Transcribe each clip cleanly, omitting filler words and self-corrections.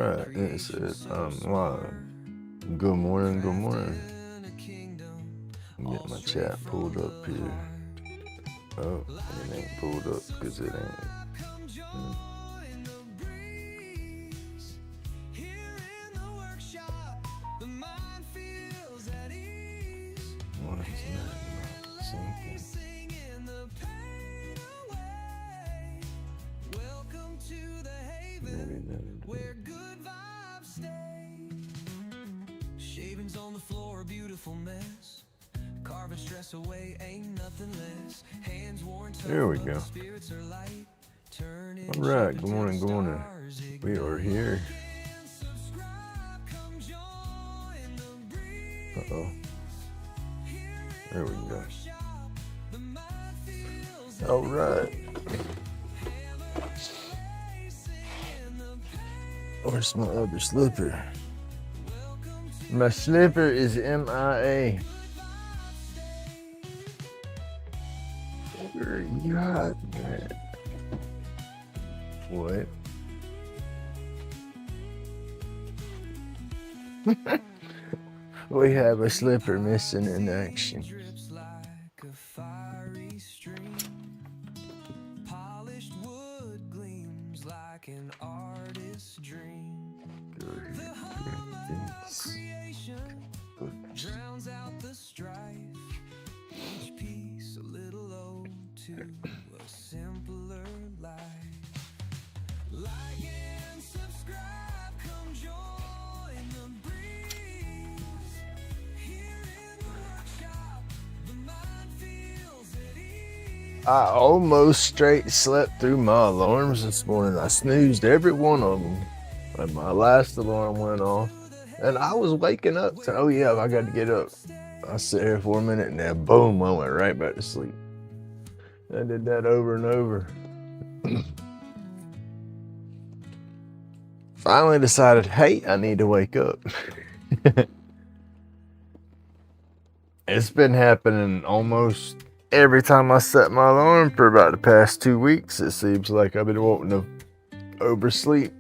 Right, it says live. Good morning, good morning. Get my chat pulled up here. Oh, it ain't pulled up because it ain't. What is that? Something. Maybe Where good vibes stay. Shavings on the floor, a beautiful mess. Carving stress away, ain't nothing less. Hands worn tough, there we go. spirits are light. All right, good morning, good morning. We are here. Uh-oh. There we go. All right. Where's my other slipper? My slipper is MIA. God, man. What? We have a slipper missing in action. Polished wood gleams like an artist's dream. The hum of creation drowns out the strife. Each piece a little ode to a simpler life. Like and subscribe, come join the breeze. Here in the workshop, the mind feels at ease. I almost straight slept through my alarms this morning. I snoozed every one of them. And my last alarm went off. And I was waking up to, oh yeah, I got to get up. I sit here for a minute and then boom, I went right back to sleep. I did that over and over. Finally decided, hey, I need to wake up. It's been happening almost every time I set my alarm for about the past 2 weeks. It seems like I've been wanting to oversleep.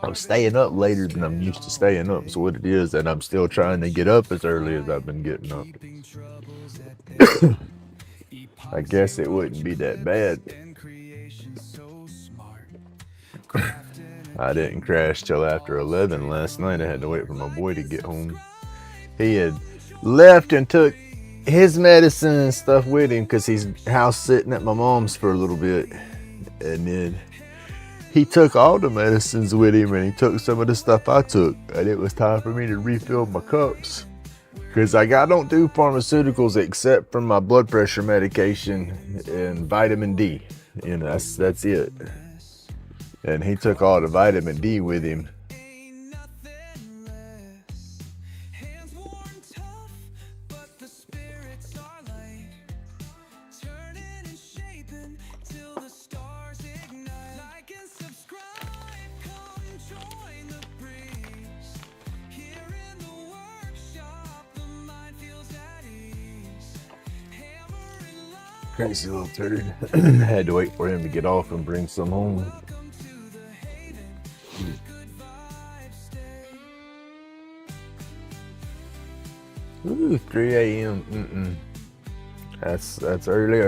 I'm staying up later than I'm used to staying up. So what it is, and I'm still trying to get up as early as I've been getting up. I guess it wouldn't be that bad. I didn't crash till after 11 last night. I had to wait for my boy to get home. He had left and took his medicine and stuff with him because he's house sitting at my mom's for a little bit. And then he took all the medicines with him and he took some of the stuff I took. And it was time for me to refill my cups. Because I don't do pharmaceuticals except for my blood pressure medication and vitamin D. You know, that's it. And he took all the vitamin D with him. Crazy little turd. Had to wait for him to get off and bring some home. Ooh, 3 a.m. That's early.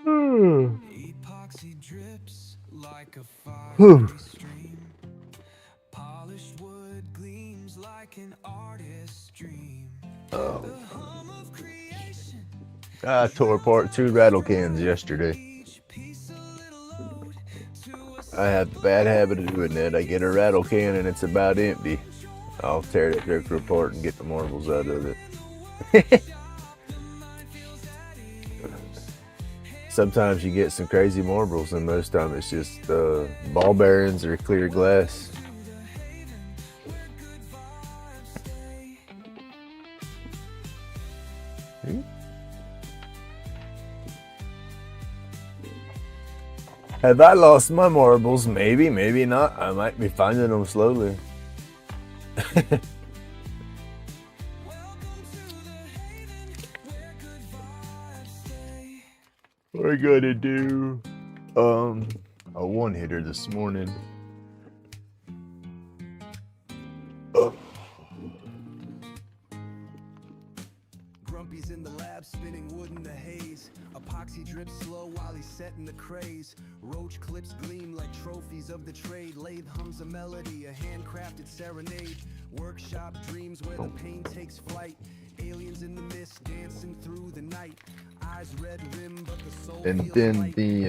Epoxy drips like a fiery stream. Polished wood gleams like an artist's dream. Oh. The hum of creation. I tore apart 2 rattle cans yesterday. I have the bad habit of doing that. I get a rattle can and it's about empty. I'll tear that joker apart and get the marbles out of it. Sometimes you get some crazy marbles and most time it's just ball bearings or clear glass. Have I lost my marbles? Maybe, maybe not. I might be finding them slowly. We're gonna do a one hitter this morning. Grumpy's in the lab spinning wood in the haze. Epoxy drips slow while he's setting the craze. Roach clips gleam like trophies of the trade. Lathe hums a melody, a handcrafted serenade. Workshop dreams where the pain takes flight. Aliens in the mist dancing through the night. Eyes red rim, but the soul And feels then light. the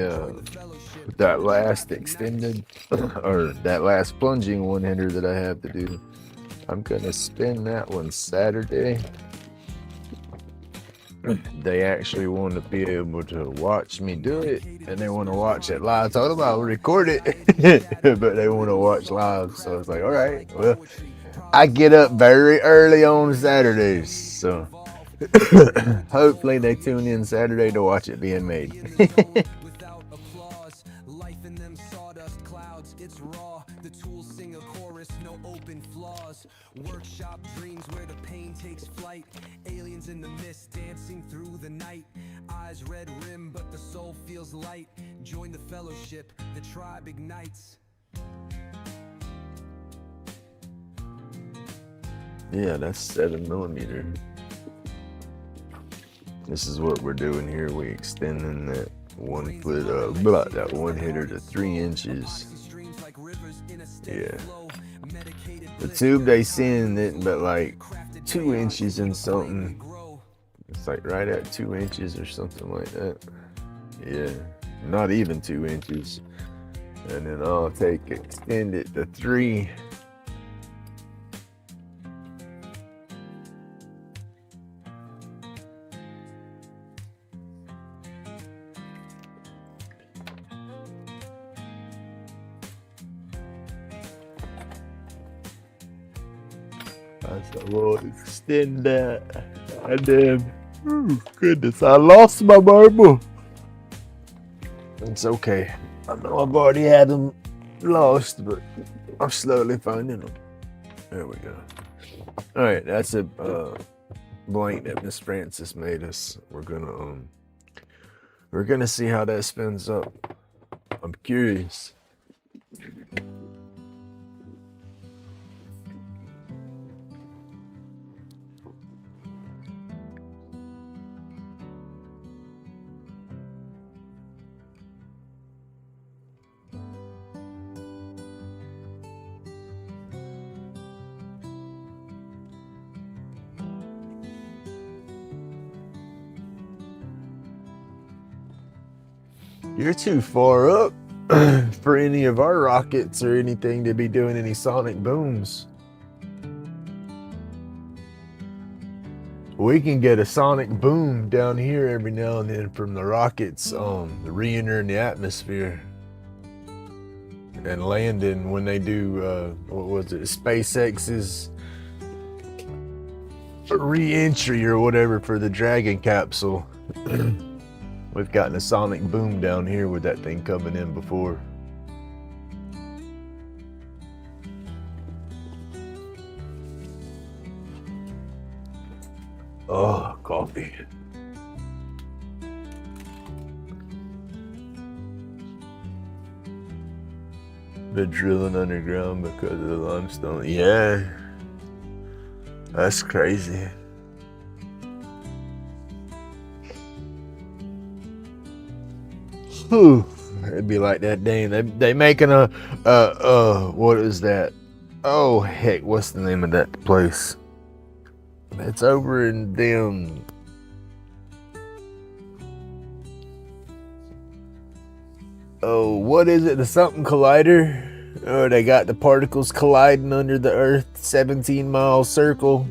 that last extended or that last plunging one hitter that I have to do, I'm gonna spin that one Saturday. They actually want to be able to watch me do it, and they want to watch it live. I told them I'll record it, but they want to watch live. So I was like, all right, well, I get up very early on Saturdays, so hopefully they tune in Saturday to watch it being made. Without applause, life in them sawdust clouds, it's raw. The tools sing a chorus, no open flaws. Workshop dreams where the pain takes flight. Aliens in the mist dancing through the night. Eyes red rim, but the soul feels light. Join the fellowship, the tribe ignites. Yeah, that's 7mm. This is what we're doing here. We extending that 1 foot that one hitter to 3 inches. Yeah. The tube they send it, but like 2 inches and something. It's like right at 2 inches or something like that. Yeah, not even 2 inches. And then I'll extend it to 3. So we'll extend that, and then, goodness, I lost my marble. It's okay. I know I've already had them lost, but I'm slowly finding them. There we go. All right, that's a blank that Miss Francis made us. We're gonna see how that spins up. I'm curious. You're too far up for any of our rockets or anything to be doing any sonic booms. We can get a sonic boom down here every now and then from the rockets re-entering the atmosphere and landing when they do, what was it, SpaceX's re-entry or whatever for the Dragon capsule. We've gotten a sonic boom down here with that thing coming in before. Oh, coffee. Been drilling underground because of the limestone. Yeah. That's crazy. Whew. It'd be like that dang. They making a what is that? Oh heck, what's the name of that place? It's over in them. Oh, what is it? The something collider? Oh, they got the particles colliding under the Earth, 17-mile circle.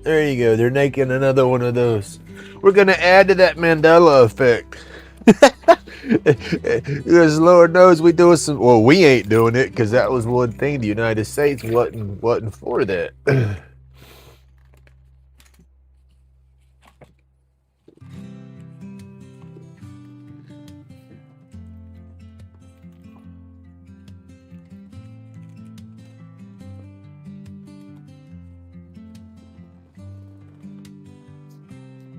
There you go. They're making another one of those. We're gonna add to that Mandela effect. Because Lord knows we doing some. Well, we ain't doing it because that was one thing. The United States wasn't for that.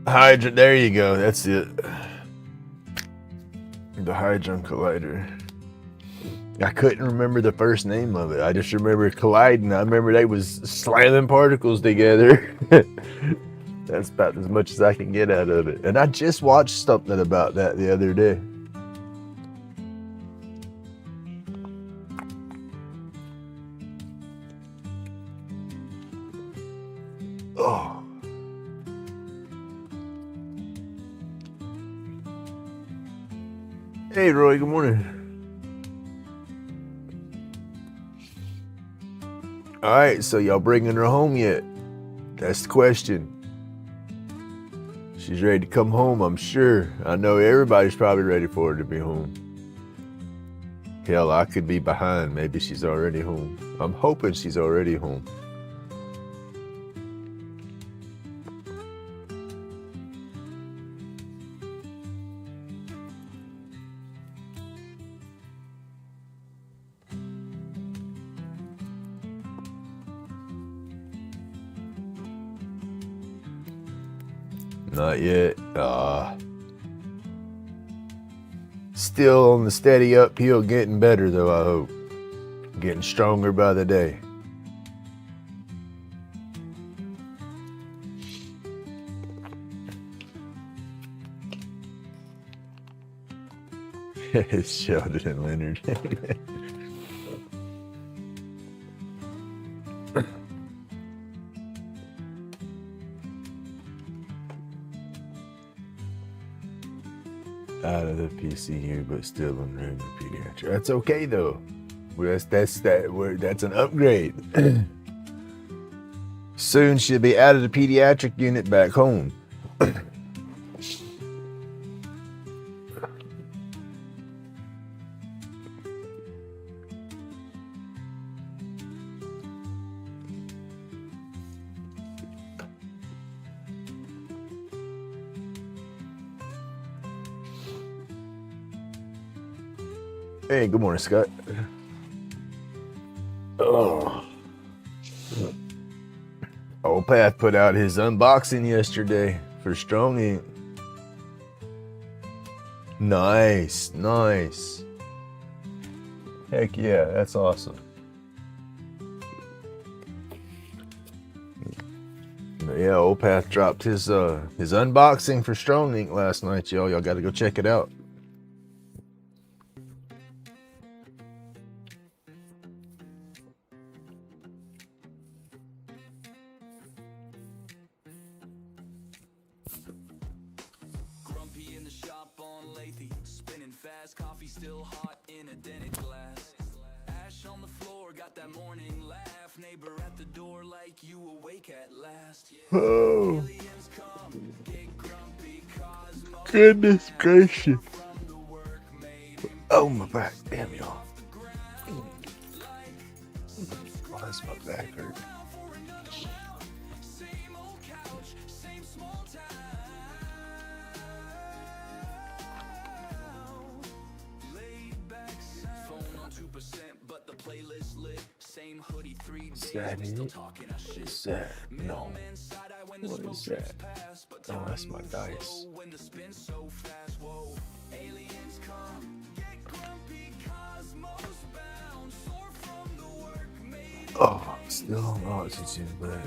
Hydrant. There you go. That's it. The Hadron Collider. I couldn't remember the first name of it. I just remember colliding. I remember they was slamming particles together. That's about as much as I can get out of it. And I just watched something about that the other day. Oh. Hey, Roy, good morning. All right, so y'all bringing her home yet? That's the question. She's ready to come home, I'm sure. I know everybody's probably ready for her to be home. Hell, I could be behind. Maybe she's already home. I'm hoping she's already home. Not yet. Still on the steady uphill, getting better though, I hope. Getting stronger by the day. It's Sheldon and Leonard. Out of the PCU, but still in room of pediatric. That's okay though. That's an upgrade. Soon she'll be out of the pediatric unit back home. Hey, good morning, Scott. Oh. Old Path put out his unboxing yesterday for Strong Ink. Nice, nice. Heck yeah, that's awesome. But yeah, Old Path dropped his unboxing for Strong Ink last night, y'all. Y'all got to go check it out. Lathe, spinning fast, coffee still hot in a dented glass. Ash on the floor, got that morning laugh. Neighbor at the door, like you awake at last. Oh, goodness gracious. Oh, my back, damn y'all. Oh, that's my back hurt. Is that it? Is that? No. What is that? Oh, that's my dice. Oh, still on oxygen, but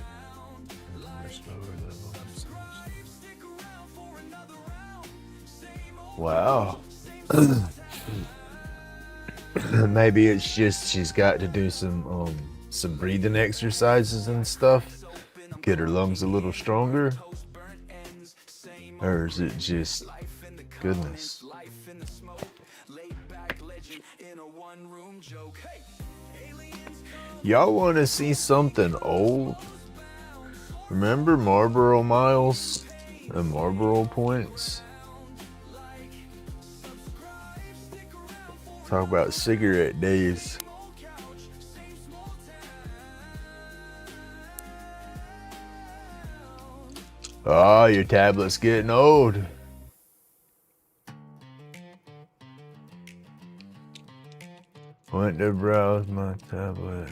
wow. Maybe it's just she's got to do some breathing exercises and stuff, get her lungs a little stronger, or is it just goodness? Y'all want to see something old? Remember Marlboro Miles and Marlboro Points? Talk about cigarette days. Oh, your tablet's getting old. Went to browse my tablet.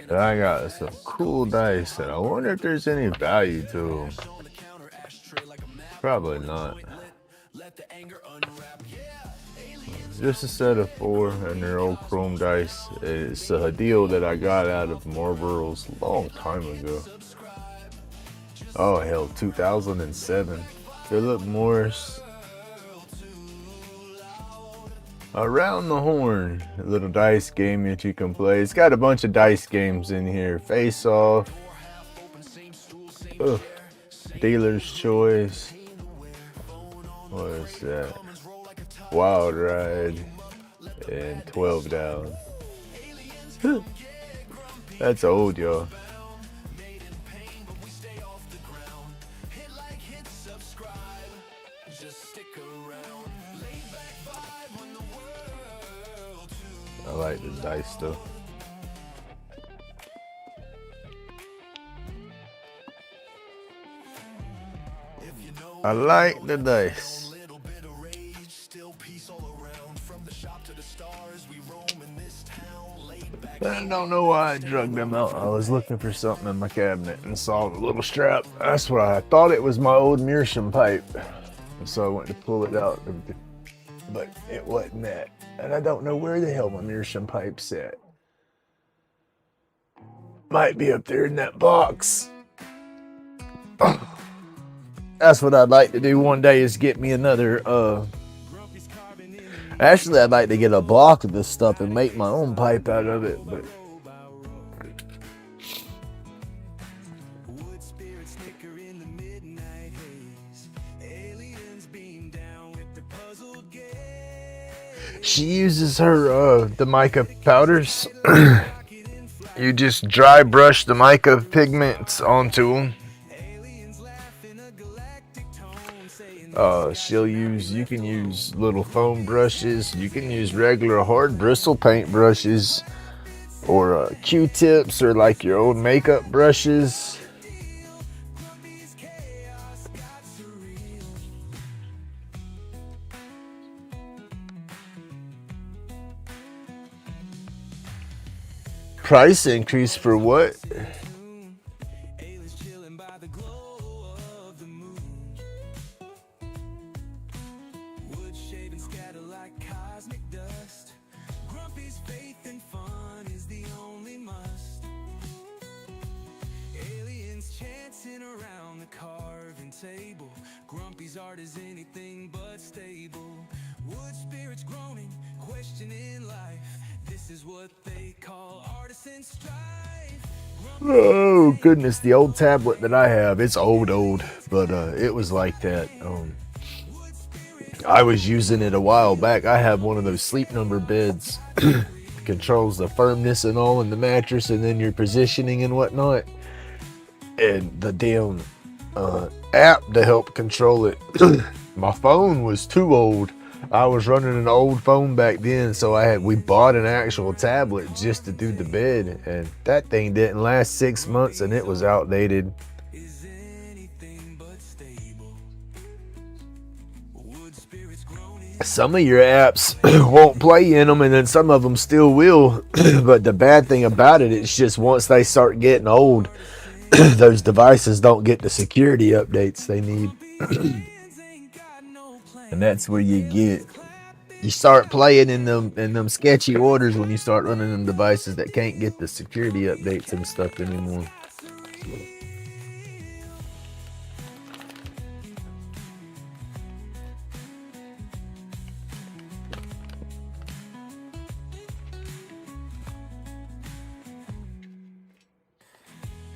And I got some cool dice, and I wonder if there's any value to them. Probably not. Just a set of 4, and they're old chrome dice. It's a deal that I got out of Marlboro's a long time ago. Oh hell, 2007. Philip Morris. Around the Horn, a little dice game that you can play. It's got a bunch of dice games in here. Face Off, Dealer's Choice. What is that? Wild Ride and 12 Down. That's old, y'all. I like the dice stuff. I like the dice. I don't know why I drug them out. I was looking for something in my cabinet and saw the little strap. That's why I thought it was my old meerschaum pipe. And so I went to pull it out, but it wasn't that. And I don't know where the hell my meerschaum pipe's at. Might be up there in that box. That's what I'd like to do one day, is get me another, actually I'd like to get a block of this stuff and make my own pipe out of it, but she uses her the mica powders. You just dry brush the mica pigments onto them. You can use little foam brushes, you can use regular hard bristle paint brushes, or Q-tips, or like your old makeup brushes. Price increase for what? Grumpy's art is anything but stable. Wood spirits groaning, questioning life. This is what they call artisan strife. Oh goodness, the old tablet that I have, it's old, but it was like that. I was using it a while back. I have one of those Sleep Number beds. Controls the firmness and all in the mattress, and then your positioning and whatnot. And the damn app to help control it. My phone was too old. I was running an old phone back then, so we bought an actual tablet just to do the bed, and that thing didn't last 6 months and it was outdated. Some of your apps won't play in them, and then some of them still will. But the bad thing about it is just once they start getting old, those devices don't get the security updates they need. And that's where you start playing in them sketchy orders when you start running them devices that can't get the security updates and stuff anymore.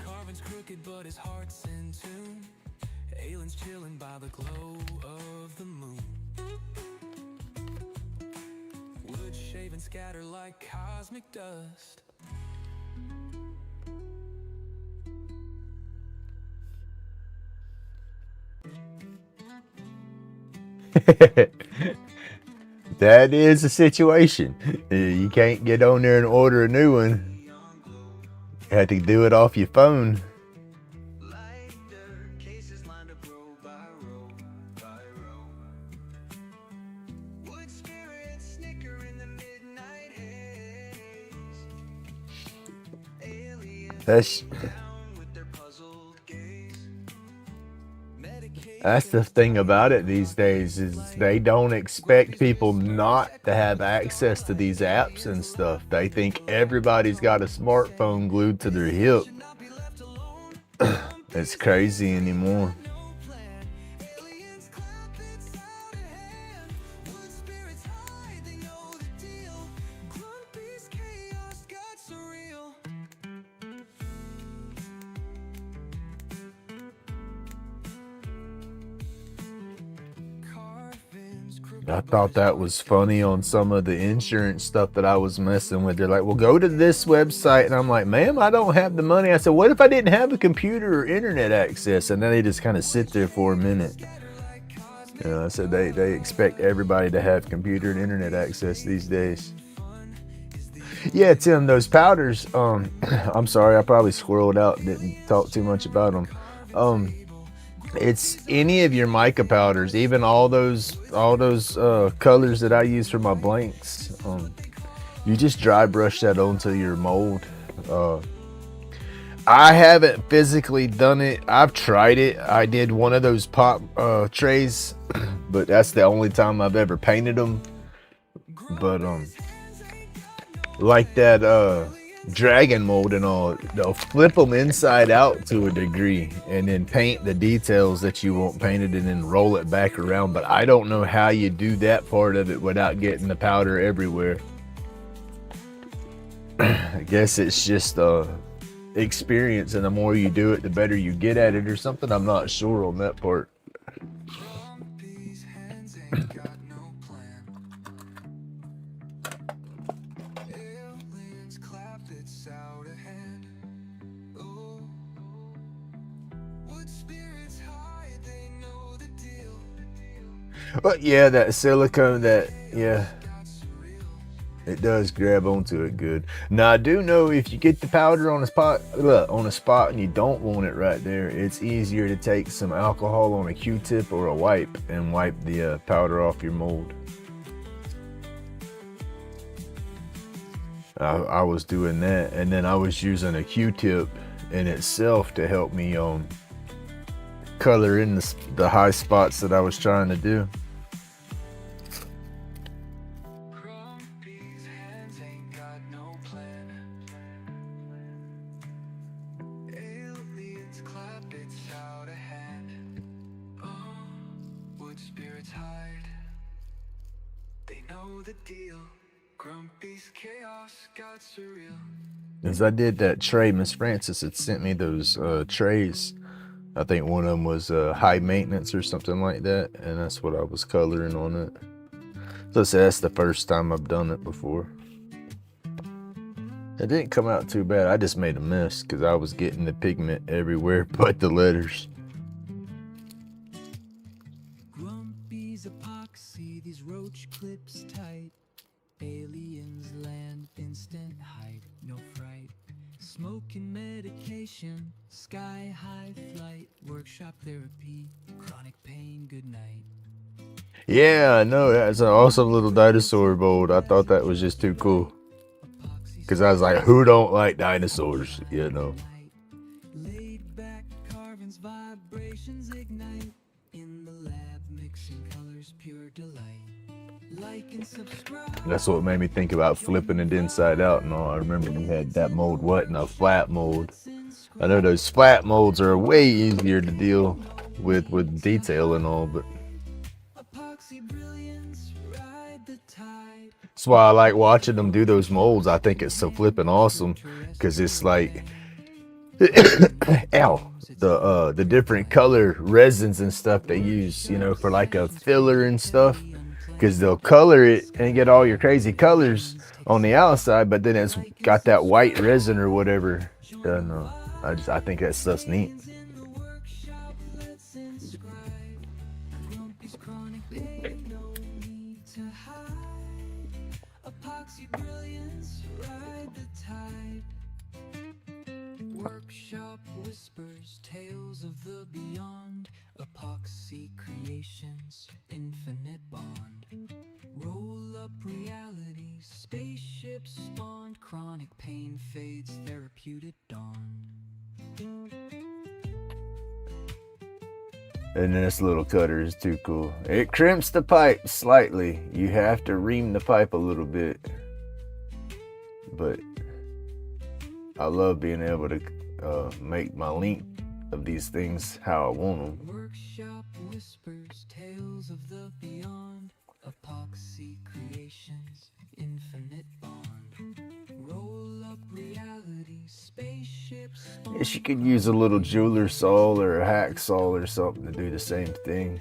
Carvin's crooked, but his heart's in tune. Aylin's chilling by the glow of the moon. Wood shaven scatter like cosmic dust. That is a situation. You can't get on there and order a new one. You have to do it off your phone. That's the thing about it these days, is they don't expect people not to have access to these apps and stuff. They think everybody's got a smartphone glued to their hip. It's crazy anymore. I thought that was funny on some of the insurance stuff that I was messing with. They're like, well, go to this website. And I'm like, ma'am, I don't have the money. I said, what if I didn't have a computer or internet access? And then they just kind of sit there for a minute. You know, I said they expect everybody to have computer and internet access these days. Yeah, Tim, those powders, I'm sorry, I probably squirreled out and didn't talk too much about them. It's any of your mica powders, even all those colors that I use for my blanks. You just dry brush that onto your mold. I haven't physically done it. I've tried it. I did one of those pop trays, but that's the only time I've ever painted them. But like that dragon mold and all, they'll flip them inside out to a degree and then paint the details that you want painted and then roll it back around. But I don't know how you do that part of it without getting the powder everywhere. I guess it's just experience, and the more you do it, the better you get at it or something. I'm not sure on that part. But yeah, that silicone, yeah, it does grab onto it good. Now I do know if you get the powder on a spot and you don't want it right there, it's easier to take some alcohol on a Q-tip or a wipe and wipe the powder off your mold. I was doing that, and then I was using a Q-tip in itself to help me color in the high spots that I was trying to do. As I did that tray, Miss Francis had sent me those trays. I think one of them was high maintenance or something like that, and that's what I was coloring on it. So that's the first time I've done it before. It didn't come out too bad. I just made a mess because I was getting the pigment everywhere but the letters. Grumpy's epoxy, these roach clips tight. Aliens land, instant height, no fright. Smoking medication, sky high flight. Workshop therapy, chronic pain, good night. Yeah, I know. That's an awesome little dinosaur mold. I thought that was just too cool. Because I was like, who don't like dinosaurs, you know? Laid back carvings, vibrations ignite. In the lab, mixing colors, pure delight. Like and subscribe. That's what made me think about flipping it inside out and all. I remember we had that mold, and a flat mold. I know those flat molds are way easier to deal with detail and all, but that's why I like watching them do those molds. I think it's so flipping awesome because it's like, ow, the different color resins and stuff they use, you know, for like a filler and stuff. Because they'll color it and get all your crazy colors on the outside, but then it's got that white resin or whatever. I think that stuff's neat. Workshop whispers, tales of the beyond. Epoxy creations, infinite bond. Roll up reality, spaceships spawned. Chronic pain fades, therapeutic dawn. And this little cutter is too cool. It crimps the pipe slightly. You have to ream the pipe a little bit. But I love being able to make my length of these things how I want them. Workshop whispers, tales of the beyond, epoxy creations, infinite bond. Roll up reality, spaceships. Yes, you could use a little jeweler saw or a hacksaw or something to do the same thing.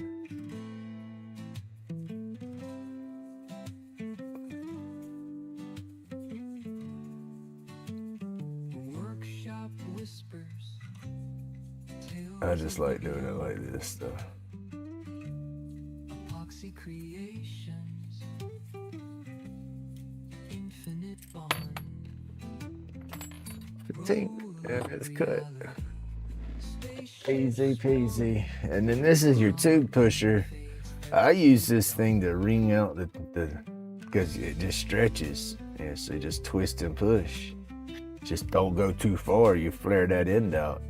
Workshop whispers. I just like doing it like this stuff. Epoxy creations, infinite bond. And it's cut. Easy peasy. And then this is your tube pusher. I use this thing to wring out the because it just stretches. Yeah, so you just twist and push. Just don't go too far, you flare that end out.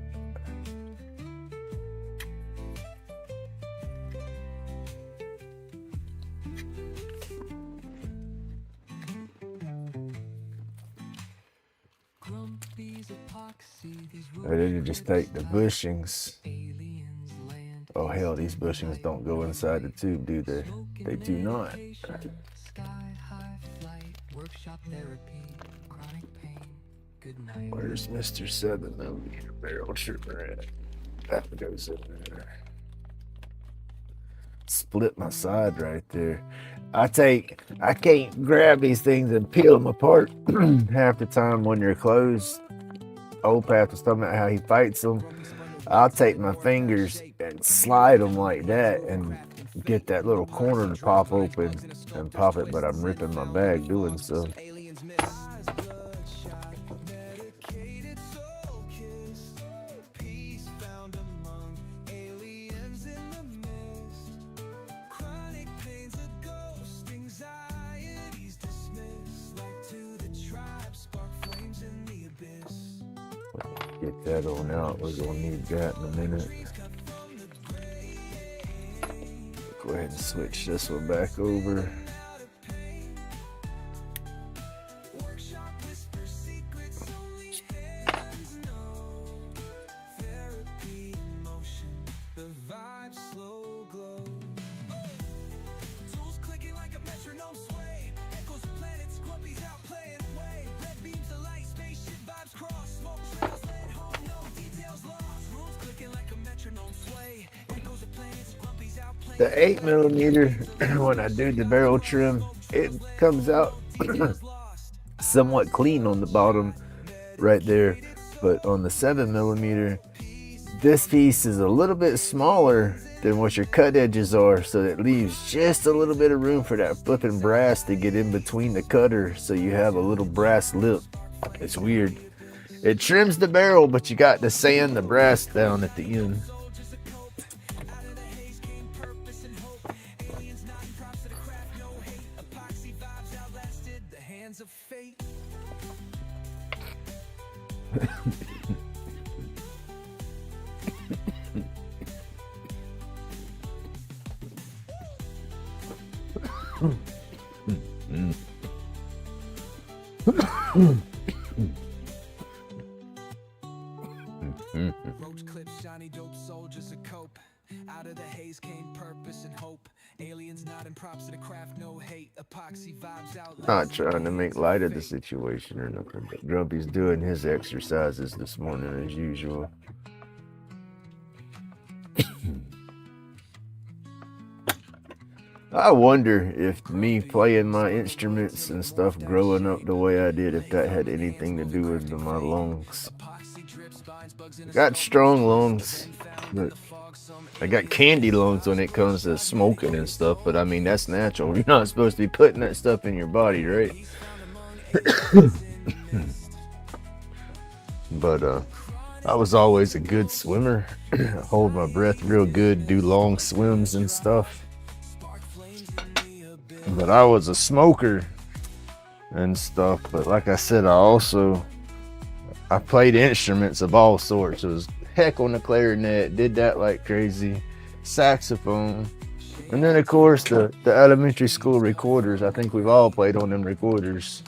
And then you just take the bushings. Oh hell, these bushings don't go inside the tube, do they? They do not. Where's Mr. 7mm barrel trimmer at? That goes in there. Split my side right there. I can't grab these things and peel them apart half the time when they're closed. Old Path was talking about how he fights them. I'll take my fingers and slide them like that and get that little corner to pop open and pop it, but I'm ripping my bag doing so. Get that on out. We're gonna need that in a minute. Go ahead and switch this one back over. The 8mm, when I do the barrel trim, it comes out somewhat clean on the bottom right there. But on the 7mm, this piece is a little bit smaller than what your cut edges are, so it leaves just a little bit of room for that flipping brass to get in between the cutter, so you have a little brass lip. It's weird. It trims the barrel, but you got to sand the brass down at the end. Roach clips, shiny dope soldiers a cope. Out of the haze came purpose and hope. Aliens nodding props to the craft, no hate. Epoxy vibes out. Not trying to make light of the situation or nothing, but Grumpy's doing his exercises this morning as usual. I wonder if me playing my instruments and stuff growing up the way I did, if that had anything to do with my lungs. I got strong lungs, but I got candy lungs when it comes to smoking and stuff, but I mean, that's natural. You're not supposed to be putting that stuff in your body, right? But I was always a good swimmer. Hold my breath real good, do long swims and stuff. But I was a smoker and stuff. But like I said, I played instruments of all sorts. It was heck on the clarinet, did that like crazy. saxophone, and then of course the elementary school recorders. I think we've all played on them recorders.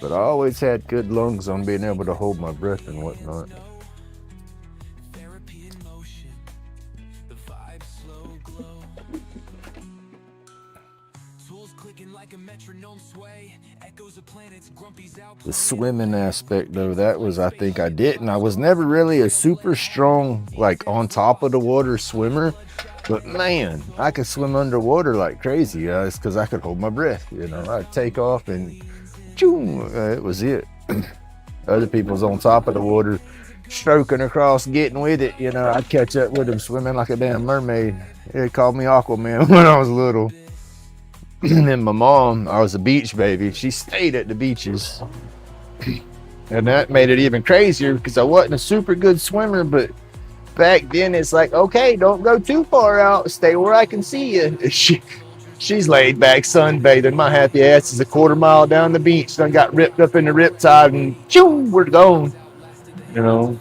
But I always had good lungs on being able to hold my breath and whatnot. The swimming aspect though, that was, I think I didn't. I was never really a super strong, like on top of the water swimmer. But man, I could swim underwater like crazy, guys, because I could hold my breath. You know, I'd take off and it was it. Other people's on top of the water, stroking across, getting with it. You know, I'd catch up with them swimming like a damn mermaid. They called me Aquaman when I was little. And then my mom, I was a beach baby. She stayed at the beaches. And that made it even crazier because I wasn't a super good swimmer, but back then it's like, okay, don't go too far out. Stay where I can see you. She's laid back sunbathing. My happy ass is a quarter mile down the beach. Done got ripped up in the riptide and choo, we're gone. You know.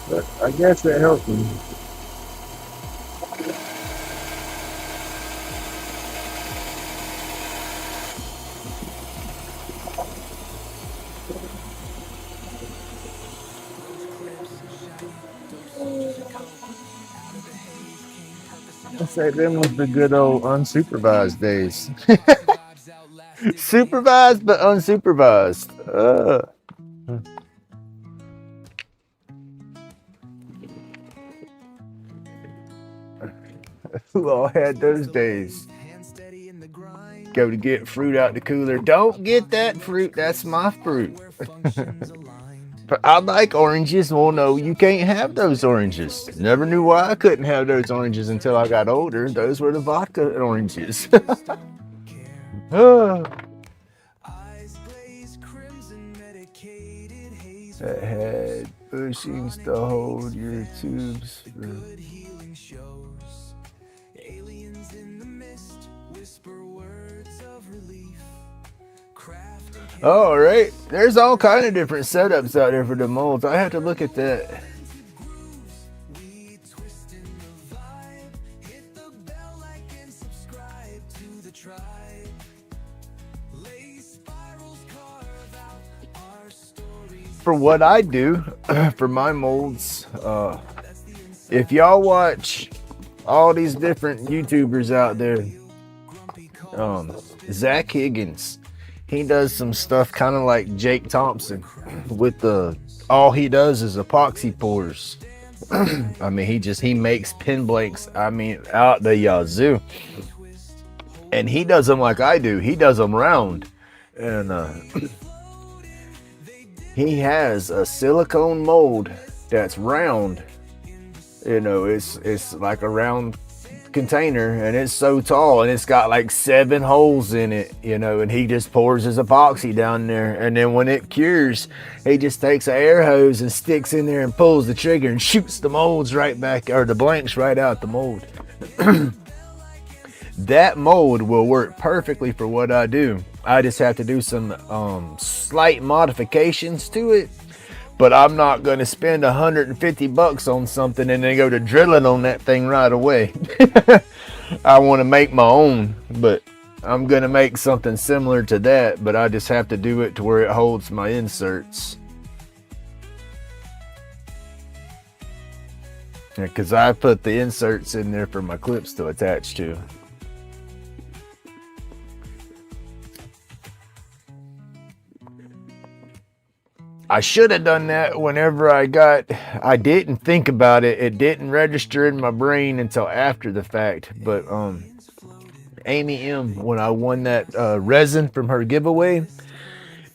But I guess that helped me. I say them was the good old unsupervised days. Supervised but unsupervised. Who all had those days? Go to get fruit out the cooler. Don't get that fruit. That's my fruit. But I like oranges. Well, no, you can't have those oranges. Never knew why I couldn't have those oranges until I got older. Those were the vodka oranges. That had bushings to hold your tubes. All right, there's all kind of different setups out there for the molds. I have to look at that. For what I do, for my molds, if y'all watch all these different YouTubers out there, Zach Higgins, he does some stuff kind of like Jake Thompson with all he does is epoxy pours. I mean, he makes pin blanks, I mean, out the yazoo. And he does them like I do. He does them round. And he has a silicone mold that's round. You know, it's like a round container, and it's so tall, and it's got like 7 holes in it, you know, and he just pours his epoxy down there, and then when it cures, he just takes an air hose and sticks in there and pulls the trigger and shoots the molds right back, or the blanks right out the mold. That mold will work perfectly for what I do. I just have to do some slight modifications to it. But I'm not going to spend $150 on something and then go to drilling on that thing right away. I want to make my own, but I'm going to make something similar to that, but I just have to do it to where it holds my inserts. Because I put the inserts in there for my clips to attach to. I should have done that whenever I didn't think about it. It didn't register in my brain until after the fact. But Amy M, when I won that resin from her giveaway,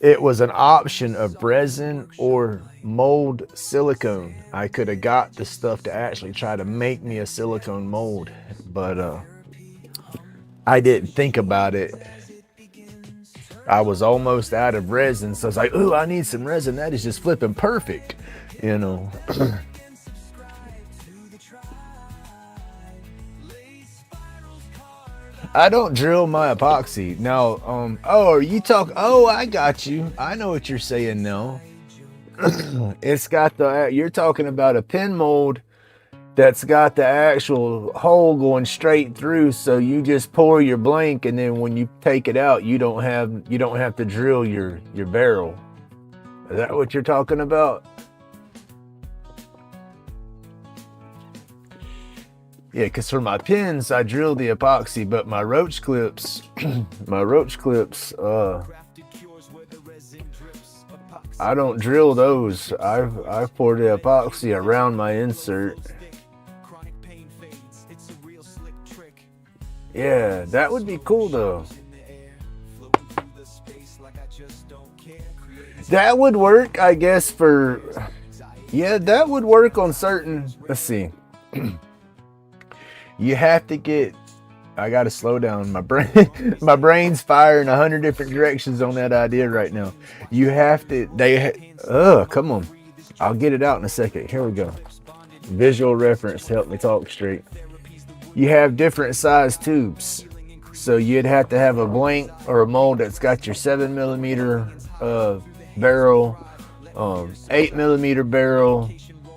it was an option of resin or mold silicone. I could have got the stuff to actually try to make me a silicone mold, but I didn't think about it. I was almost out of resin, so I was like, ooh, I need some resin. That is just flipping perfect, you know. I don't drill my epoxy. Now, oh, are you talking? Oh, I got you. I know what you're saying now. It's got you're talking about a pin mold that's got the actual hole going straight through, so you just pour your blank, and then when you take it out, you don't have to drill your barrel. Is that what you're talking about? Yeah, because for my pins, I drill the epoxy, but my roach clips, I don't drill those. I've poured the epoxy around my insert. Yeah, that would be cool though. That would work, I guess, yeah, that would work on certain, let's see. You have to get, I gotta slow down. My brain's firing 100 different directions on that idea right now. You have to, come on. I'll get it out in a second. Here we go. Visual reference, help me talk straight. You have different size tubes. So you'd have to have a blank or a mold that's got your 7mm barrel, 8mm barrel.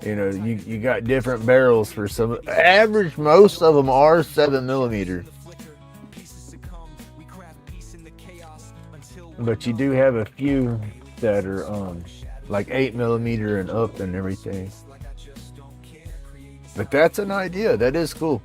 You know, you got different barrels for some. Average, most of them are 7mm. But you do have a few that are like 8mm and up and everything. But that's an idea. That is cool.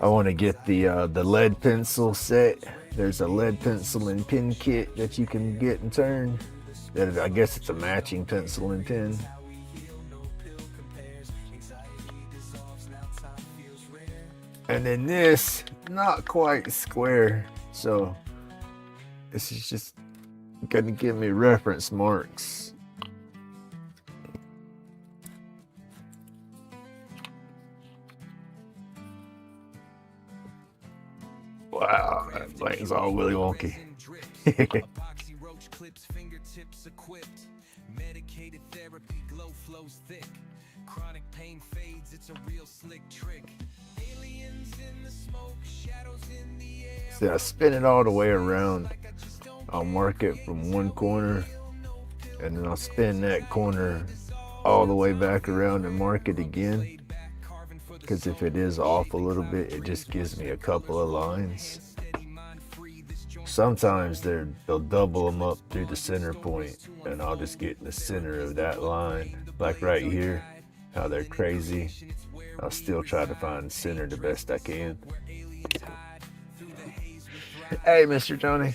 I want to get the lead pencil set. There's a lead pencil and pin kit that you can get and turn. I guess it's a matching pencil and pin. And then this, not quite square, so this is just gonna give me reference marks. Wow, that blank's all willy wonky. Medicated therapy, glow flows thick. Chronic pain fades, it's a real slick trick. Aliens in the smoke, shadows in the air. See, I spin it all the way around. I'll mark it from one corner, and then I'll spin that corner all the way back around and mark it again. Because if it is off a little bit, it just gives me a couple of lines. Sometimes they'll double them up through the center point, and I'll just get in the center of that line. Like right here, how they're crazy. I'll still try to find the center the best I can. Hey, Mr. Johnny.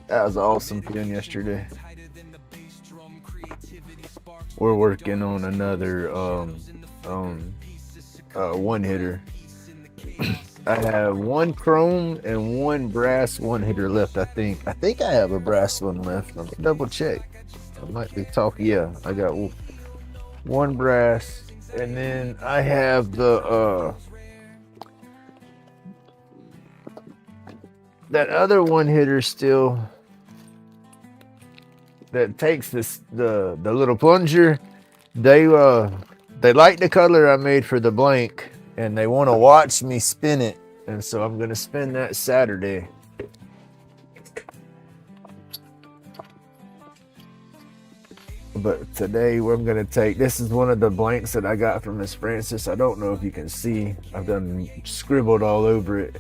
That was an awesome pin yesterday. We're working on another one hitter. I have one chrome and one brass one hitter left. I think I have a brass one left. I'll double check. I might be talking. Yeah, I got one brass, and then I have the that other one hitter still that takes the little plunger. They like the color I made for the blank, and they want to watch me spin it, and so I'm gonna spin that Saturday. But today I'm gonna take, this is one of the blanks that I got from Miss Francis. I don't know if you can see, I've done scribbled all over it,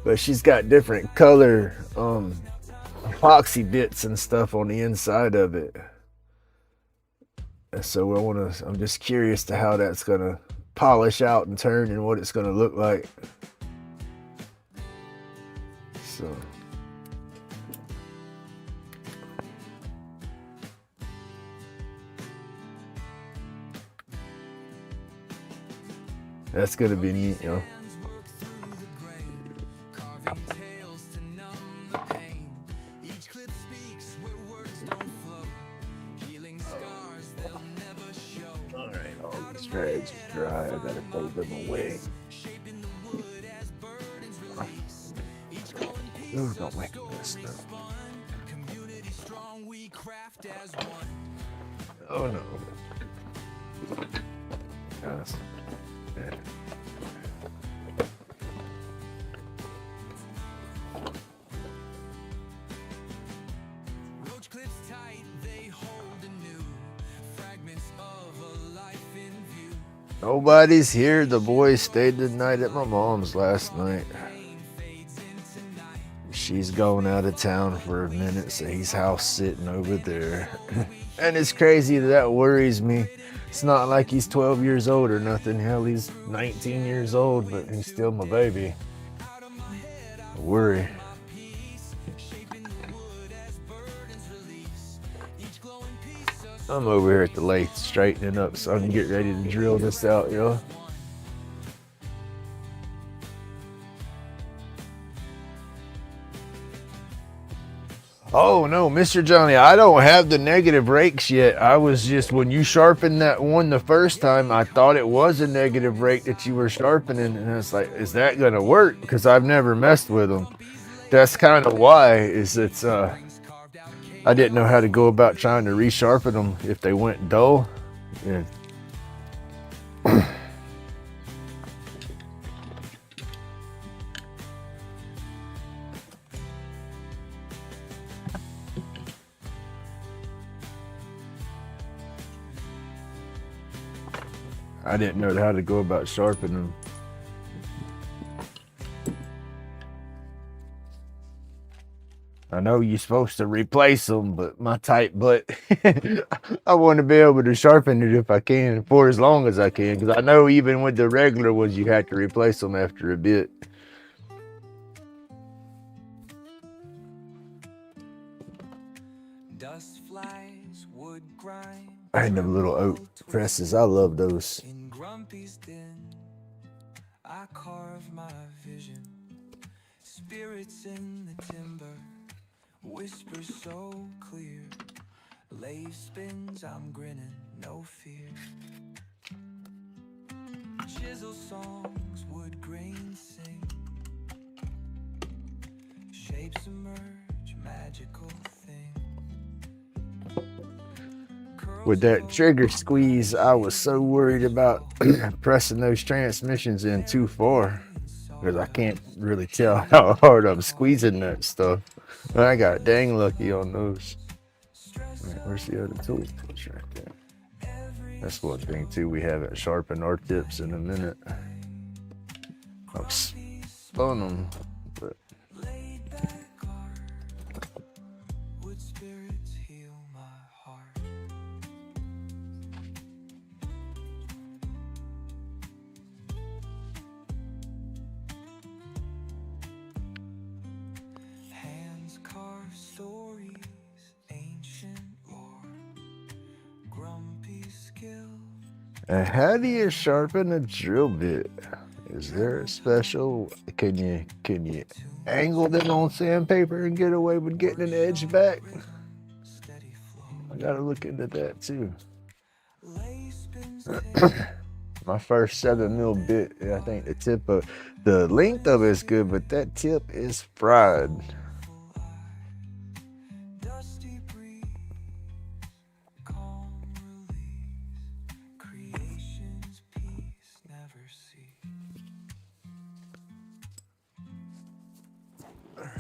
but she's got different color epoxy bits and stuff on the inside of it. And so I'm just curious to how that's gonna polish out and turn and what it's gonna look like. So that's gonna be neat, you know. dry. I gotta throw them away. Ooh, don't make a mess though. Oh no. Yes. Yeah. Roach clips tight, they hold anew fragments of a life in view. Nobody's here. The boys stayed the night at my mom's last night. She's going out of town for a minute, so he's house sitting over there. And it's crazy that worries me. It's not like he's 12 years old or nothing. Hell, he's 19 years old, but he's still my baby. I worry. I'm over here at the lathe straightening up so I can get ready to drill this out, yo. Oh no, Mr. Johnny, I don't have the negative rakes yet. I was just, when you sharpened that one the first time, I thought it was a negative rake that you were sharpening, and it's like, is that gonna work? Because I've never messed with them. That's kind of why, is it's I didn't know how to go about trying to resharpen them if they went dull. Yeah. I didn't know how to go about sharpening them. I know you're supposed to replace them, but my tight butt, I want to be able to sharpen it if I can, for as long as I can, because I know even with the regular ones, you have to replace them after a bit. Dust flies, wood grind. And them little oak presses, I love those. In Grumpy's den, I carve my vision. Spirits in the timber, whispers so clear. Lathe spins, I'm grinning, no fear. Chisel songs, wood grain sing. Shapes emerge, magical thing. With that trigger squeeze, I was so worried about pressing those transmissions in too far, because I can't really tell how hard I'm squeezing that stuff. But I got dang lucky on those. Right, where's the other tool? It's right there. That's one thing too, we haven't sharpened our tips in a minute. I've spun them, but how do you sharpen a drill bit? Is there a special, can you angle them on sandpaper and get away with getting an edge back? I gotta look into that too. My first 7mm bit, I think the length of it is good, but that tip is fried.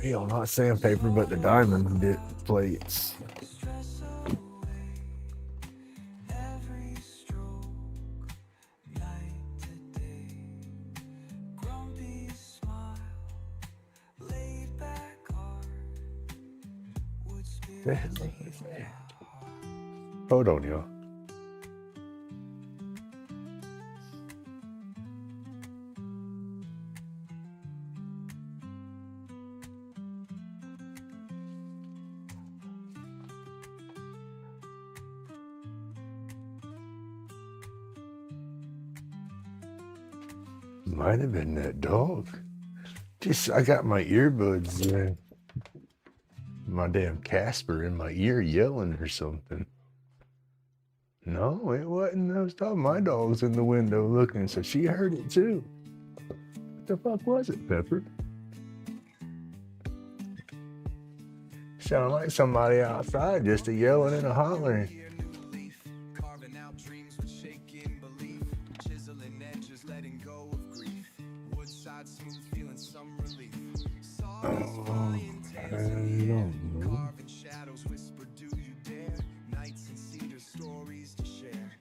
Hell, not sandpaper, but the diamond bit plates. Hold on, y'all. Might have been that dog. I got my earbuds in. My damn Casper in my ear yelling or something. No, it wasn't. I was talking. My dog's in the window looking, so she heard it too. What the fuck was it, Pepper? Sound like somebody outside just a yelling and a hollering. Carving out dreams with shaking belief, chiseling edges, letting go of grief. Woodside smooth, feeling some relief. Carving shadows, whisper, do you dare? Nights and cedar stories to share.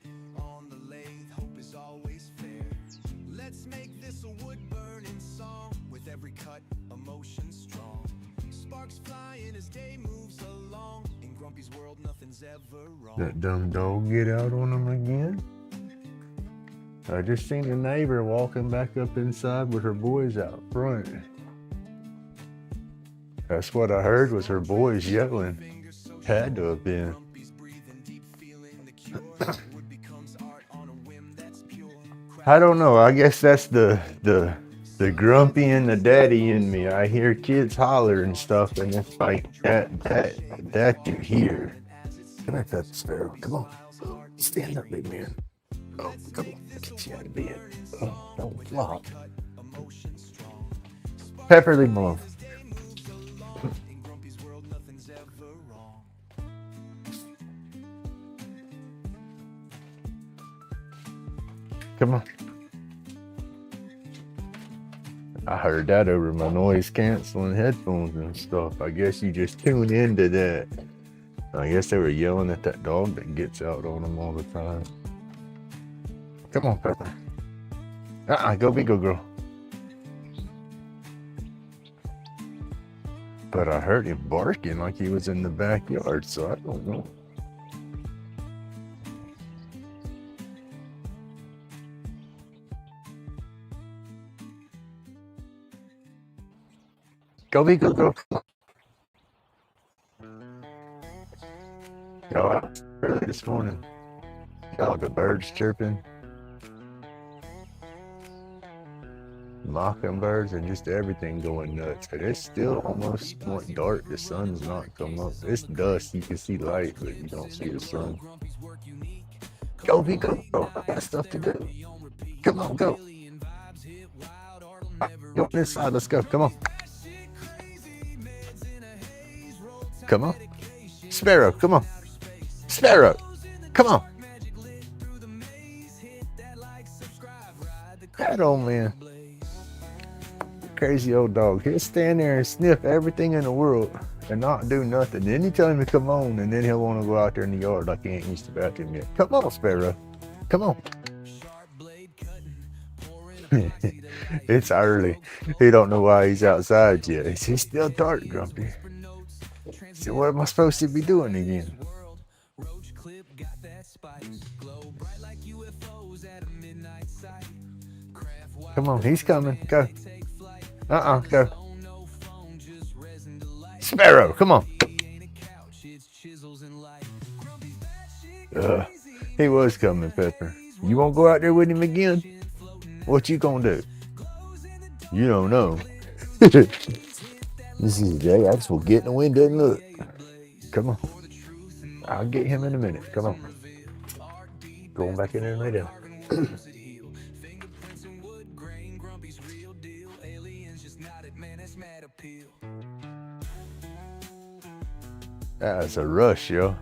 On the lathe, hope is always fair. Let's make this a wood burning song. With every cut, emotion strong. Sparks flying as day moves along. In Grumpy's world, nothing's ever wrong. That dumb dog get out on him again? I just seen a neighbor walking back up inside with her boys out front. That's what I heard was her boys yelling. Had to have been. I don't know. I guess that's the grumpy and the daddy in me. I hear kids holler and stuff, and it's like that you hear. Come here, Pepper Sparrow. Come on. Stand up, big man. Oh, come on. Get you out of bed. Oh, don't flop. Pepper, leave him alone. Come on. I heard that over my noise canceling headphones and stuff. I guess you just tune into that. I guess they were yelling at that dog that gets out on them all the time. Come on, Pepper. Go be good girl. But I heard him barking like he was in the backyard, so I don't know. Go be good girl. Go out early this morning. All the birds chirping. Mockingbirds and just everything going nuts. But it's still almost dark. The sun's not come up. It's dusk. You can see light, but you don't see the sun. Go be good. Oh, I got stuff to do. Come on, go. Go inside. Let's go. Come on. Come on. Sparrow, come on. Sparrow, come on. That old man. Crazy old dog. He'll stand there and sniff everything in the world and not do nothing. Then you tell him to come on, and then he'll want to go out there in the yard like he ain't used to bathroom yet. Come on, Sparrow. Come on. It's early. He don't know why he's outside yet. It's still dark, Grumpy. So what am I supposed to be doing again? Come on, he's coming. Go. Go. Sparrow, come on. He was coming, Pepper. You won't go out there with him again? What you gonna do? You don't know. This is the day I just will get in the window and look. Come on. I'll get him in a minute. Come on. Going back in there and lay down. That's a rush, yo.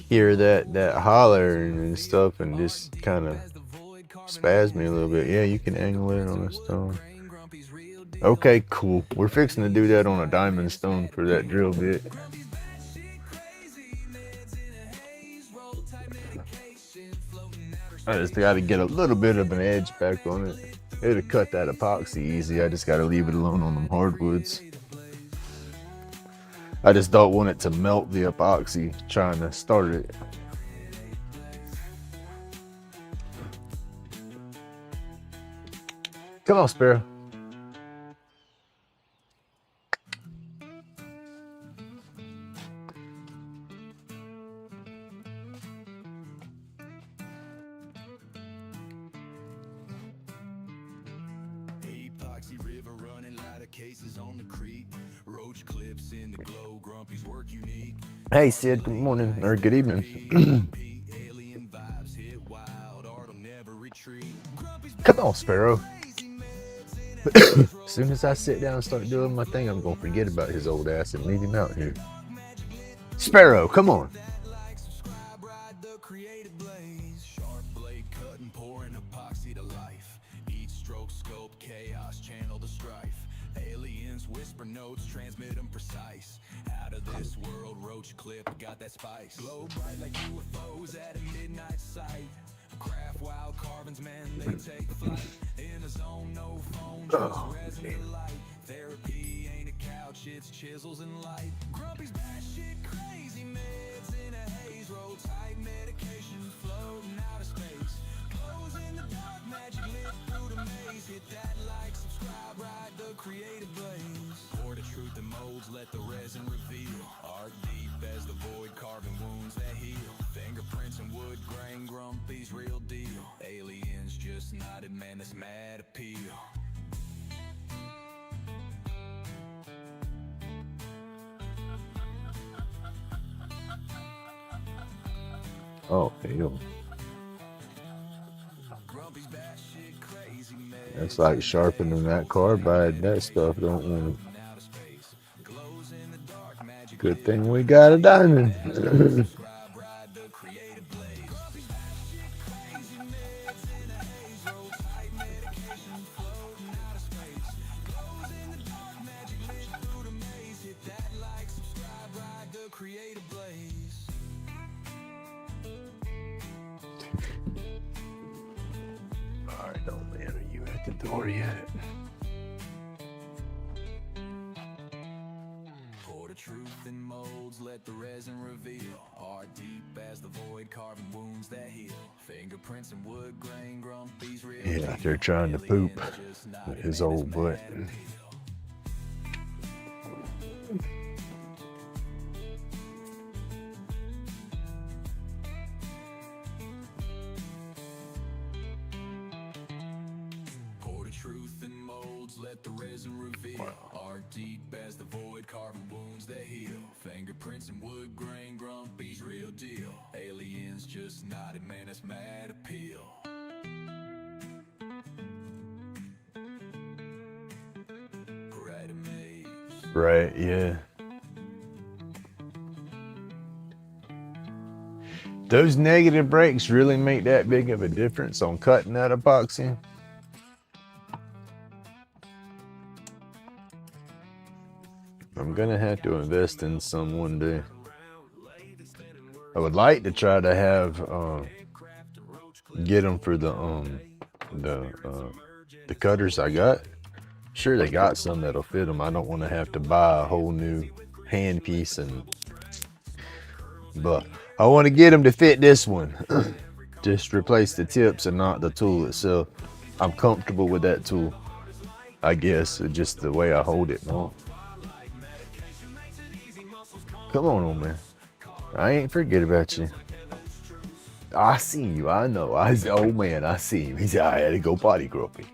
Hear that holler and stuff and just kind of spaz me a little bit. Yeah, you can angle it on a stone. Okay, cool. We're fixing to do that on a diamond stone for that drill bit. I just got to get a little bit of an edge back on it. It'll cut that epoxy easy. I just got to leave it alone on them hardwoods. I just don't want it to melt the epoxy trying to start it. Come on, Sparrow. cases on the creek, roach clips in the glow, Grumpy's work unique. Hey Sid, good morning or good evening. Alien vibes hit wild, Art'll never retreat. Come on, Sparrow. As soon as I sit down and start doing my thing, I'm gonna forget about his old ass and leave him out here. Sparrow, come on. Sharp blade cutting, pouring epoxy to life. Each stroke scope, chaos, channel the strife. Aliens whisper notes, transmit them precise. Out of this world, roach clip got that spice. Glow bright like UFOs at a midnight sight. Craft wild carvings, man, they take flight. In a zone, no phone, just resin and light. Therapy ain't a couch, it's chisels and light. Grumpy's batshit crazy, meds in a haze. Roll tight medication floating out of space. Clothes in the dark, magic lit through the maze. Hit that like, subscribe, ride the creative blaze. Pour the truth in molds, let the resin reveal. Art deep as the void, carving wounds that heal. Fingerprints and wood grain, Grumpy's real deal. Aliens just nodded, man, this mad appeal. Oh, hell. Grumpy's batshit crazy, man. That's like sharpening that carbide. That stuff don't want to. Out of space. Glows in the dark, magic Good thing we got a diamond. subscribe, ride the creative blaze. Grumpy's batshit crazy, meds in a haze. Roll tight medication floating out of space. Glows in the dark, magic lit through the maze. Hit that like, subscribe, ride the creative blaze. Alright, oh man, are you at the door yet? Pour the truth in molds, let the resin reveal. Art deep as the void, carving wounds that heal. Fingerprints and wood grain, Grumpy's real. Yeah, they're trying to poop with his old butt. Pour the truth in molds, let the resin reveal. Art deep as the void, carving wounds that heal. Fingerprints and wood grain, Grumpy's real deal. Aliens just nodded, man, that's mad appeal. Right amaze. Right, yeah. Those negative breaks really make that big of a difference on cutting that epoxy. I'm gonna have to invest in some one day. I would like to try to have get them for the cutters I got. Sure, they got some that'll fit them. I don't want to have to buy a whole new hand piece, but I want to get them to fit this one. Just replace the tips and not the tool itself. I'm comfortable with that tool, I guess. It's just the way I hold it. No. Come on, old man. I ain't forget about you. I see you. I know. Oh man, I see him. He said I had to go potty, Grumpy.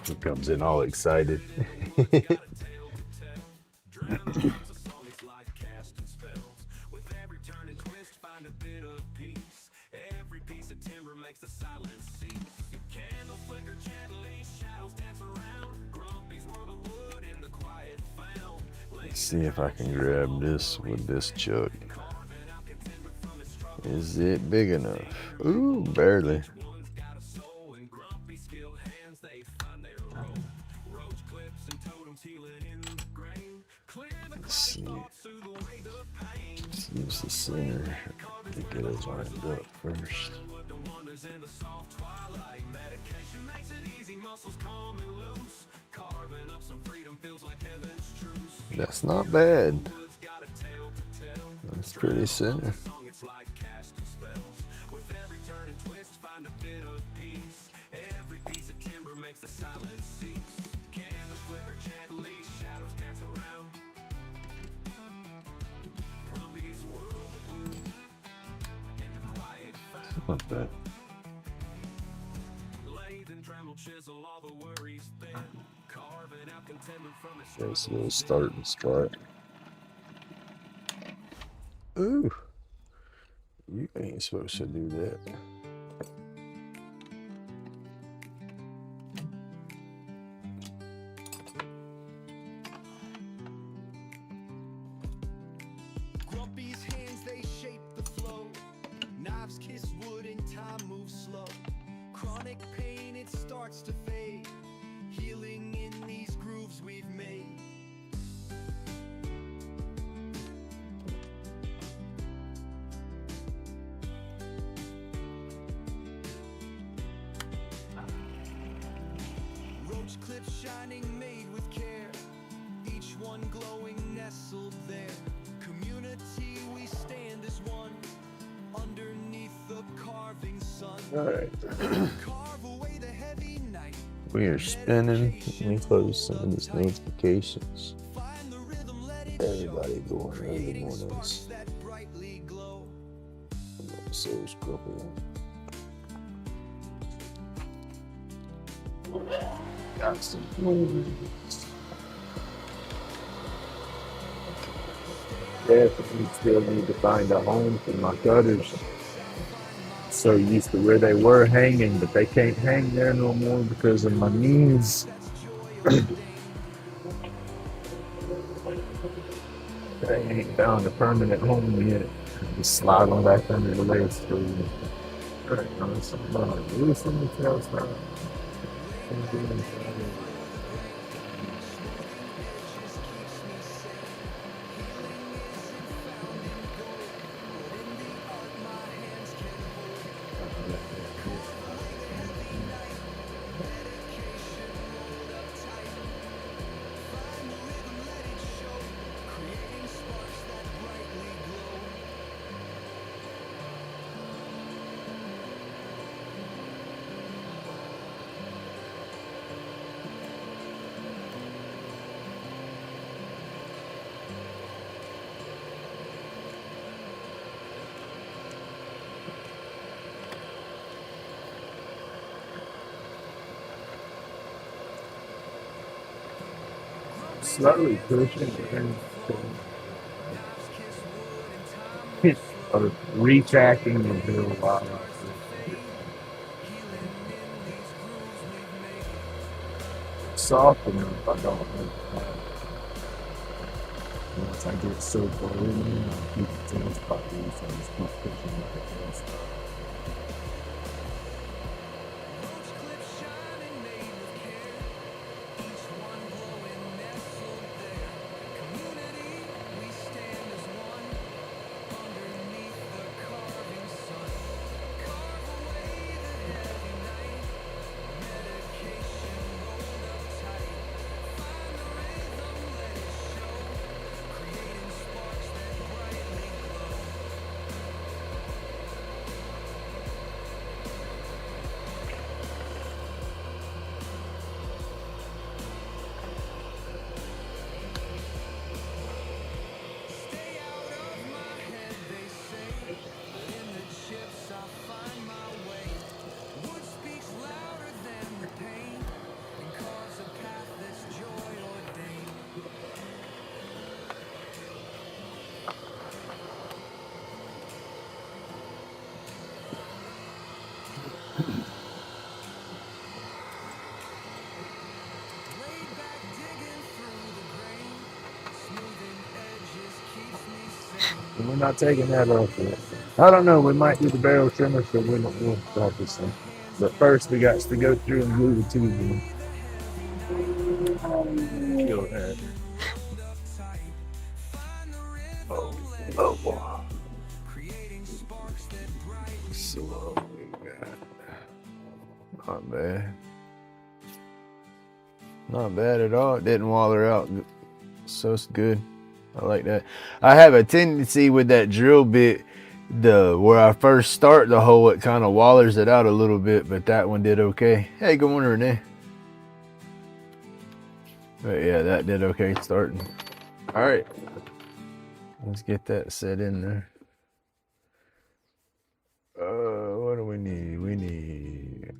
He comes in all excited. Let's see if I can grab this with this chuck. Is it big enough? Ooh, barely. Let's see. Let's use the center to get it lined up first. That's not bad. That's pretty center. Not bad. Lathe and Dremel chisel all the worries thin. Carve That's a little starting spot. Ooh, you ain't supposed to do that. Grumpy's hands, they shape the flow. Knives kiss wood and time moves slow. Chronic pain, it starts to fade. Healing in these grooves we've made. Roach clips shining, made with care. Each one glowing, nestled there. Community, we stand as one. Underneath the carving sun. All right, Carve away the heavy night. we are spinning. Let me close some of these notifications. Find the rhythm, let it show. Everybody going early Creating mornings. sparks that brightly glow. So scruffy. Got some. Definitely still need to find a home for my gutters. So used to where they were hanging, but they can't hang there no more because of my knees. They ain't found a permanent home yet. Just slide them back under the legs for you. Right, listen to tell stuff. Slowly pushing or retracting the drill while soft enough. I don't know. Once I get so far in, I'll keep the tail spot loose. I just keep pushing like a tail spot. And we're not taking that off yet. I don't know. We might do the barrel trimmer, so we'll start this thing. But first, we got to go through and glue the tube in. Go ahead. Oh boy. So what we got? Not bad. Not bad at all. It didn't waller out. So it's good. I like that. I have a tendency with that drill bit, where I first start the hole, it kind of wallers it out a little bit, but that one did okay. Hey, good morning, Renee. But yeah, that did okay starting. All right, let's get that set in there. What do we need? We need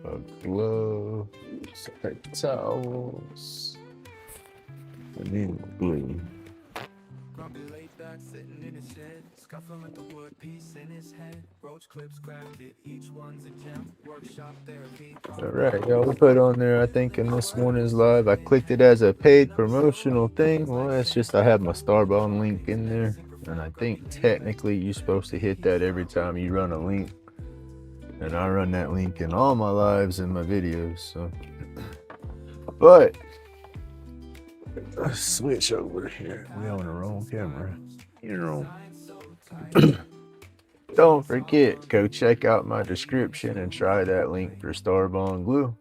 a glove. Sorry, towels. I need glue. Grumpy laid back, sitting in his shed, scuffling with the wood piece in his head. Roach clips crafted, each one's a gem. Workshop therapy. Alright, y'all, we put on there, I think, in this morning's live. I clicked it as a paid promotional thing. Well, it's just I have my Starbone link in there. And I think technically you're supposed to hit that every time you run a link. And I run that link in all my lives and my videos, so. But let's switch over here. We on the wrong camera. You're wrong. Don't forget, go check out my description and try that link for Starbone glue.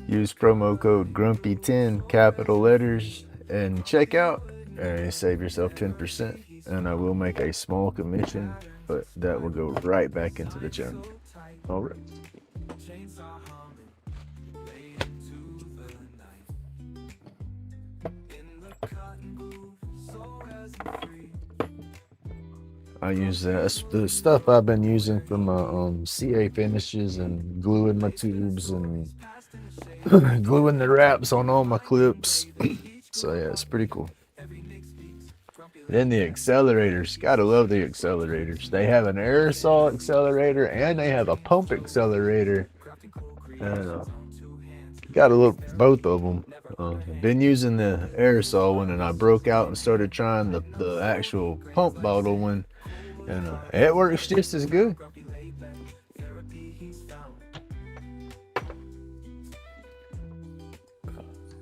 Use promo code Grumpy10, capital letters, and check out and save yourself 10%. And I will make a small commission, but that will go right back into the channel. All right. I use that. The stuff I've been using for my CA finishes and gluing my tubes and gluing the wraps on all my clips. So yeah, it's pretty cool. Then the accelerators, gotta love the accelerators. They have an aerosol accelerator and they have a pump accelerator. And gotta love both of them. I've been using the aerosol one and I broke out and started trying the actual pump bottle one. And it works just as good.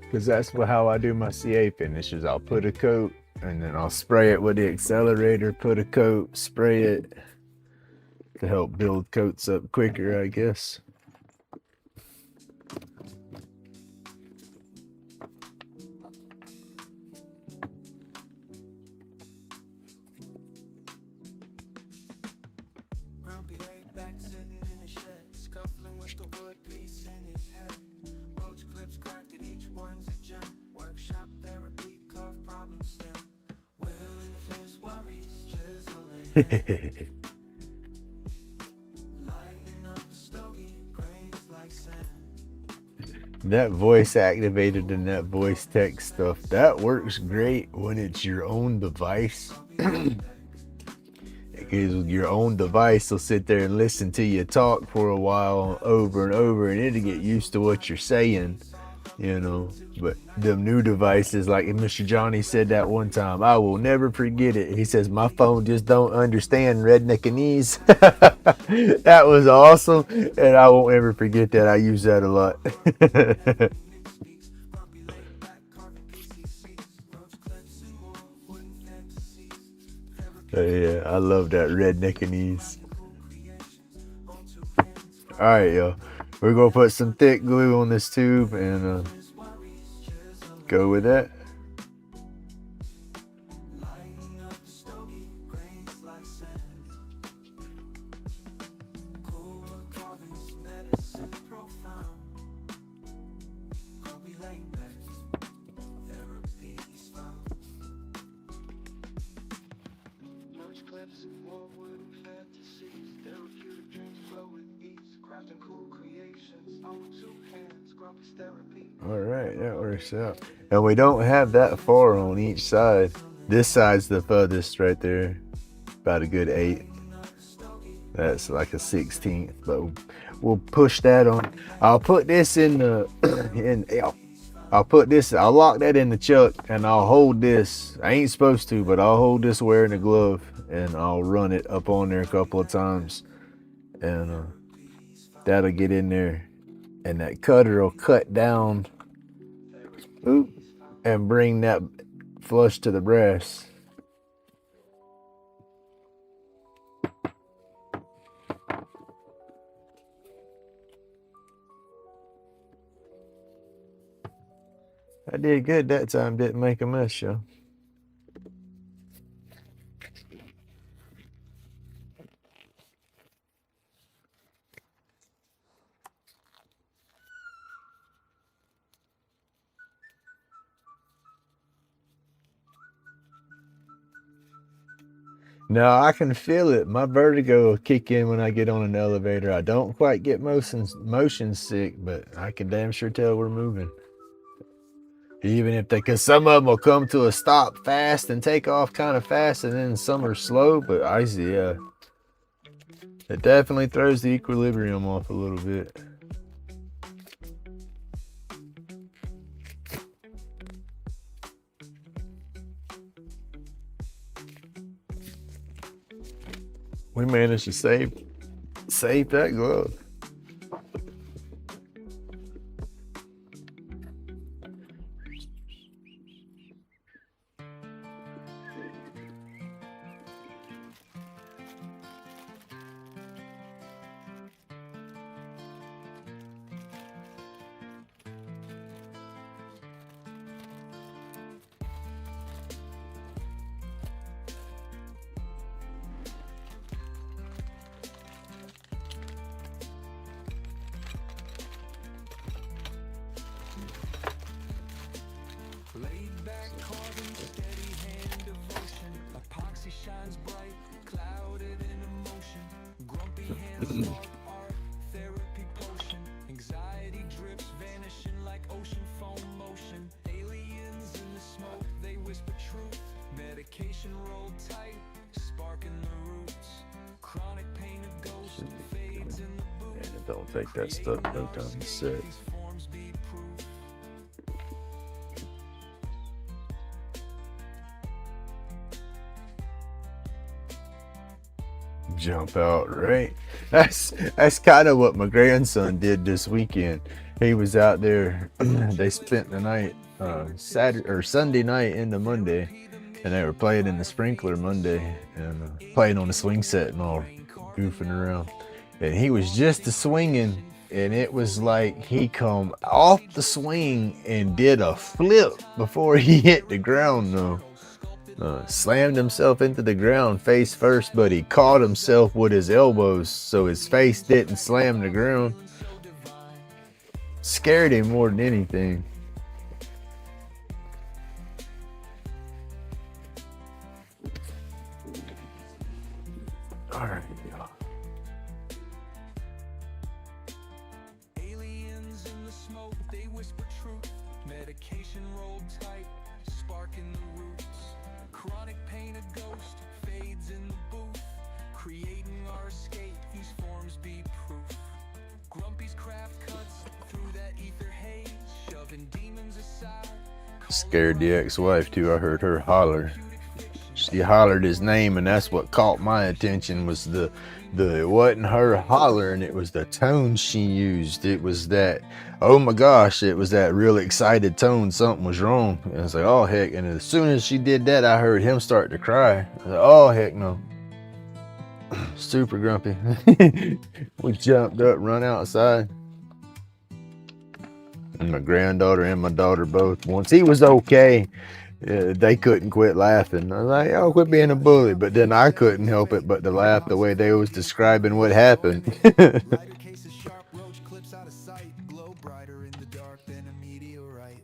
Because that's how I do my CA finishes. I'll put a coat and then I'll spray it with the accelerator, put a coat, spray it to help build coats up quicker, I guess. That voice activated and that voice text stuff, that works great when it's your own device. Because your own device will sit there and listen to you talk for a while over and over, and it'll get used to what you're saying, you know. But them new devices, like Mr. Johnny said that one time, I will never forget it. He says, my phone just don't understand redneckanese. That was awesome, and I won't ever forget that. I use that a lot. Yeah, I love that redneckanese. All right, yo, we're gonna put some thick glue on this tube and go with that. All right, that works out. And we don't have that far on each side. This side's the furthest right there, about a good 8. That's like a 16th, but we'll push that on. I'll put this in the I'll lock that in the chuck and I'll hold this. I ain't supposed to, but I'll hold this wearing a glove and I'll run it up on there a couple of times, and that'll get in there, and that cutter will cut down and bring that flush to the brass. I did good that time, didn't make a mess, y'all. No, I can feel it. My vertigo will kick in when I get on an elevator. I don't quite get motion sick, but I can damn sure tell we're moving. Even if they, because some of them will come to a stop fast and take off kind of fast, and then some are slow. But I see, yeah, it definitely throws the equilibrium off a little bit. We managed to save that glove. Laid back, carbon, steady hand devotion. Epoxy shines bright, clouded in emotion. Grumpy hands spark art, therapy potion. Anxiety drips, vanishing like ocean foam motion. Aliens in the smoke, they whisper truth. Medication rolled tight, sparking the roots. Chronic pain of ghost fades in the boot. And it don't take that stuff no time to set. Forms be proof. Jump out, right? That's kind of what my grandson did this weekend. He was out there. They spent the night, Saturday or Sunday night into Monday, and they were playing in the sprinkler Monday and playing on the swing set and all, goofing around. And he was just a swinging, and it was like he come off the swing and did a flip before he hit the ground though. Slammed himself into the ground face first, but he caught himself with his elbows so his face didn't slam the ground. Scared him more than anything. All right, y'all. Aliens in the smoke, they whisper truth. Medication rolled tight, sparking the roots. Chronic pain, a ghost fades in the booth. Creating our escape, these forms be proof. Grumpy's craft cuts through that ether haze, shoving demons aside. Scared the ex-wife too. I heard her holler. She hollered his name, and that's what caught my attention. Was it wasn't her hollering, it was the tone she used. It was that, oh my gosh, it was that real excited tone. Something was wrong. And I was like, oh heck. And as soon as she did that, I heard him start to cry. I was like, oh heck no. Super grumpy. We jumped up, run outside. And my granddaughter and my daughter both. Once he was okay, they couldn't quit laughing. I was like, oh, quit being a bully. But then I couldn't help it but to laugh the way they was describing what happened. Lighter cases, sharp roach clips out of sight. Glow brighter in the dark than a meteorite.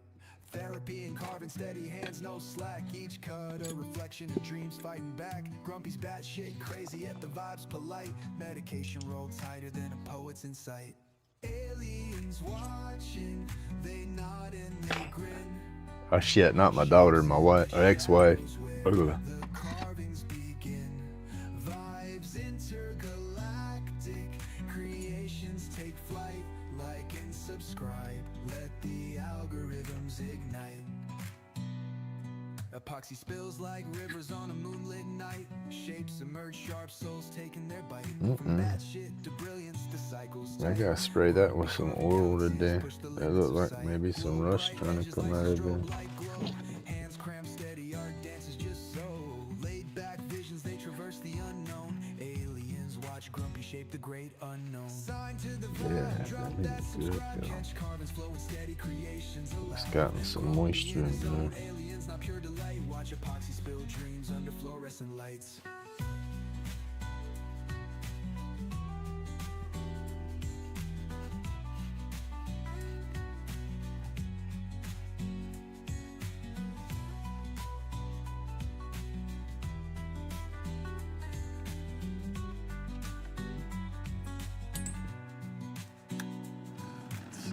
Therapy and carving, steady hands, no slack. Each cut a reflection of dreams fighting back. Grumpy's batshit crazy, yet the vibe's polite. Medication rolled tighter than a poet's in sight. Aliens watching, they nod and they grin. Oh shit, not my daughter, my wife, or ex-wife. Ugh. The carvings begin. Vibes intergalactic. Creations take flight. Like and subscribe. Let the algorithms ignite. Epoxy spills like rivers on a moonlit night. Shapes emerge, sharp souls taking their bite. From that shit to brilliance, the cycles. I gotta spray that with some oil today. It looked like maybe some rust trying to come out of there. Hands crammed steady, art dances just so. Laid back visions, they traverse the unknown. Aliens watch Grumpy shape the great unknown. Sign to the vibe, drop that subscribe, catch carvings, flow with steady creations. It's gotten some moisture in there. Aliens, not pure delight. Watch epoxy spill dreams under fluorescent lights.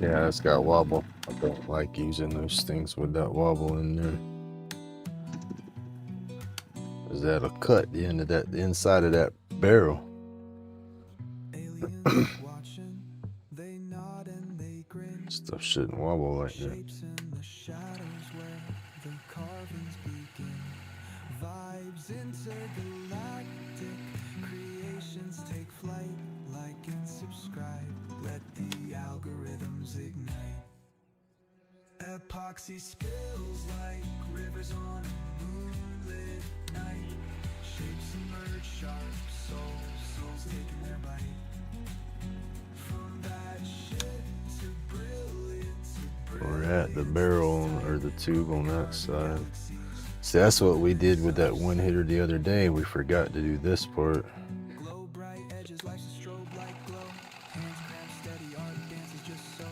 Yeah, it's got wobble. I don't like using those things with that wobble in there. Cause that'll cut the end of that, the inside of that barrel. Stuff shouldn't wobble like that. Shapes in the shadows where the carvings begin. Vibes intergalactic, creations take flight. Like and subscribe, let the algorithms ignite. Epoxy spills like rivers on a moonlit night. Shapes emerge sharp, souls taking their bite. From that shit to brilliant to We're at the barrel or the tube on that side. See, that's what we did with that one hitter the other day. We forgot to do this part. glow bright edges, life's a strobe like glow. Hands cramped steady, art dances just so.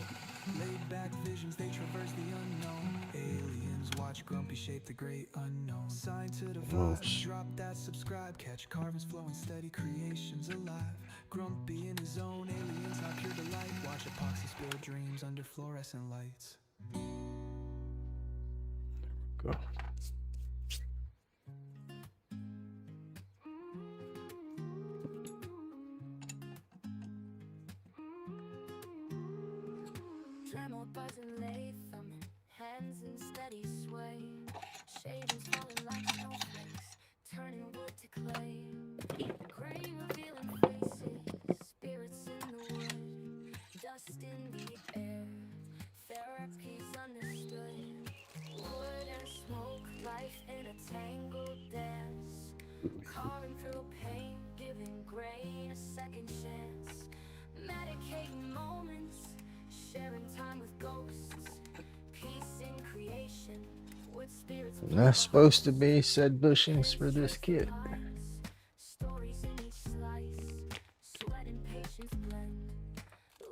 Laid back visions, they traverse the unknown. Aliens watch grumpy shape the great unknown. Sign to the vibes, drop that subscribe. Catch carvings flowing steady, creations alive. Grumpy in his zone, aliens not pure delight. Watch epoxy spill dreams under fluorescent lights. Go. Tremor buzzing lathe, thumbing hands in steady sway. Shavings falling like snowflakes, turning wood to clay. Grain revealing faces, spirits in the wood, dust in the air. Therapies understood. Wood and smoke, life in a tangled dance. Carving through pain, giving grain a second chance. Medicating moments, sharing time with ghosts, peace in creation, with spirits. And that's supposed to be said bushings for this kit. Stories in each slice, sweat and patience blend.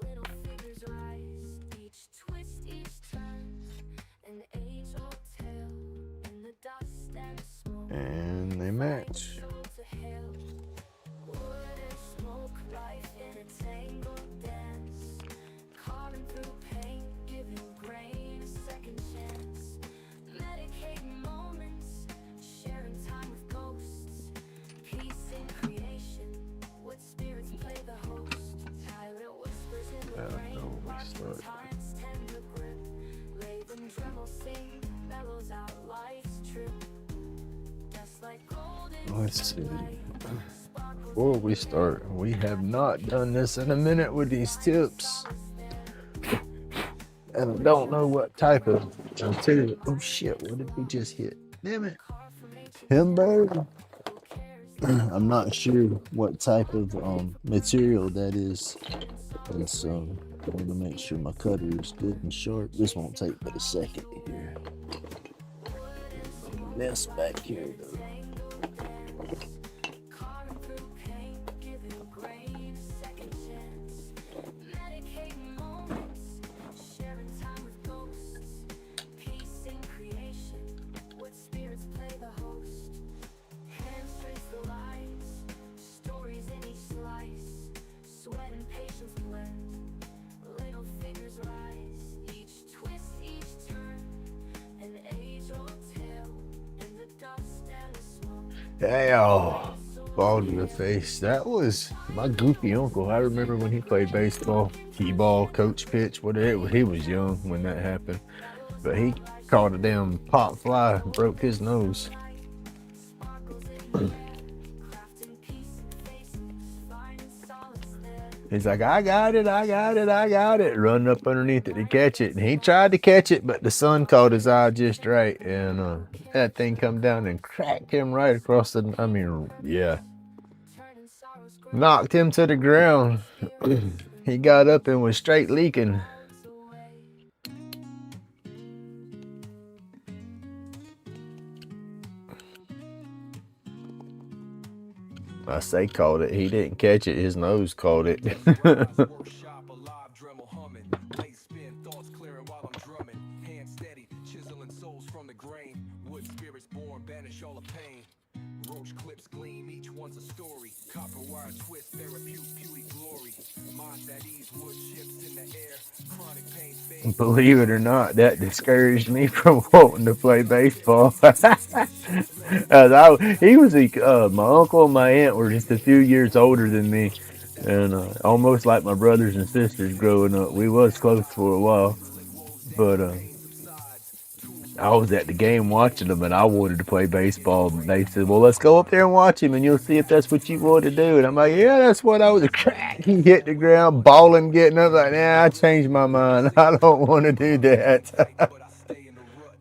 Little figures rise, each twist, each turn. An age-old tale in the dust and smoke. And they match. Soul to hell. Wood and smoke, life in a tangled dance. Carving through pain, giving grain a second chance. Medicating moments, sharing time with ghosts. Peace in creation, with spirits play the host. Tyrant whispers in the rain, marking time's tender grip. Lathe and Dremel sing, mellows out life's trip. Just like golden. Let's see. Before we start, we have not done this in a minute with these tips. And I don't know what type of material. Oh shit, what did we just hit? Damn it. Hamburger. I'm not sure what type of material that is. And so I want to make sure my cutter is good and sharp. This won't take but a second here. This back here though. Carving through pain, giving grain a second chance. Medicating moments, sharing time with ghosts. Peace in creation, with spirits play the host. Hands trace the lines, stories in each slice. Sweat and patience blend, little figures rise. Each twist, each turn, an age-old tale in the dust and the smoke. Hey, oh, bald in the face. That was my goofy uncle. I remember when he played baseball, t-ball, coach pitch, whatever. He was young when that happened. But he caught a damn pop fly and broke his nose. He's like, I got it. Running up underneath it to catch it. And he tried to catch it, but the sun caught his eye just right. And that thing come down and cracked him right across the, yeah. Knocked him to the ground. He got up and was straight leaking. I say caught it. He didn't catch it. His nose caught it. Workshop alive, Dremel humming. Lace spin, thoughts clearing while I'm drumming. Hand steady, chiseling souls from the grain. Wood spirits born, banish all the pain. Roach clips gleam, each one's a story. Copper wire twist, therapeutic beauty glory. Minds at ease, wood chips in the air. Believe it or not, that discouraged me from wanting to play baseball. My uncle and my aunt were just a few years older than me, and almost like my brothers and sisters growing up. We was close for a while, but I was at the game watching them, and I wanted to play baseball. And they said, "Well, let's go up there and watch him, and you'll see if that's what you want to do." And I'm like, "Yeah, that's what I was." A crack, he hit the ground, balling, getting up. Like, nah, I changed my mind. I don't want to do that. But I stay in the rut.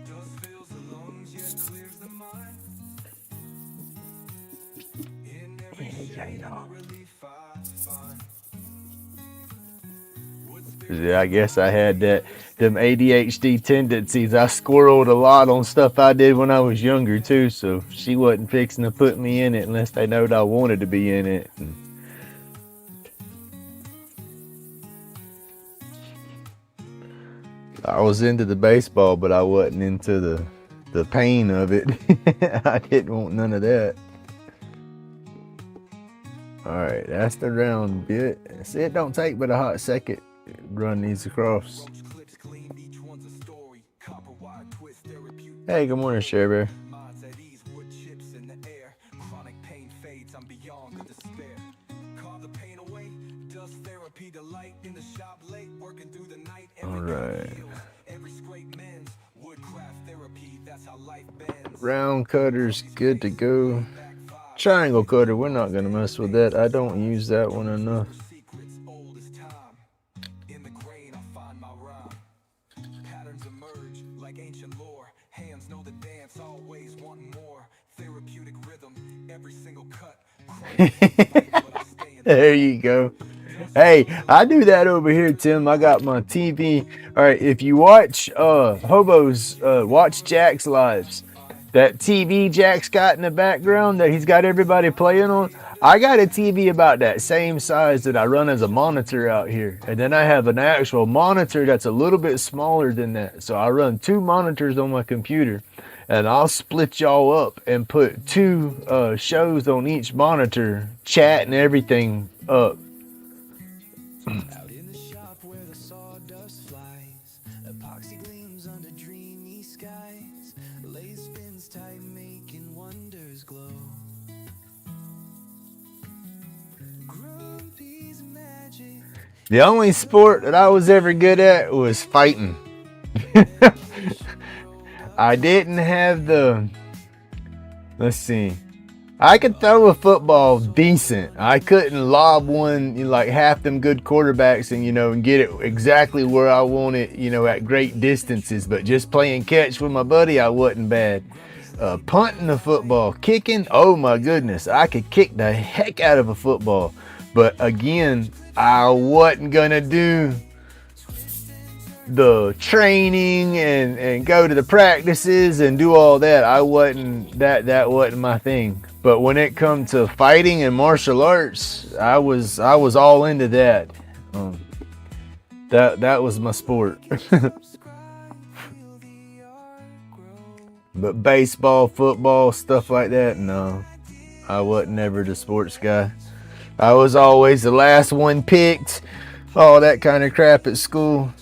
Dust fills the lungs, yet clears the mind. In every shade, a relief I find. Yeah, I guess I had them ADHD tendencies. I squirreled a lot on stuff I did when I was younger too, so she wasn't fixing to put me in it unless they knowed I wanted to be in it. I was into the baseball, but I wasn't into the pain of it. I didn't want none of that. Alright, that's the round bit. See, it don't take but a hot second. Run these across. Hey, good morning, Share Bear. Alright. Round cutter's good to go. Triangle cutter, we're not going to mess with that. I don't use that one enough. There you go. Hey, I do that over here, Tim. I got my TV. All right, if you watch Hobos, watch Jack's lives. That TV Jack's got in the background that he's got everybody playing on. I got a TV about that same size that I run as a monitor out here. And then I have an actual monitor that's a little bit smaller than that. So I run 2 monitors on my computer. And I'll split y'all up and put 2 shows on each monitor, chat and everything up. Out in the shop where the sawdust flies, epoxy gleams under dreamy skies, Lathe spins tight making wonders glow. Grumpy's magic. The only sport that I was ever good at was fighting. I didn't have let's see. I could throw a football decent. I couldn't lob one, like half them good quarterbacks and get it exactly where I want it, at great distances. But just playing catch with my buddy, I wasn't bad. Punting the football, kicking, oh my goodness, I could kick the heck out of a football. But again, I wasn't gonna do the training and go to the practices and do all that. I wasn't that wasn't my thing. But when it come to fighting and martial arts, I was all into that. That was my sport. But baseball, football, stuff like that, no. I wasn't ever the sports guy. I was always the last one picked, all that kind of crap at school.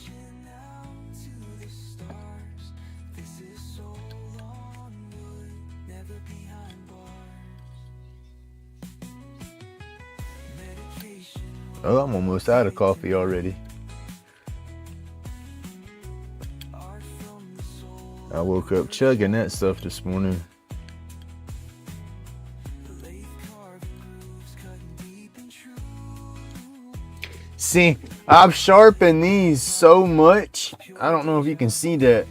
Oh, I'm almost out of coffee already. I woke up chugging that stuff this morning. See, I've sharpened these so much. I don't know if you can see that.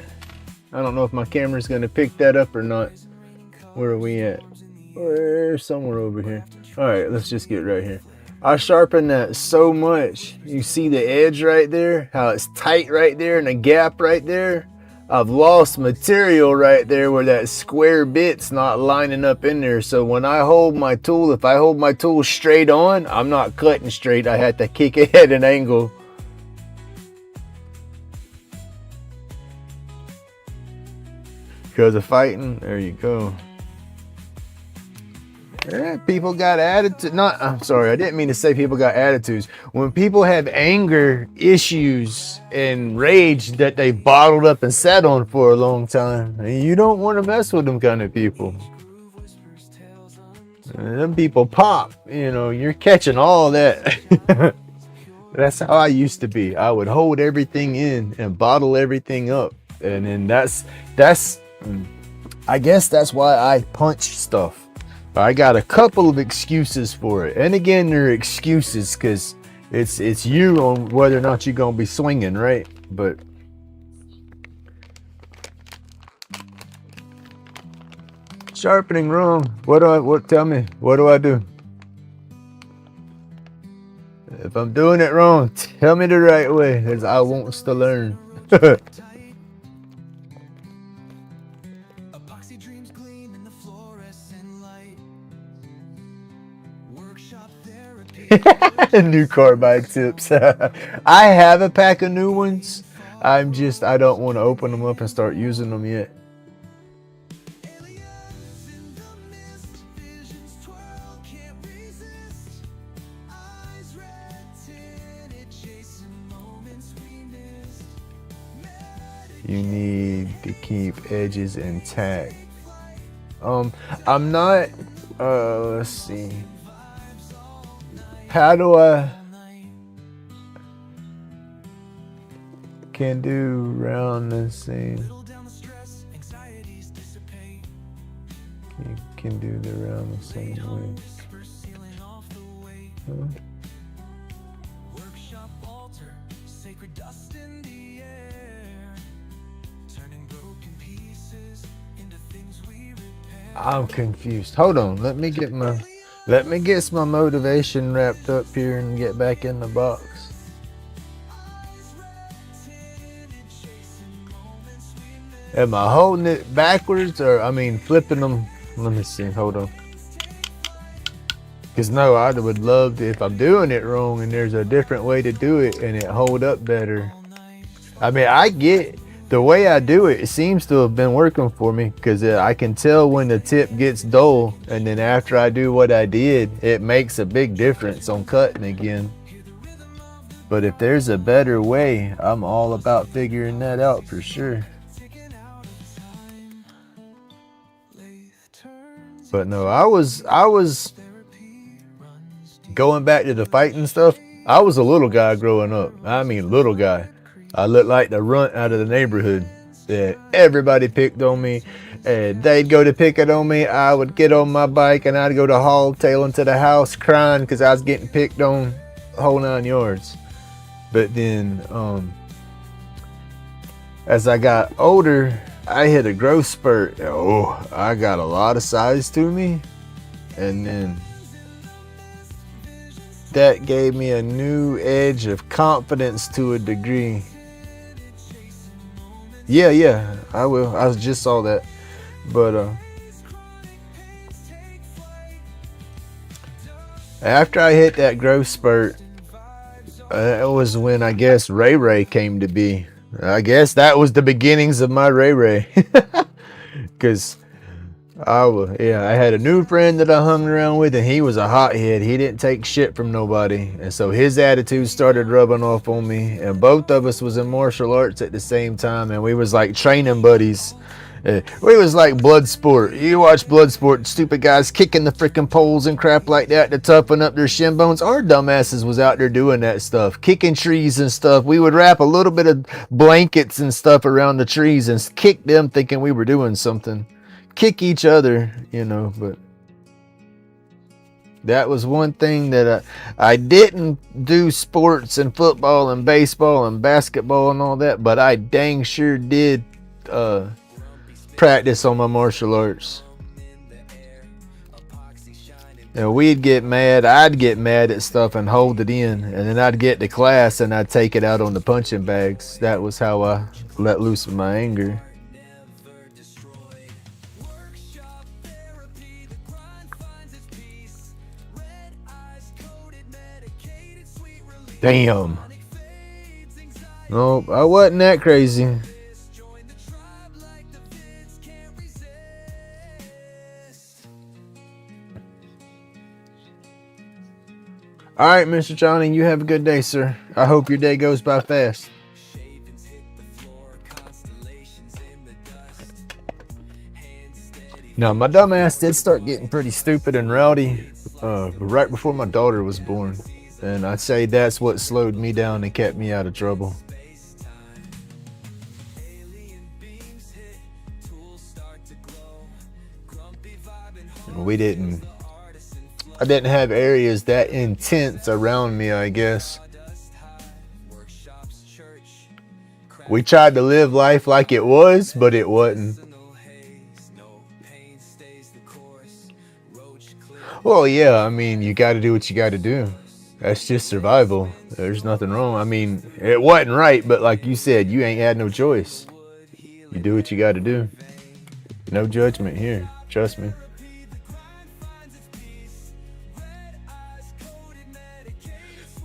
I don't know if my camera's going to pick that up or not. Where are we at? We're somewhere over here. All right, let's just get right here. I sharpened that so much. You see the edge right there? How it's tight right there and the gap right there? I've lost material right there where that square bit's not lining up in there. So when I hold my tool, if I hold my tool straight on, I'm not cutting straight. I had to kick it at an angle. Because of fighting, there you go. People got attitude. Not, I'm sorry, I didn't mean to say people got attitudes. When people have anger issues and rage that they bottled up and sat on for a long time, you don't want to mess with them kind of people. And them people pop. You know, you're catching all that. That's how I used to be. I would hold everything in and bottle everything up, and then that's. I guess that's why I punch stuff. I got a couple of excuses for it. And again, they're excuses because it's you on whether or not you're going to be swinging, right? But sharpening wrong. Tell me, what do I do? If I'm doing it wrong, tell me the right way, because I want to learn. Epoxy dreams gleam in the fluorescent light. Workshop therapy. New carbide tips. I have a pack of new ones. I don't want to open them up and start using them yet. Aliens in the mist, visions twirl, can't resist. Eyes red tinted, chasing moments we missed. You need to keep edges intact. I'm not, let's see. How do I can do round the same? Whittle down the stress, anxieties dissipate. You can do the round the same way. Whispers sealing off the weight. Huh? Workshop altar, sacred dust in the air. Turning broken pieces into things we repair. I'm confused. Hold on. Let me get my motivation wrapped up here and get back in the box. Am I holding it backwards or flipping them? Let me see. Hold on. Because no, I would love to, if I'm doing it wrong and there's a different way to do it and it hold up better. I get the way I do it. It seems to have been working for me because I can tell when the tip gets dull, and then after I do what I did, it makes a big difference on cutting again. But if there's a better way, I'm all about figuring that out for sure. But no, I was going back to the fighting stuff. I was a little guy growing up. Little guy. I looked like the runt out of the neighborhood. That everybody picked on me, and they'd go to pick it on me. I would get on my bike and I'd go to haul tail into the house crying because I was getting picked on, whole 9 yards. But then, as I got older, I hit a growth spurt. Oh, I got a lot of size to me, and then that gave me a new edge of confidence to a degree. Yeah, I will. I just saw that. But after I hit that growth spurt, it was when I guess Ray Ray came to be. I guess that was the beginnings of my Ray Ray. Because I had a new friend that I hung around with, and he was a hothead. He didn't take shit from nobody, and so his attitude started rubbing off on me. And both of us was in martial arts at the same time, and we was like training buddies. We was like blood sport. You watch blood sport, stupid guys kicking the freaking poles and crap like that to toughen up their shin bones. Our dumbasses was out there doing that stuff, kicking trees and stuff. We would wrap a little bit of blankets and stuff around the trees and kick them, thinking we were doing something. Kick each other, but that was one thing that I didn't do sports and football and baseball and basketball and all that, but I dang sure did practice on my martial arts. And we'd get mad, I'd get mad at stuff and hold it in, and then I'd get to class and I'd take it out on the punching bags. That was how I let loose with my anger. Damn. Nope, I wasn't that crazy. All right, Mr. Johnny, you have a good day, sir. I hope your day goes by fast. Shavings hit the floor, constellations in the dust. Hands steady. Now, my dumb ass did start getting pretty stupid and rowdy right before my daughter was born. And I'd say that's what slowed me down and kept me out of trouble. Alien beams hit, tools start to glow. Grumpy vibe and I didn't have areas that intense around me, I guess. workshops, church. We tried to live life like it was, but it wasn't. No haze, no pain stays the course. Roach clip. Well, yeah, I mean, you got to do what you got to do. That's just survival. There's nothing wrong. I mean, it wasn't right, but like you said, you ain't had no choice. You do what you got to do. No judgment here. Trust me.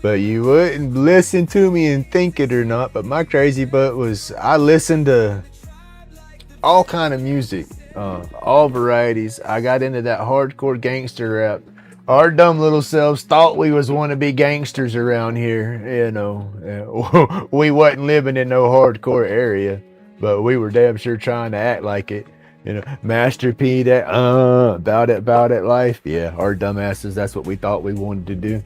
But you wouldn't listen to me and think it or not. But my crazy butt was, I listened to all kind of music, all varieties. I got into that hardcore gangster rap. Our dumb little selves thought we was want to be gangsters around here. You know, we wasn't living in no hardcore area, but we were damn sure trying to act like it. You know, Master P, that about it life. Yeah, our dumbasses, that's what we thought we wanted to do.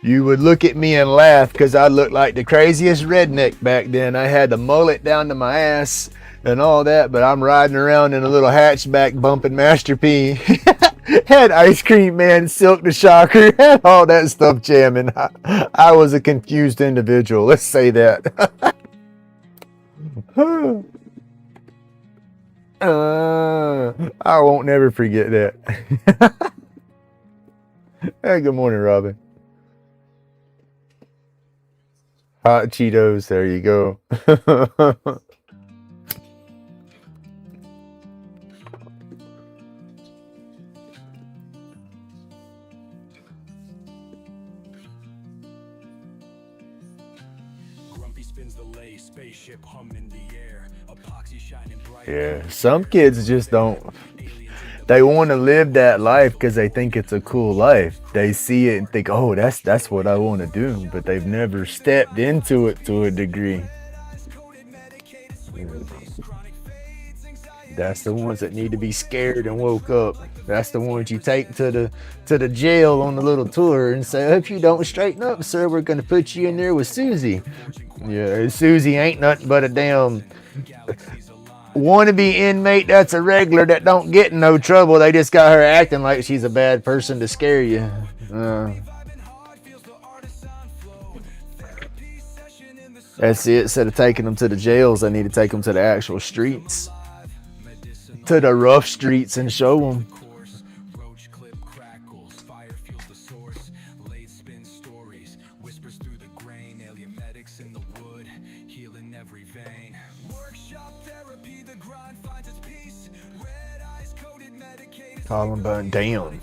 You would look at me and laugh because I looked like the craziest redneck back then. I had the mullet down to my ass and all that, but I'm riding around in a little hatchback bumping Master P. Had Ice Cream Man, Silk the Shocker, had all that stuff jamming. I was a confused individual, let's say that. I won't never forget that. Hey, good morning, Robin. Hot Cheetos, there you go. Grumpy spins the Lathe, spaceship hum in the air. Epoxy shining bright. Yeah, some kids just don't. They want to live that life because they think it's a cool life. They see it and think, oh, that's what I want to do. But they've never stepped into it to a degree. That's the ones that need to be scared and woke up. That's the ones you take to the jail on the little tour and say, if you don't straighten up, sir, we're going to put you in there with Susie. Yeah, Susie ain't nothing but a damn wannabe inmate that's a regular that don't get in no trouble. They just got her acting like she's a bad person to scare you. That's it. Instead of taking them to the jails, I need to take them to the actual streets, to the rough streets, and show them. Roach clip crackles, fire fuels the source. Lathe spin stories, whispers through the grain. Alien medics in the wood, healing every vein. Workshop therapy, the grind finds its peace. Red eyes coated medicated. Columbine down.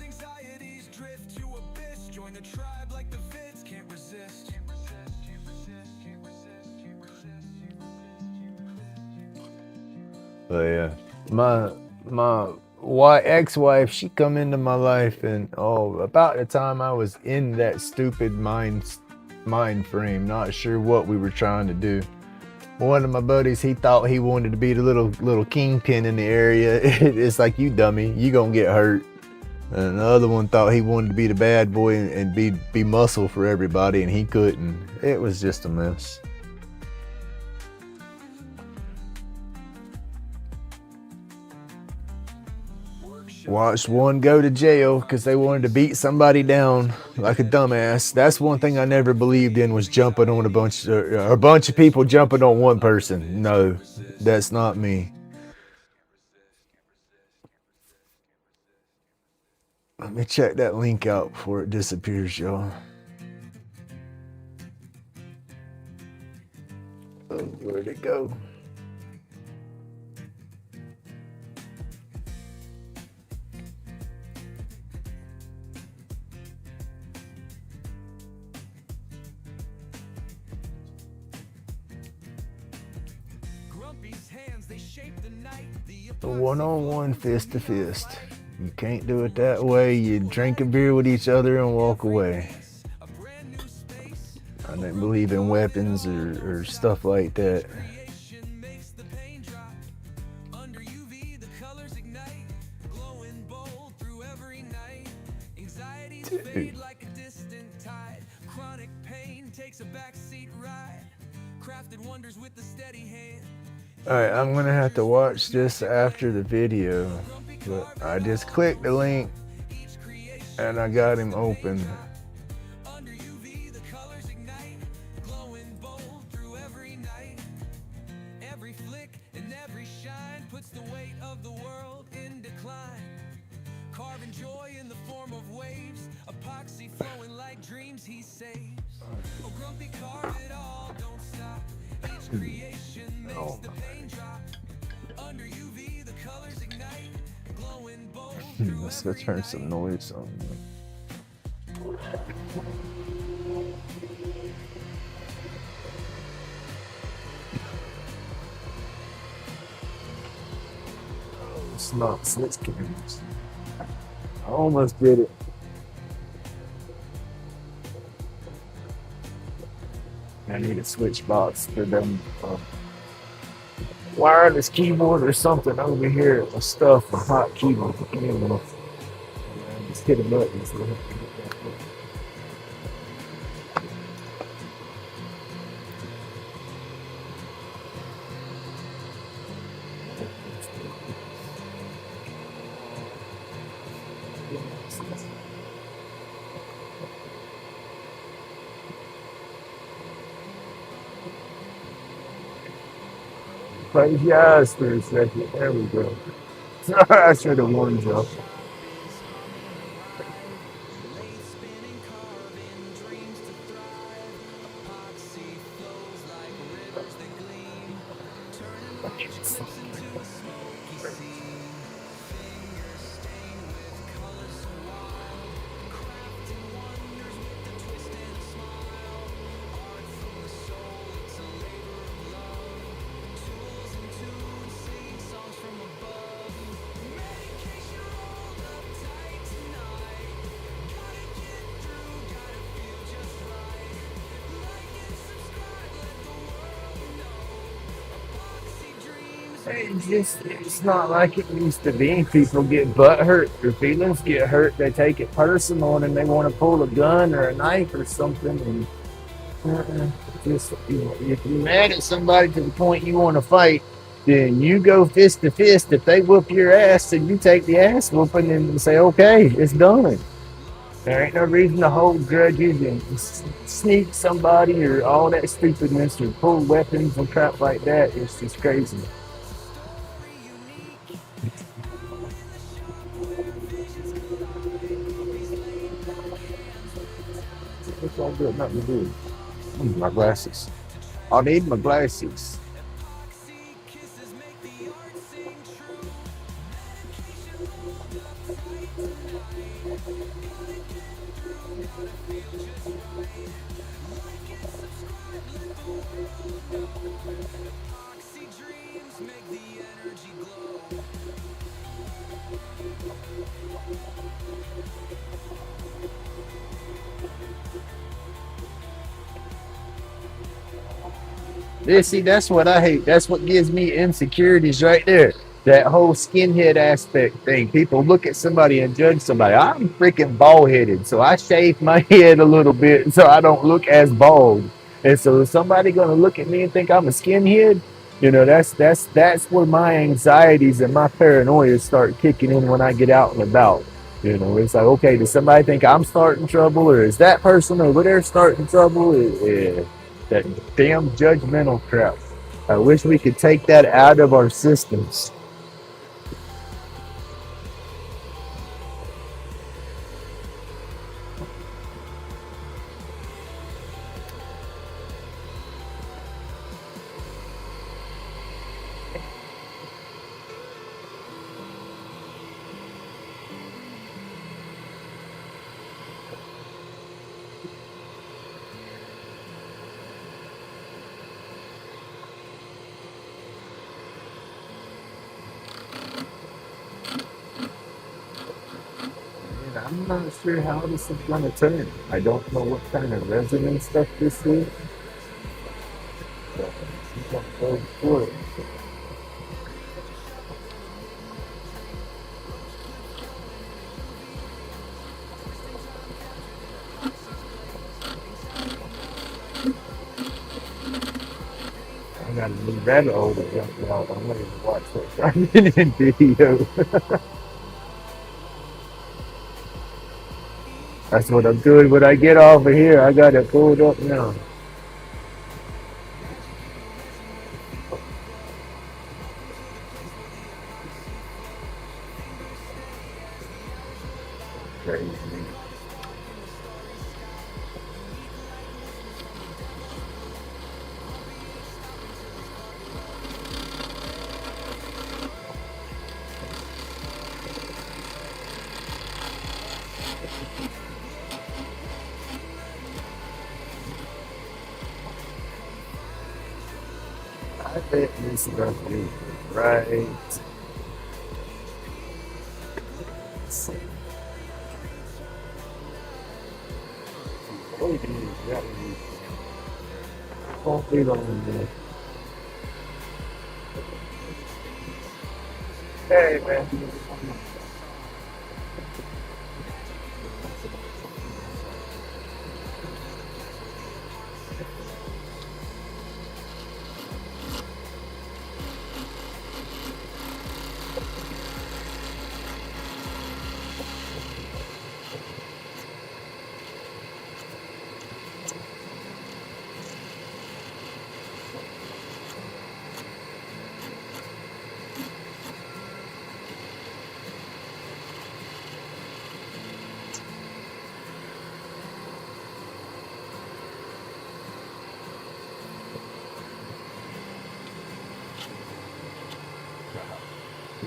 Anxieties drift to abyss. Join the tribe like the vids. Can't resist. But yeah, my ex-wife, she come into my life, and about the time I was in that stupid mind frame, not sure what we were trying to do. One of my buddies, he thought he wanted to be the little kingpin in the area. It's like, you dummy, you gonna get hurt. And the other one thought he wanted to be the bad boy and be muscle for everybody, and he couldn't. It was just a mess. Watched one go to jail because they wanted to beat somebody down like a dumbass. That's one thing I never believed in, was jumping on a bunch of people jumping on one person. No, that's not me. Let me check that link out before it disappears, y'all. Oh, where'd it go? Grumpy's hands, they shape the night. The A one-on-one, fist to fist. You can't do it that way. You drink a beer with each other and walk away. I don't believe in weapons or stuff like that. Dude. Alright, I'm gonna have to watch this after the video, but I just clicked the link and I got him open. Carving joy in the form of waves, epoxy flowing like dreams he saves. Oh, grumpy, carve it all, don't stop. Each creation makes the pain drop. Under UV, the colors ignite, glowing bold. Let's go turn some noise on. It's not switch cameras. I almost did it. I need a switch box for them wireless keyboard or something over here. My stuff, a hot keyboard. Just hit a button. Close your eyes for a second. There we go. I should have warned you. It's not like it used to be. People get butt hurt, their feelings get hurt, they take it personal and they want to pull a gun or a knife or something. And just, if you're mad at somebody to the point you want to fight, then you go fist to fist. If they whoop your ass, then you take the ass whooping and say, okay, it's done. There ain't no reason to hold grudges and sneak somebody or all that stupidness or pull weapons and crap like that. It's just crazy. It's all good, nothing to do. My glasses. I need my glasses. Yeah, see, that's what I hate. That's what gives me insecurities right there. That whole skinhead aspect thing. People look at somebody and judge somebody. I'm freaking bald headed, so I shave my head a little bit so I don't look as bald. And so is somebody gonna look at me and think I'm a skinhead? That's where my anxieties and my paranoia start kicking in when I get out and about. It's like, okay, does somebody think I'm starting trouble, or is that person over there starting trouble? Yeah. That damn judgmental crap. I wish we could take that out of our systems. I'm not sure how this is gonna turn. I don't know what kind of resin stuff this is. But I'm gonna go for it. I got a new rabbit hole to jump out. I'm gonna watch that in video. That's what I'm doing when I get off of here. I got it pulled up now. Crazy. I bet this stuff is right. Oh, it is. That is. Won't be long there. Hey, man.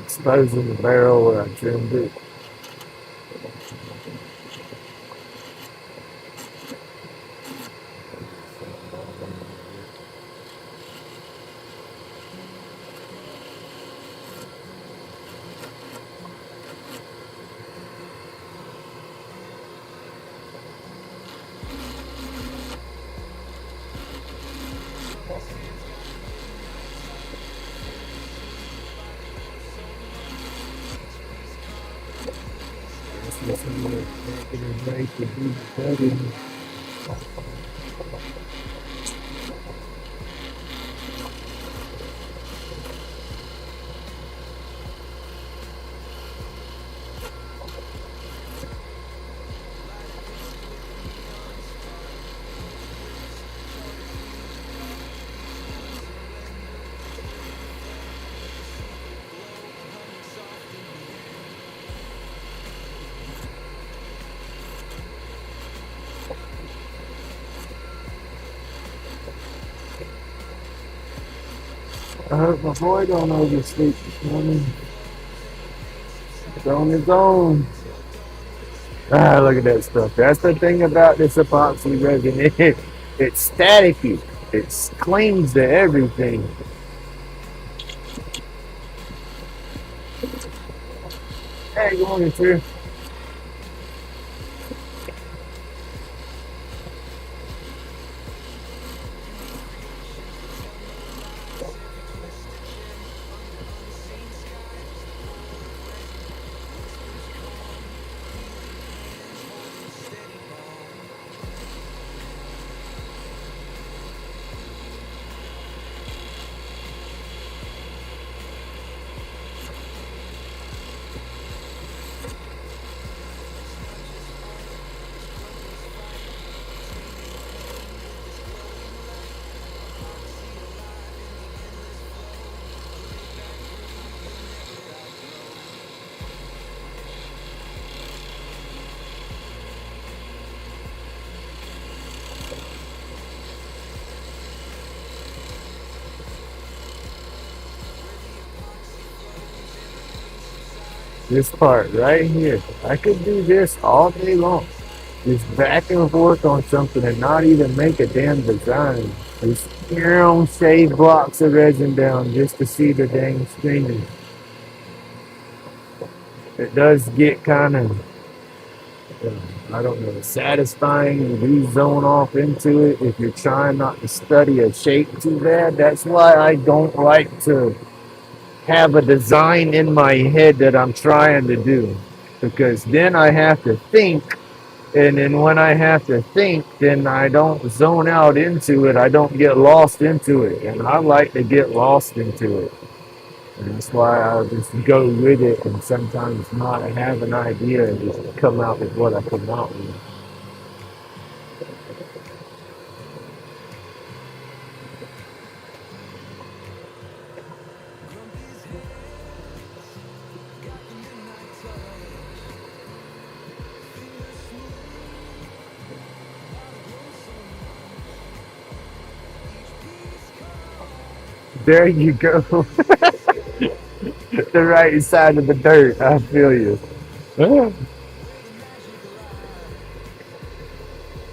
Exposing the barrel where I trimmed it. This is what it's like to be cutting. I hope my boy don't oversleep this morning. It's on his own. Ah, look at that stuff. That's the thing about this epoxy resin. It's staticky. It clings to everything. Hey, good morning, sir. This part right here. I could do this all day long. Just back and forth on something and not even make a damn design. Just shave blocks of resin down just to see the dang screen. It does get kind of I don't know, satisfying. You do zone off into it if you're trying not to study a shape too bad. That's why I don't like to have a design in my head that I'm trying to do, because then I have to think, and then when I have to think, then I don't zone out into it. I don't get lost into it, and I like to get lost into it. And that's why I'll just go with it and sometimes not have an idea and just come out with what I come out with. There you go. The right side of the dirt. I feel you.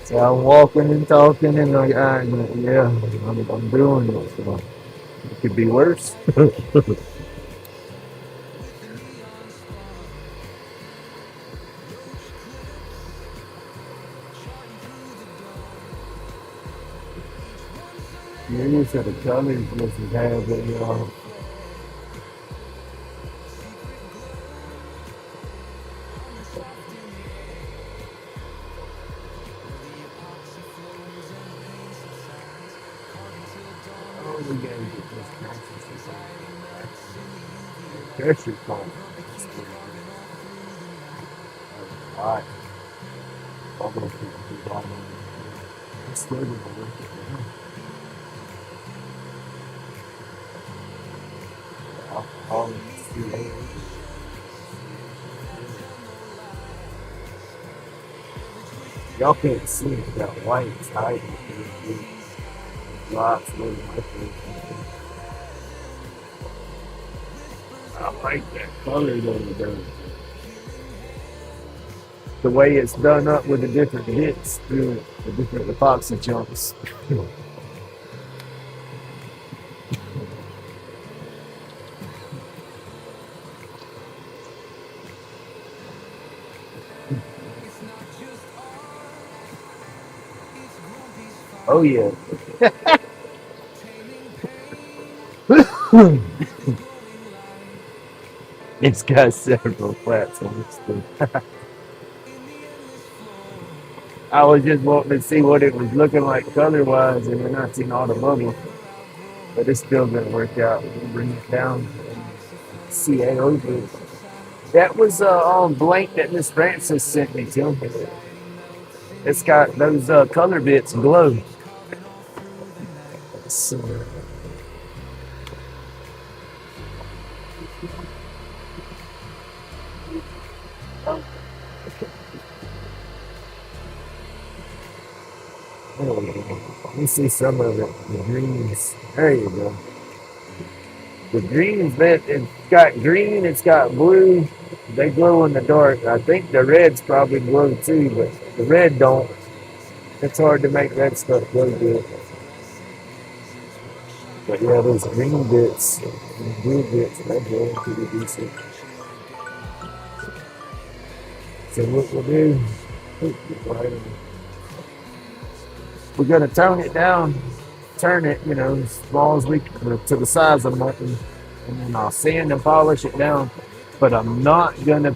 So I'm walking and talking and like, yeah, I'm doing it. So it could be worse. You said the colors versus have a oh, we gotta get this conscious pressure point. Alright, almost be bottom. It's still gonna work it now. All in CA. Y'all can't see it, that white is hiding. Lots of little micro. I like that color though. The way it's done up with the different bits through the different epoxy chunks. Oh yeah. It's got several flats on this thing. I was just wanting to see what it was looking like color wise, and then I seen all the bubbles, but it still didn't work out. We'll bring it down. CA over it. That was blank that Miss Francis sent me, Tim. It's got those color bits glow. So, let me see some of it. The greens. There you go. The greens, man, it's got green, it's got blue. They glow in the dark. I think the reds probably glow too, but the red don't. It's hard to make that stuff glow good. But yeah, those green bits, and blue bits, they glow pretty decent. So what we'll do, we're gonna tone it down, turn it, as small as we can, to the size of nothing, and then I'll sand and polish it down. But I'm not gonna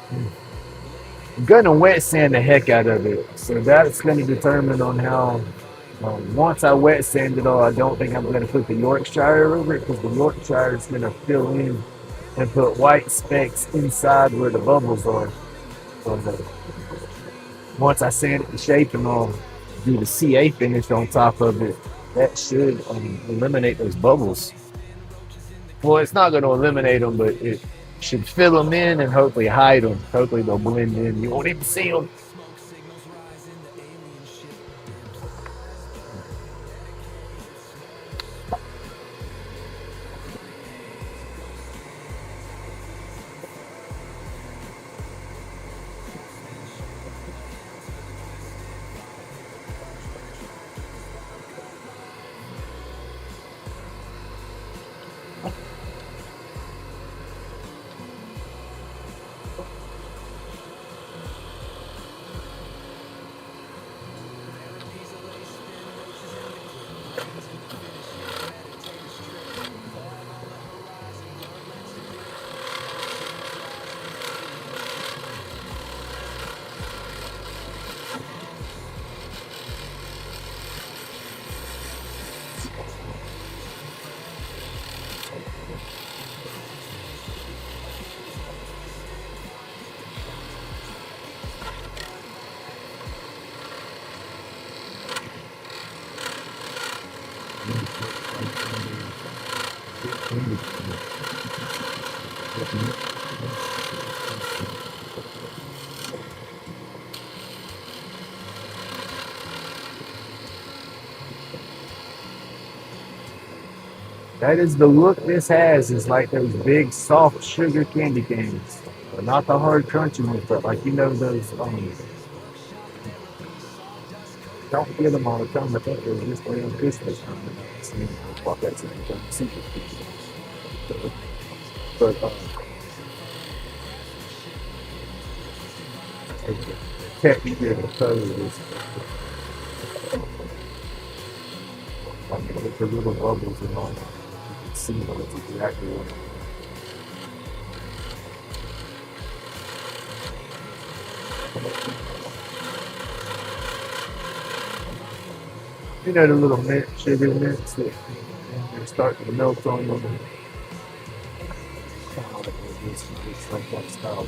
I'm gonna wet sand the heck out of it. So that's gonna determine on how. Once I wet sand it all, I don't think I'm gonna put the Yorkshire over it, because the Yorkshire is gonna fill in and put white specks inside where the bubbles are. So once I sand it to shape and I'll do the CA finish on top of it, that should eliminate those bubbles. Well, it's not going to eliminate them, but it should fill them in and hopefully hide them. Hopefully they'll blend in. You won't even see them. That is the look this has. Is like those big soft sugar candy canes, not the hard crunchy ones, but like you know those. Don't get them all the time. I think they're just around Christmas time. So, you know, fuck that's super. But technically the color is with the little bubbles and all. You can see what it's exactly what. You know the little mint sugar mints that they're starting to melt on them. It's like that style.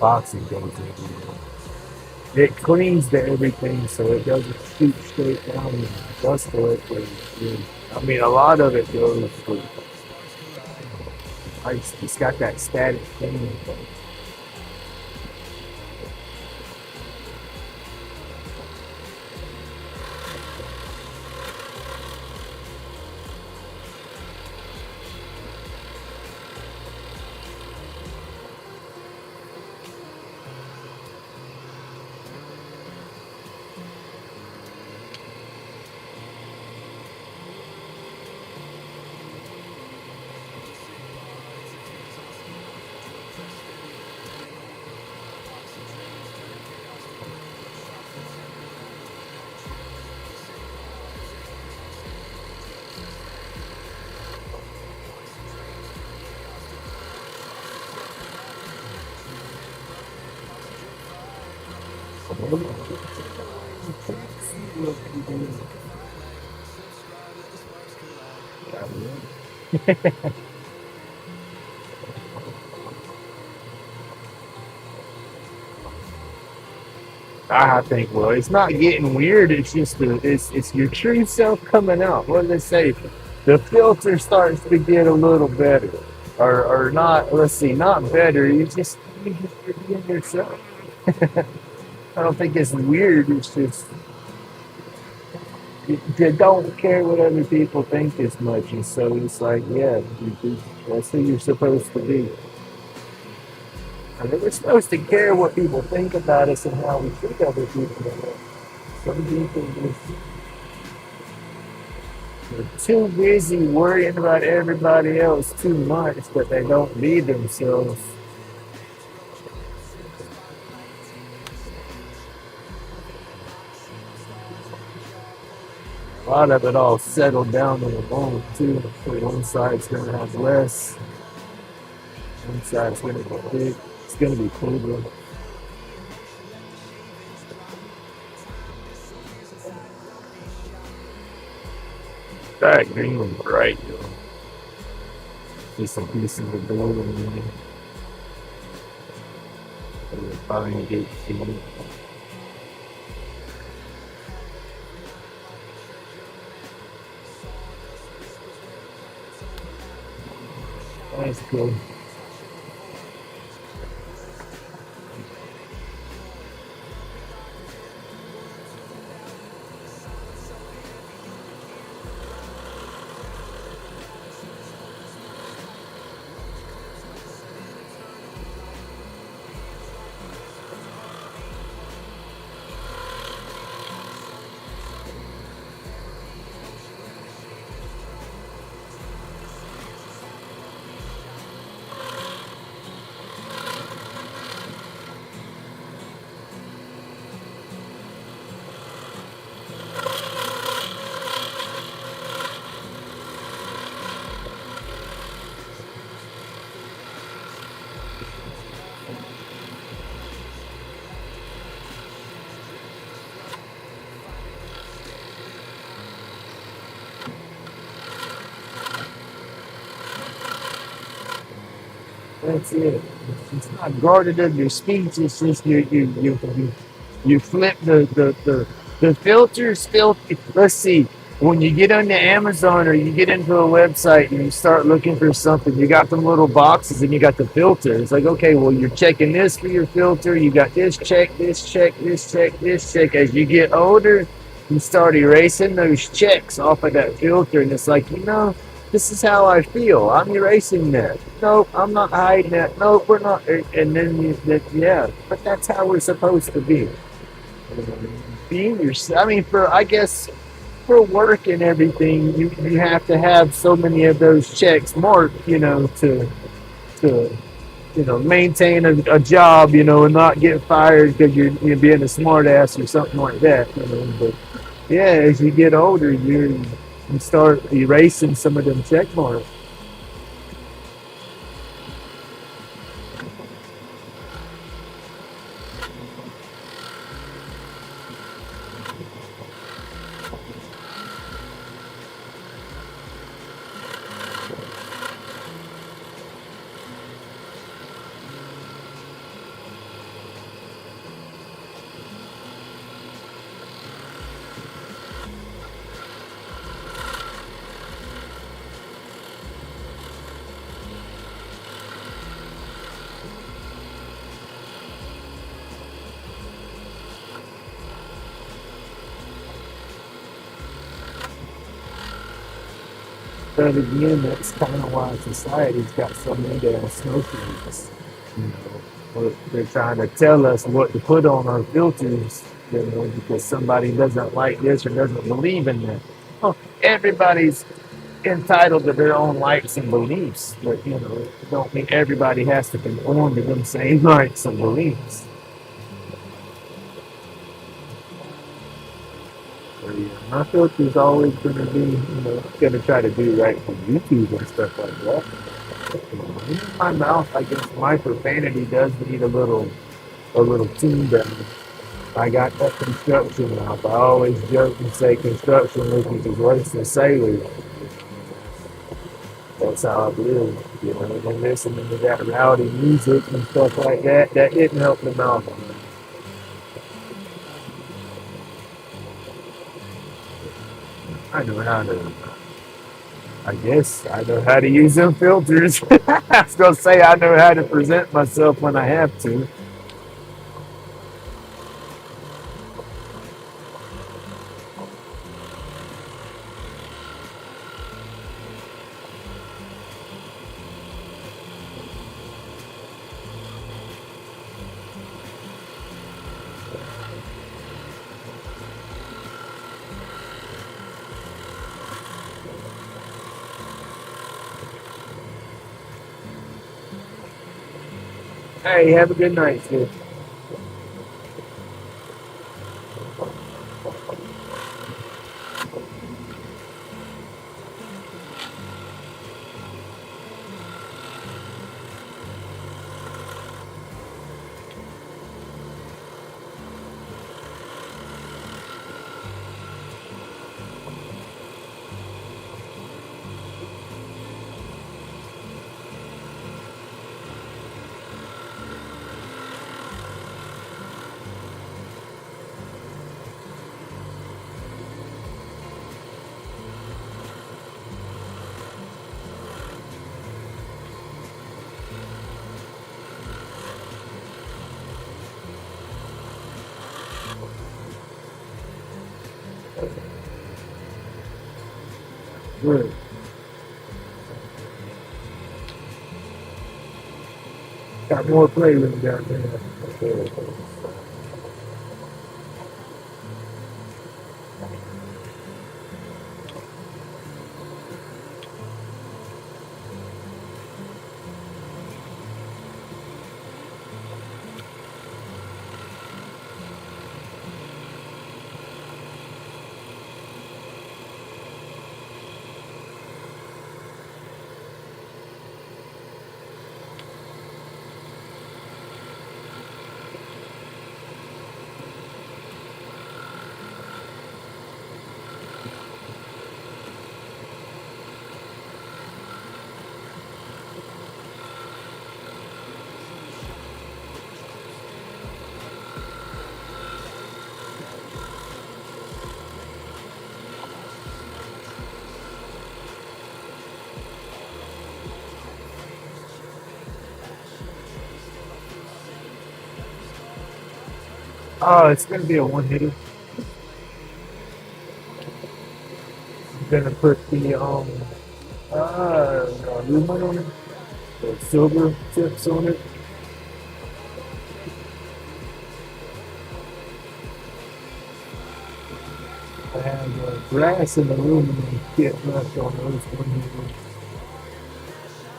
Epoxy goes in. It cleans the everything so it doesn't shoot straight down and dust to it. I mean, a lot of it goes for ice. It's got that static clean. I think, well, it's not getting weird. It's just it's your true self coming out. What do they say? The filter starts to get a little better, or not. Let's see, not better. You're being yourself. I don't think it's weird. It's just you don't care what other people think as much, and so it's like, yeah, that's who you're supposed to be. And we're supposed to care what people think about us and how we treat other people. Some people just they're too busy worrying about everybody else too much that they don't be themselves. lot of it all settled down in the mold too. So one side's gonna have less, one side's gonna be big. It's gonna be cool though. That green was bright though. Just a piece of the gold in there. Fine gate thing. That's cool. That's it. It's not guarded under speech. It's just you flip the filters. Let's see. When you get onto Amazon or you get into a website and you start looking for something, you got them little boxes and you got the filter. It's like, okay, well, you're checking this for your filter. You got this check, this check, this check, this check. As you get older, you start erasing those checks off of that filter, and it's like, this is how I feel. I'm erasing that. Nope, I'm not hiding that. Nope, we're not. And then yeah, but that's how we're supposed to be. Being yourself. I mean, I guess for work and everything, you have to have so many of those checks marked, to maintain a job, and not get fired because you're being a smart ass or something like that. But yeah, as you get older, you start erasing some of them check marks. But again, that's kind of why society's got so many damn snowflakes. They're trying to tell us what to put on our filters, because somebody doesn't like this or doesn't believe in that. Well, everybody's entitled to their own likes and beliefs, but it don't mean everybody has to conform to them same likes and beliefs. Yeah, my filter's always going to be, going to try to do right for YouTube and stuff like that. In my mouth, I guess my profanity does need a little tune down. I got that construction mouth. I always joke and say construction workers is worse than sailors. That's how I live. And listening to that rowdy music and stuff like that didn't help the mouth. I guess I know how to use them filters. I was going to say I know how to present myself when I have to. Hey, have a good night, kid. Good. Got more playroom down there. Oh, it's gonna be a one hitter. I'm gonna put the aluminum on it, the silver tips on it. I have brass and aluminum kit left on those one hitters.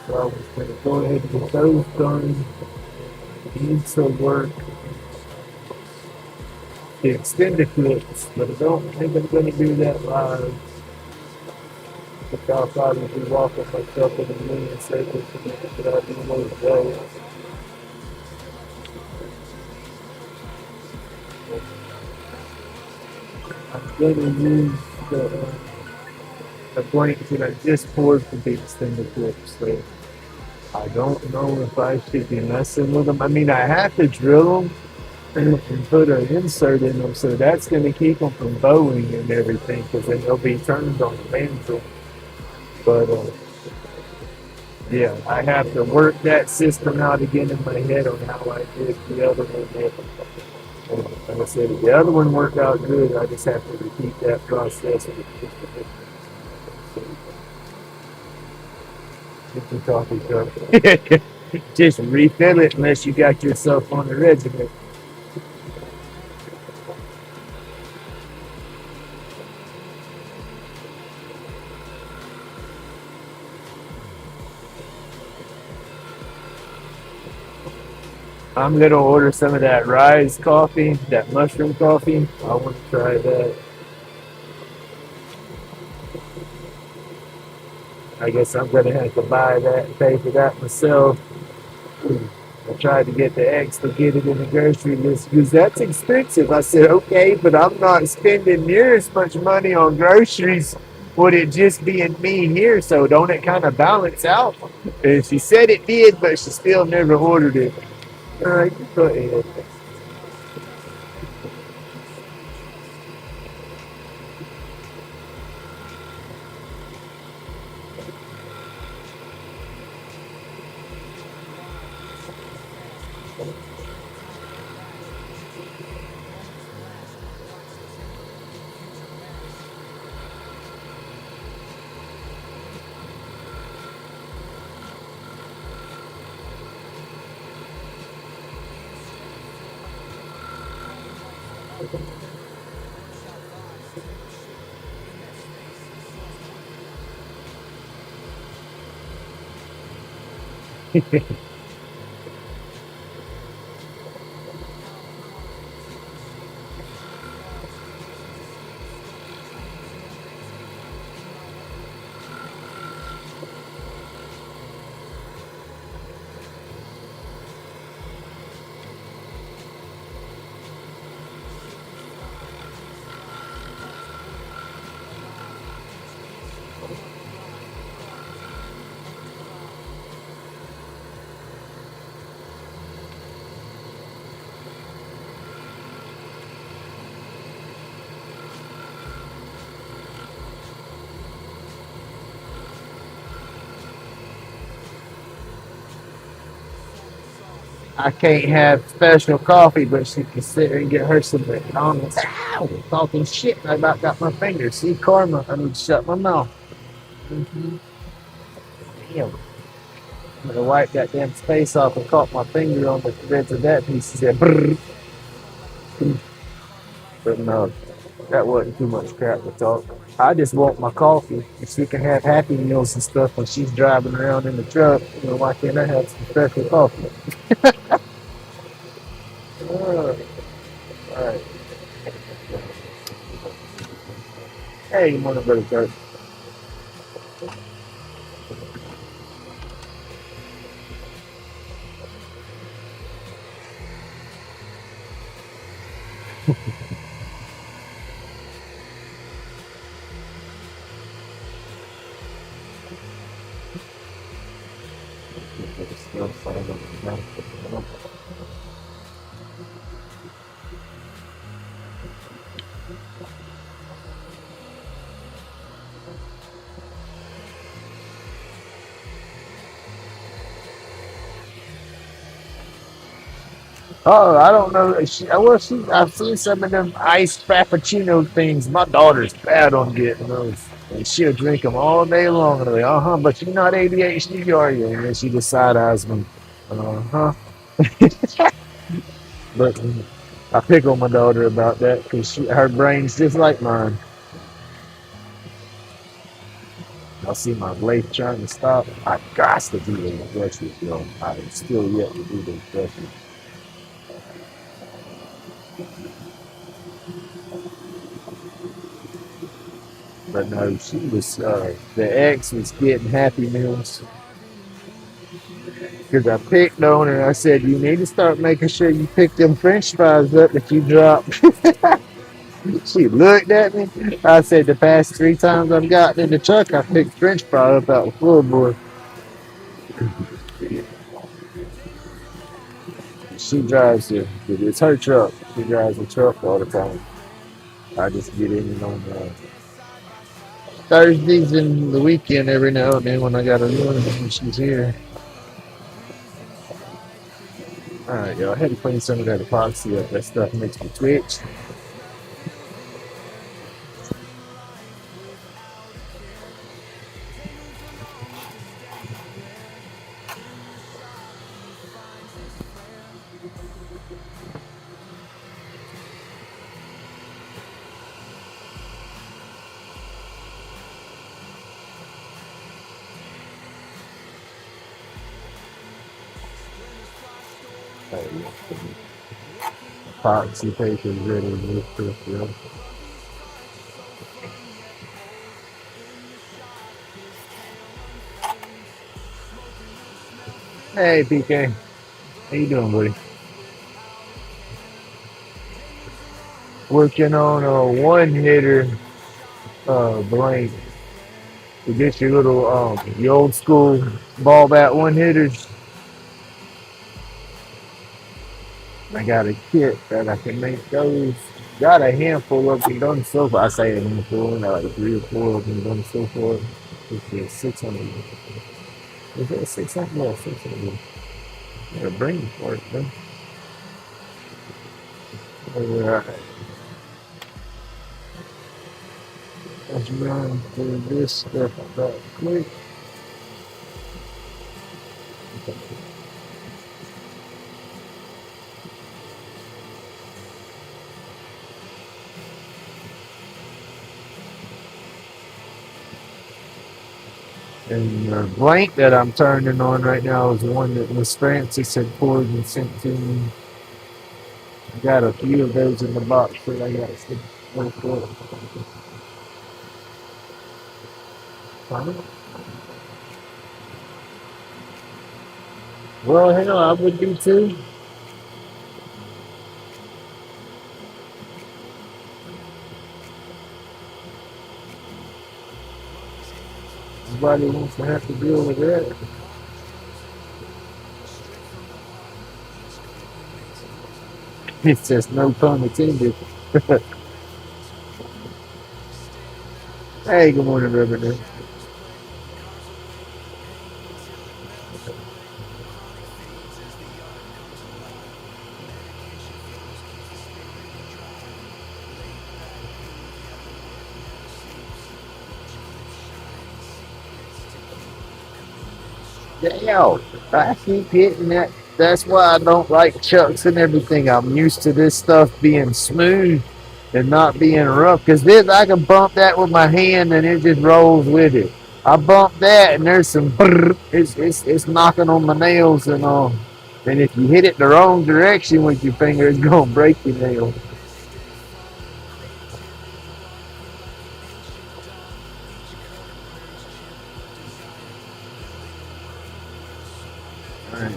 So I was gonna go ahead and get those done. Need some work. The extended clips, but I don't think I'm gonna do that live. Because I'll probably be walking myself in a million circles but I'll do more today. I'm gonna use the blanks that I just poured for the extended clips. So I don't know if I should be messing with them. I mean, I have to drill them and put an insert in them, so that's going to keep them from bowing and everything, because then they'll be turned on the mandrel. But yeah, I have to work that system out again in my head on how I did the other one. Like I said, if the other one worked out good, I just have to repeat that process. Get your coffee cup. Just refill it unless you got yourself on the regimen. I'm gonna order some of that Rise coffee, that mushroom coffee. I want to try that. I guess I'm gonna have to buy that and pay for that myself. I tried to get the X to get it in the grocery list because that's expensive. I said, okay, but I'm not spending near as much money on groceries. Would it just being me here? So don't it kind of balance out? And she said it did, but she still never ordered it. All right, go ahead. I can't have special coffee, but she can sit there and get her some McDonald's. Ow! Talking shit. I about got my fingers. See, karma. I need to shut my mouth. Mhm. Damn. I'm gonna wipe that damn space off and caught my finger on the threads of that piece. He said, brrr. But no, that wasn't too much crap to talk. I just want my coffee. If she can have Happy Meals and stuff when she's driving around in the truck, why can't I have some special coffee? All right. Hey, you want to go to church? Oh, I don't know. I've seen some of them iced frappuccino things. My daughter's bad on getting those. And she'll drink them all day long. And I'm like, but you're not ADHD, are you? And then she just side eyes me. Uh-huh. But I pick on my daughter about that because her brain's just like mine. I see my Lathe trying to stop. I got to do those brushes, yo. I am still yet to do those brushes. But no, the ex was getting Happy Meals because I picked on her. I said, you need to start making sure you pick them French fries up that you dropped. She looked at me. I said, the past 3 times I've gotten in the truck, I picked French fries up out the floorboard. She drives it. It's her truck. She drives the truck all the time. I just get in on Thursdays and the weekend every now and then when I got a run when she's here. All right, y'all. I had to clean some of that epoxy up. That stuff makes me twitch. Epoxy paper is ready to move stuff, yo. Hey, PK. How you doing, buddy? Working on a one-hitter blank to get your little the old school ball bat one-hitters. I got a kit that I can make those. Got a handful of them done so far. I say a handful, like 3 or 4 of them done so far. It's 600. Is it 600? No, 600. Yeah, brain for it, man. Alright, let's run through this stuff about quick. And the blank that I'm turning on right now is one that Miss Francis had poured and sent to me. I got a few of those in the box that I got to wait for. Well, hell, I would be too. Nobody wants to have to deal with that. It's just no pun intended. Hey, good morning, Reverend. Damn, I keep hitting that. That's why I don't like chucks and everything. I'm used to this stuff being smooth and not being rough. Because this, I can bump that with my hand and it just rolls with it. I bump that and there's some brrr, it's knocking on my nails and all. And if you hit it the wrong direction with your finger, it's gonna break your nail.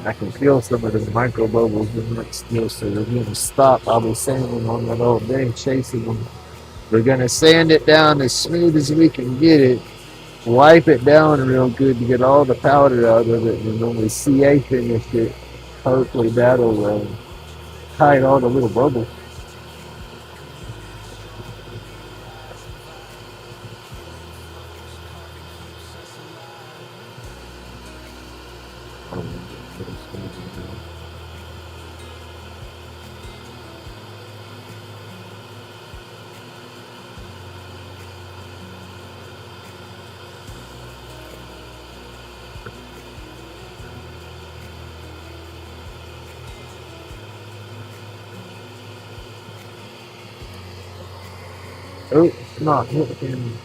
I can feel some of the micro bubbles in that steel, so they're gonna stop. I was sanding on that all day, chasing them. We're gonna sand it down as smooth as we can get it, wipe it down real good to get all the powder out of it, and when we CA finish it, hopefully that'll hide all the little bubbles. Oh, it's not hitting.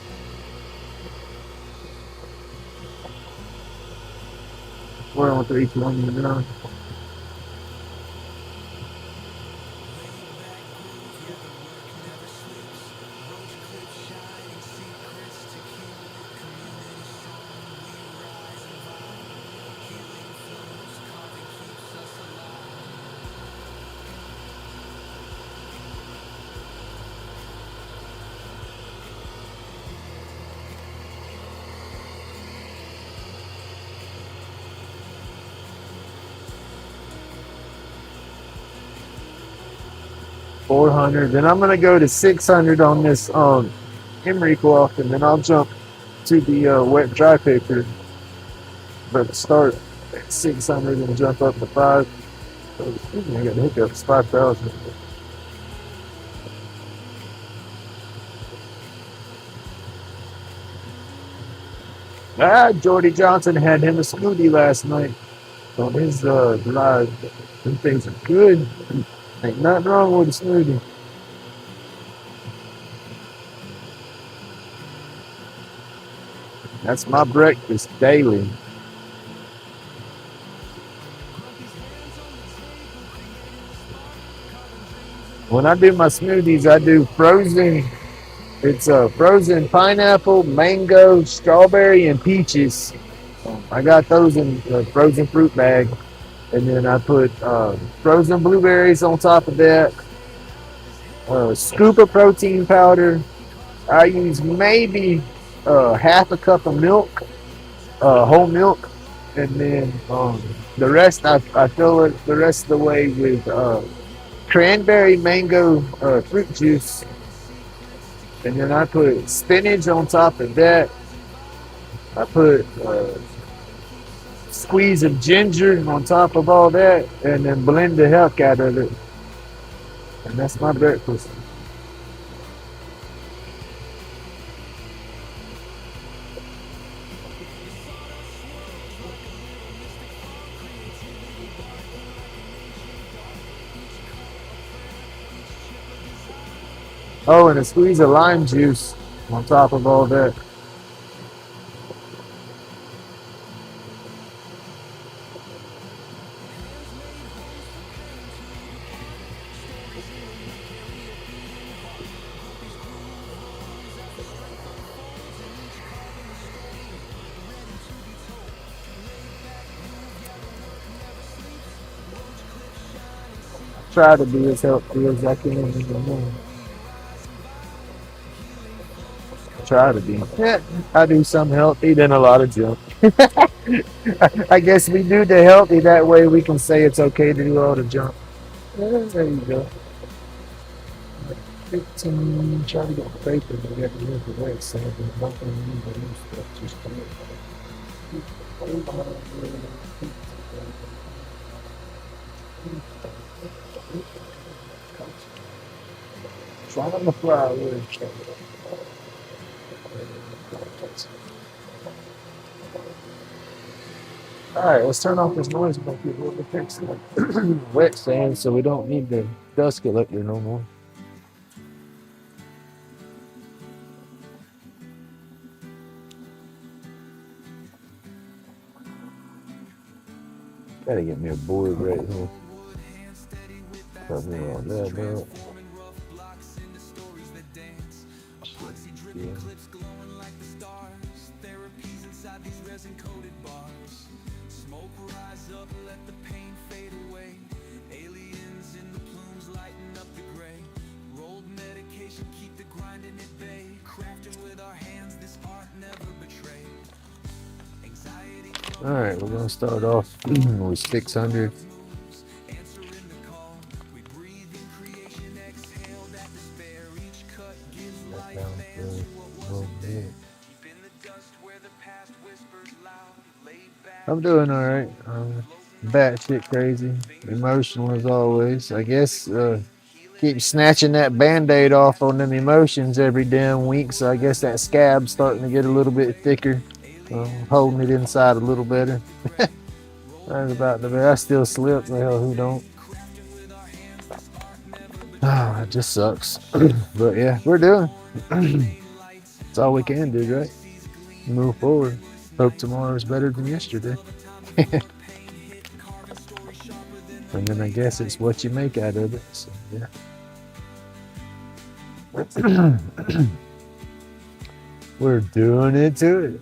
We're on 320 now. $400. Then I'm gonna go to 600 on this emery cloth, and then I'll jump to the wet dry paper. But start at 600 and jump up to 5. Oh, excuse me, I got the hiccups. 5,000. Jordy Johnson had him a smoothie last night on his drive. Them things are good. Ain't nothing wrong with a smoothie. That's my breakfast daily. When I do my smoothies, I do frozen. It's frozen pineapple, mango, strawberry, and peaches. I got those in a frozen fruit bag. And then I put frozen blueberries on top of that. A scoop of protein powder. I use maybe half a cup of milk, whole milk, and then the rest I fill it the rest of the way with cranberry mango fruit juice, and then I put spinach on top of that. I put squeeze of ginger on top of all that, and then blend the heck out of it, and that's my breakfast. Oh, and a squeeze of lime juice on top of all that. Try to be as healthy as I can in the morning. Try to be. Yeah, I do some healthy, then a lot of junk. I guess we do the healthy, that way we can say it's okay to do all the junk. Yeah, there you go. 15, try to get the paper, but we have to live the way it's saying, but nothing new but new stuff, just come trying to fly away. All right, let's turn off this noise maker. We'll fix the wet sand so we don't need the dust collector no more. Gotta get me a board right here. Put me on that belt. Yeah. All right, we're gonna start off with 600. That down for a little bit. I'm doing all right. Batshit crazy, emotional as always. I guess keep snatching that band-aid off on them emotions every damn week. So I guess that scab's starting to get a little bit thicker. Holding it inside a little better. That's about the best. I still slip. Well, who don't? Oh, it just sucks. But yeah, we're doing. That's all we can do, right? Move forward. Hope tomorrow is better than yesterday. And then I guess it's what you make out of it. So, yeah. We're doing it to it.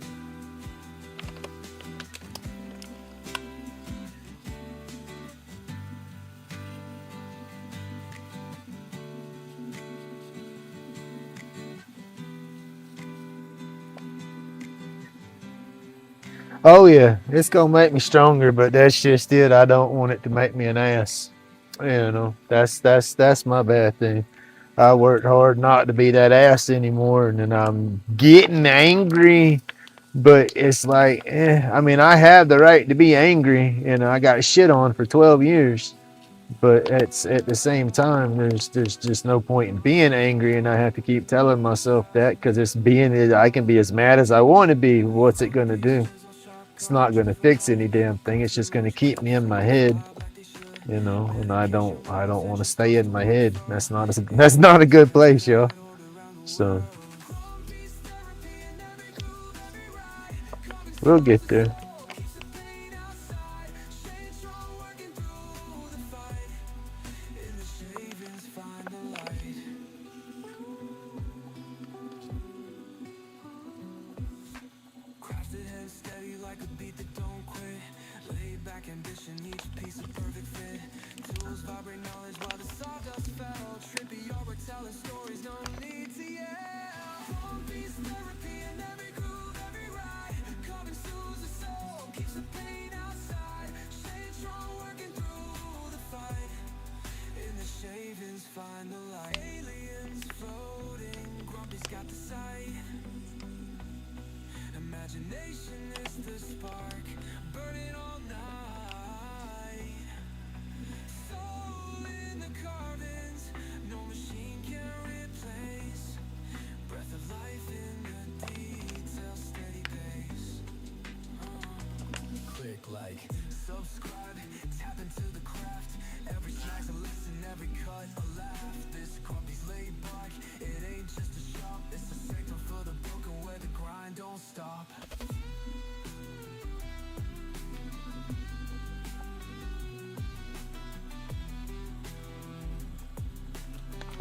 Oh yeah, it's gonna make me stronger, but that's just it. I don't want it to make me an ass. You know, that's my bad thing. I worked hard not to be that ass anymore, and then I'm getting angry. But it's like, I mean, I have the right to be angry, and I got shit on for 12 years. But it's at the same time, there's just no point in being angry, and I have to keep telling myself that because I can be as mad as I want to be. What's it gonna do? It's not gonna fix any damn thing. It's just gonna keep me in my head, you know. And I don't want to stay in my head. That's not a good place, yo. So we'll get there.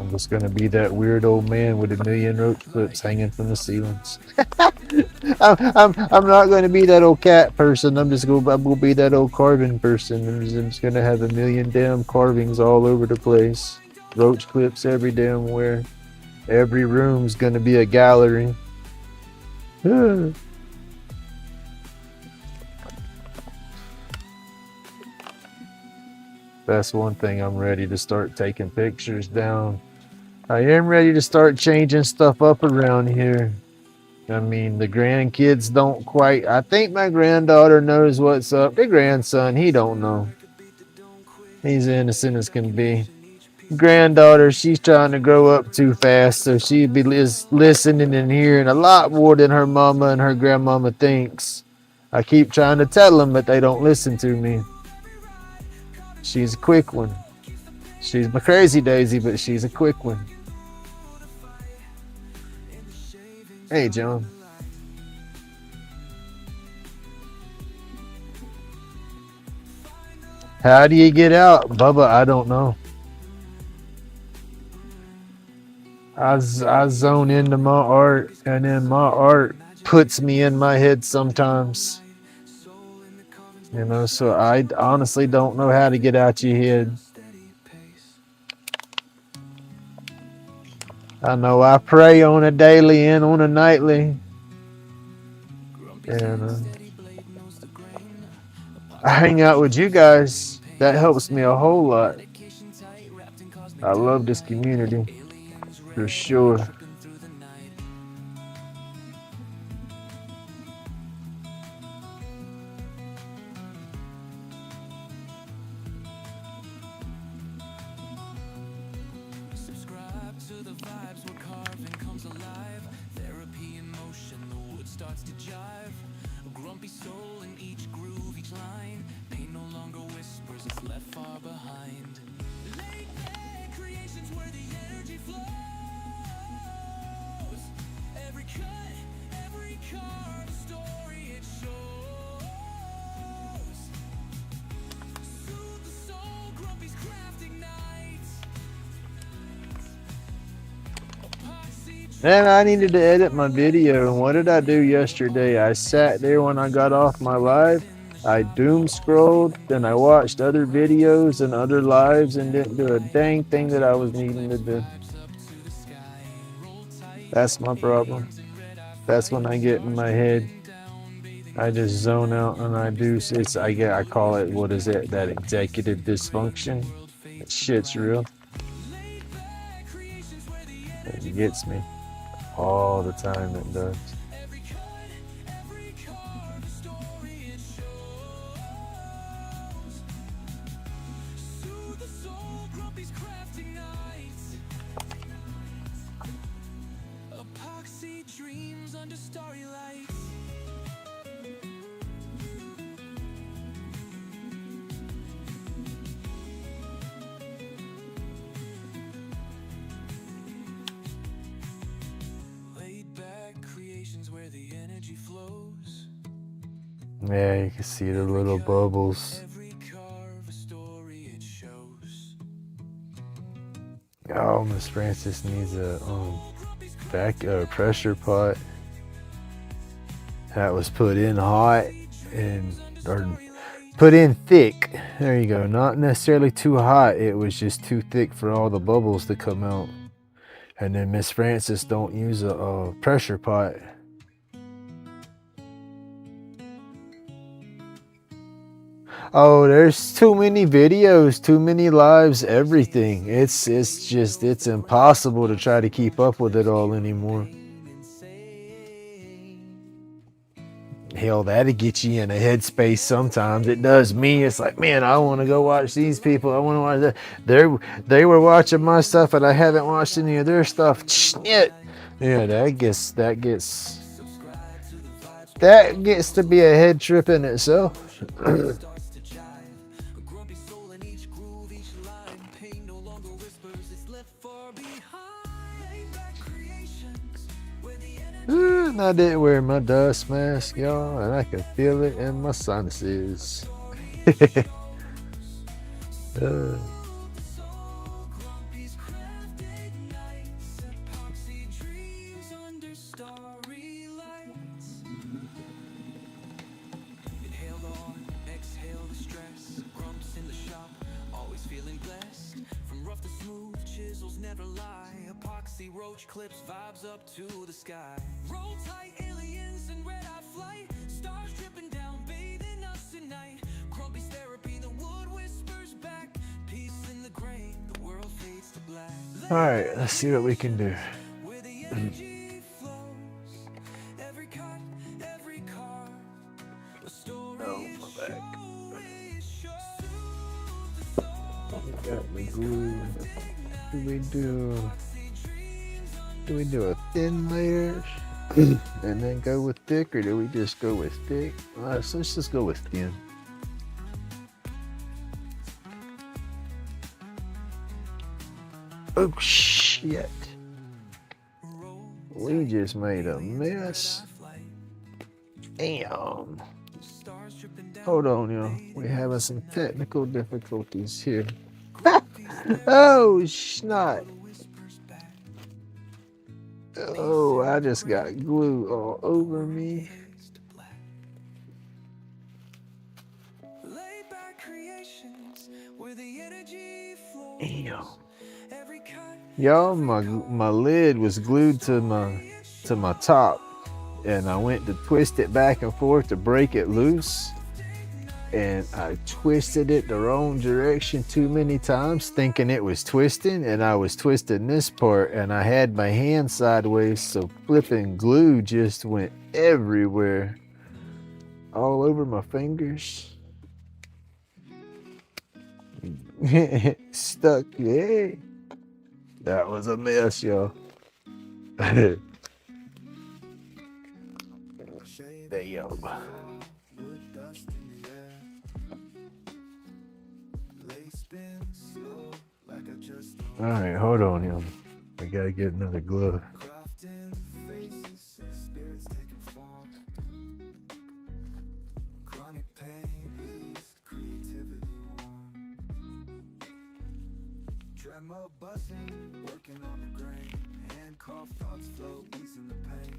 I'm just gonna be that weird old man with a million roach clips hanging from the ceilings. I'm not gonna be that old cat person. I'm gonna be that old carving person. I'm just gonna have a million damn carvings all over the place. Roach clips every damn where. Every room's gonna be a gallery. That's one thing I'm ready to start taking pictures down. I am ready to start changing stuff up around here. I mean, the grandkids don't quite. I think my granddaughter knows what's up. The grandson, he don't know. He's innocent as can be. Granddaughter, she's trying to grow up too fast, so she'd be listening and hearing a lot more than her mama and her grandmama thinks. I keep trying to tell them, but they don't listen to me. She's a quick one. She's my crazy daisy, but she's a quick one. Hey, John. How do you get out, Bubba? I don't know. I zone into my art, and then my art puts me in my head sometimes. You know, so I honestly don't know how to get out your head. I know I pray on a daily and on a nightly. And I hang out with you guys. That helps me a whole lot. I love this community, for sure. Subscribe to the vibes where carving comes alive. Therapy in motion, the wood starts to jive. A grumpy soul in each groove, each line. Pain no longer whispers, it's left far behind. LaidBak creations where the energy flows. Every cut, every carve, a story it shows. Soothe the soul, grumpy's craft ignites. Man, I needed to edit my video, and what did I do yesterday? I sat there when I got off my live, I doom scrolled, then I watched other videos and other lives and didn't do a dang thing that I was needing to do. That's my problem. That's when I get in my head. I just zone out and I do, I call it, what is it, that executive dysfunction. That shit's real. It gets me. All the time it does. Epoxy dreams under starry lights. LaidBak creations where the energy flows. Yeah, you can see the little bubbles. Every carve a story it shows. Oh, Miss Francis needs a pressure pot that was put in hot or put in thick. There you go. Not necessarily too hot. It was just too thick for all the bubbles to come out. And then Miss Francis don't use a pressure pot. Oh, there's too many videos, too many lives, everything. It's impossible to try to keep up with it all anymore. Hell, that'll get you in a headspace sometimes. It does me. It's like, man, I want to go watch these people. I want to watch that. They were watching my stuff and I haven't watched any of their stuff. Shit. Yeah, that gets to be a head trip in itself. And I didn't wear my dust mask, y'all, and I can feel it in my sinuses. Roach clips vibes up to the sky. Roll tight, aliens and red-eye flight. Stars dripping down, bathing us at night. Grumpy's therapy, the wood whispers back. Peace in the grain, the world fades to black. All right, let's see what we can do. Where the energy flows. Every cut, every carve, a story it shows. Got the glue. Do we do a thin layer? and then go with thick, or do we just go with thick? So let's just go with thin. Oh shit. We just made a mess. Damn. Hold on, y'all. We're having some technical difficulties here. Oh, snot. Oh, I just got glue all over me. Damn. Y'all, my lid was glued to my top, and I went to twist it back and forth to break it loose, and I twisted it the wrong direction too many times, thinking it was twisting, and I was twisting this part, and I had my hand sideways, so flipping glue just went everywhere, all over my fingers. Stuck. Yeah, that was a mess, y'all. Damn. All right, hold on, y'all. I gotta get another glove. Working on the grain, handcuff thoughts flow, easing the pain.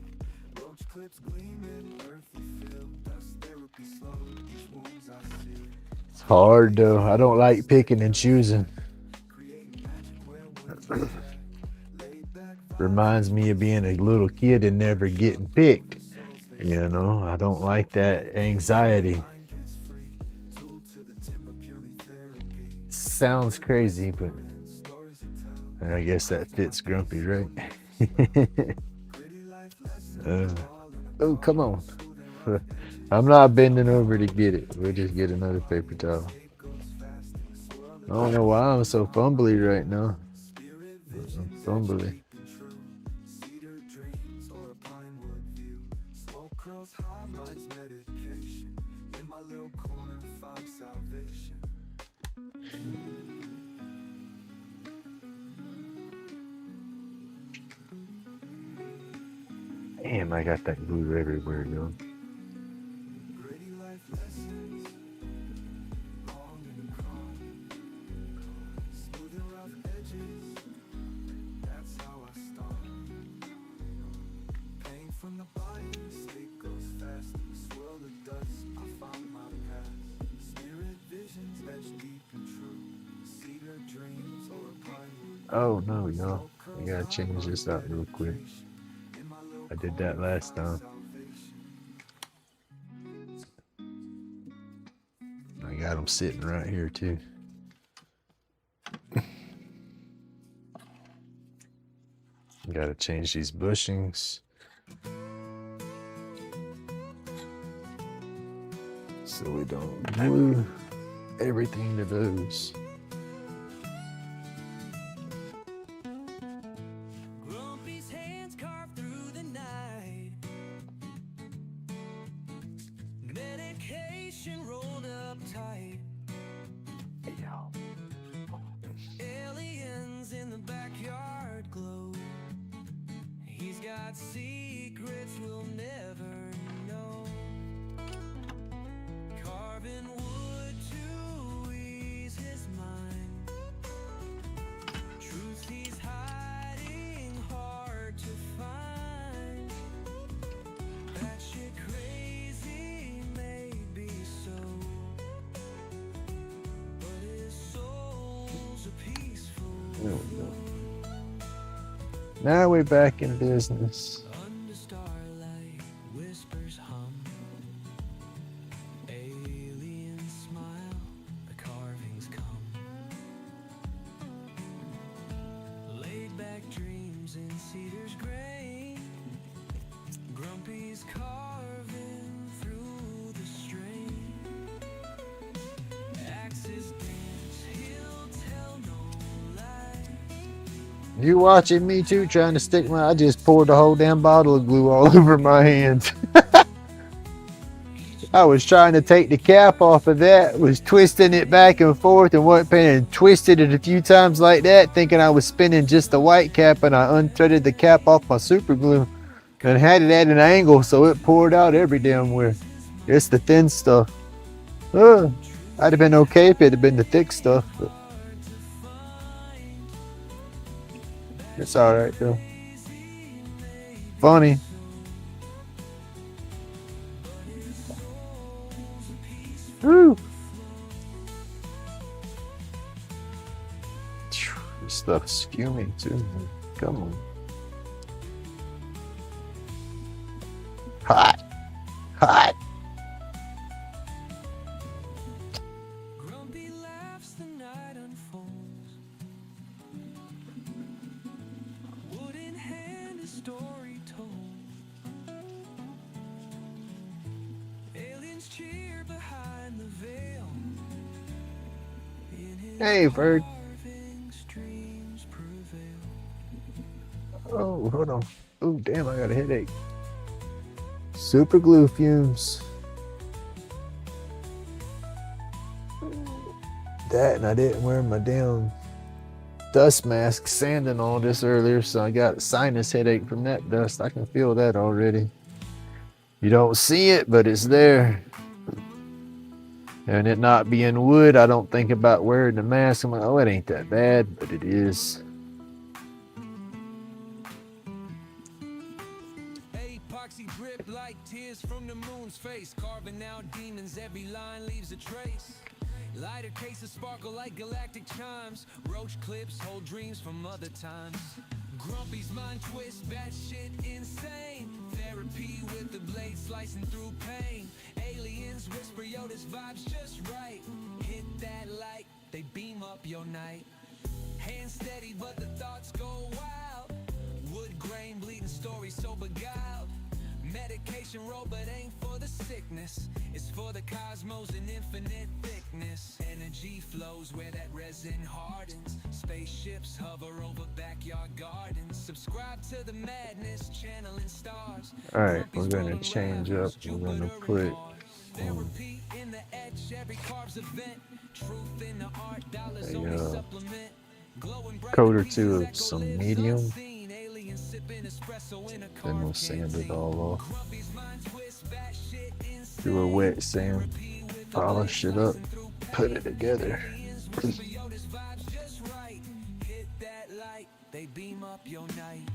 Roach clips gleaming, earthy feel, dust therapy slow, each wounds I see. It's hard though. I don't like picking and choosing. Reminds me of being a little kid and never getting picked. You know, I don't like that anxiety. Sounds crazy, but I guess that fits Grumpy, right? Oh, come on. I'm not bending over to get it. We'll just get another paper towel. I don't know why I'm so fumbly right now. I'm fumbly. Damn, I got that glue everywhere, yo. Oh no, y'all. I gotta change this out real quick. I did that last time. I got them sitting right here too. Gotta change these bushings. So we don't glue everything to those. Secrets we'll never know. Carving wood to ease his mind. Truth he's hiding, hard to find. That shit crazy may be so, but his soul's a peaceful. There we go. Now we're back in business. You watching me too, trying to stick my. I just poured the whole damn bottle of glue all over my hands. I was trying to take the cap off of that, was twisting it back and forth and wasn't paying, and twisted it a few times like that, thinking I was spinning just the white cap, and I unthreaded the cap off my super glue and had it at an angle so it poured out every damn where. It's the thin stuff. I'd have been okay if it had been the thick stuff, but it's alright though. Funny. Woo! This stuff's fuming too. Come on. Hot. Hot. Grumpy laughs, the night unfolds. Wood in hand, a story told. Aliens cheer behind the veil. In his Hey, bird. carvings, dreams prevail. Oh, hold on. Oh, damn, I got a headache. Super glue fumes. That, and I didn't wear my damn dust mask sanding all this earlier, so I got a sinus headache from that dust. I can feel that already. You don't see it, but it's there. And it not being wood, I don't think about wearing the mask. I'm like, oh, it ain't that bad, but it is. Epoxy drip like tears from the moon's face, carving out demons, every line leaves a trace. Lighter cases sparkle like galactic chimes, roach clips hold dreams from other times. Grumpy's mind twist, batshit insane, therapy with the blade slicing through pain. Aliens whisper, yo, this vibe's just right. Hit that light, they beam up your night. Hands steady, but the thoughts go wild. Wood grain bleeding stories so beguiled. Medication roll, but ain't for the sickness. It's for the cosmos in infinite thickness. Energy flows where that resin hardens. Spaceships hover over backyard gardens. Subscribe to the madness, channeling stars. All right, we're gonna change up. We're gonna put Therapy in the etch, every carve's event. Truth in the art, dollars only supplement. Glowing bright coat or pieces two of echo some lives medium. unseen. Aliens sipping espresso in a Then we'll carved sand it canteen. all off. Grumpy's mind twist, batshit insane. Do a wet sand, Therapy with the polish it up, put it together. aliens whisper, yo, this vibe's just right. Hit that light, they beam up your night.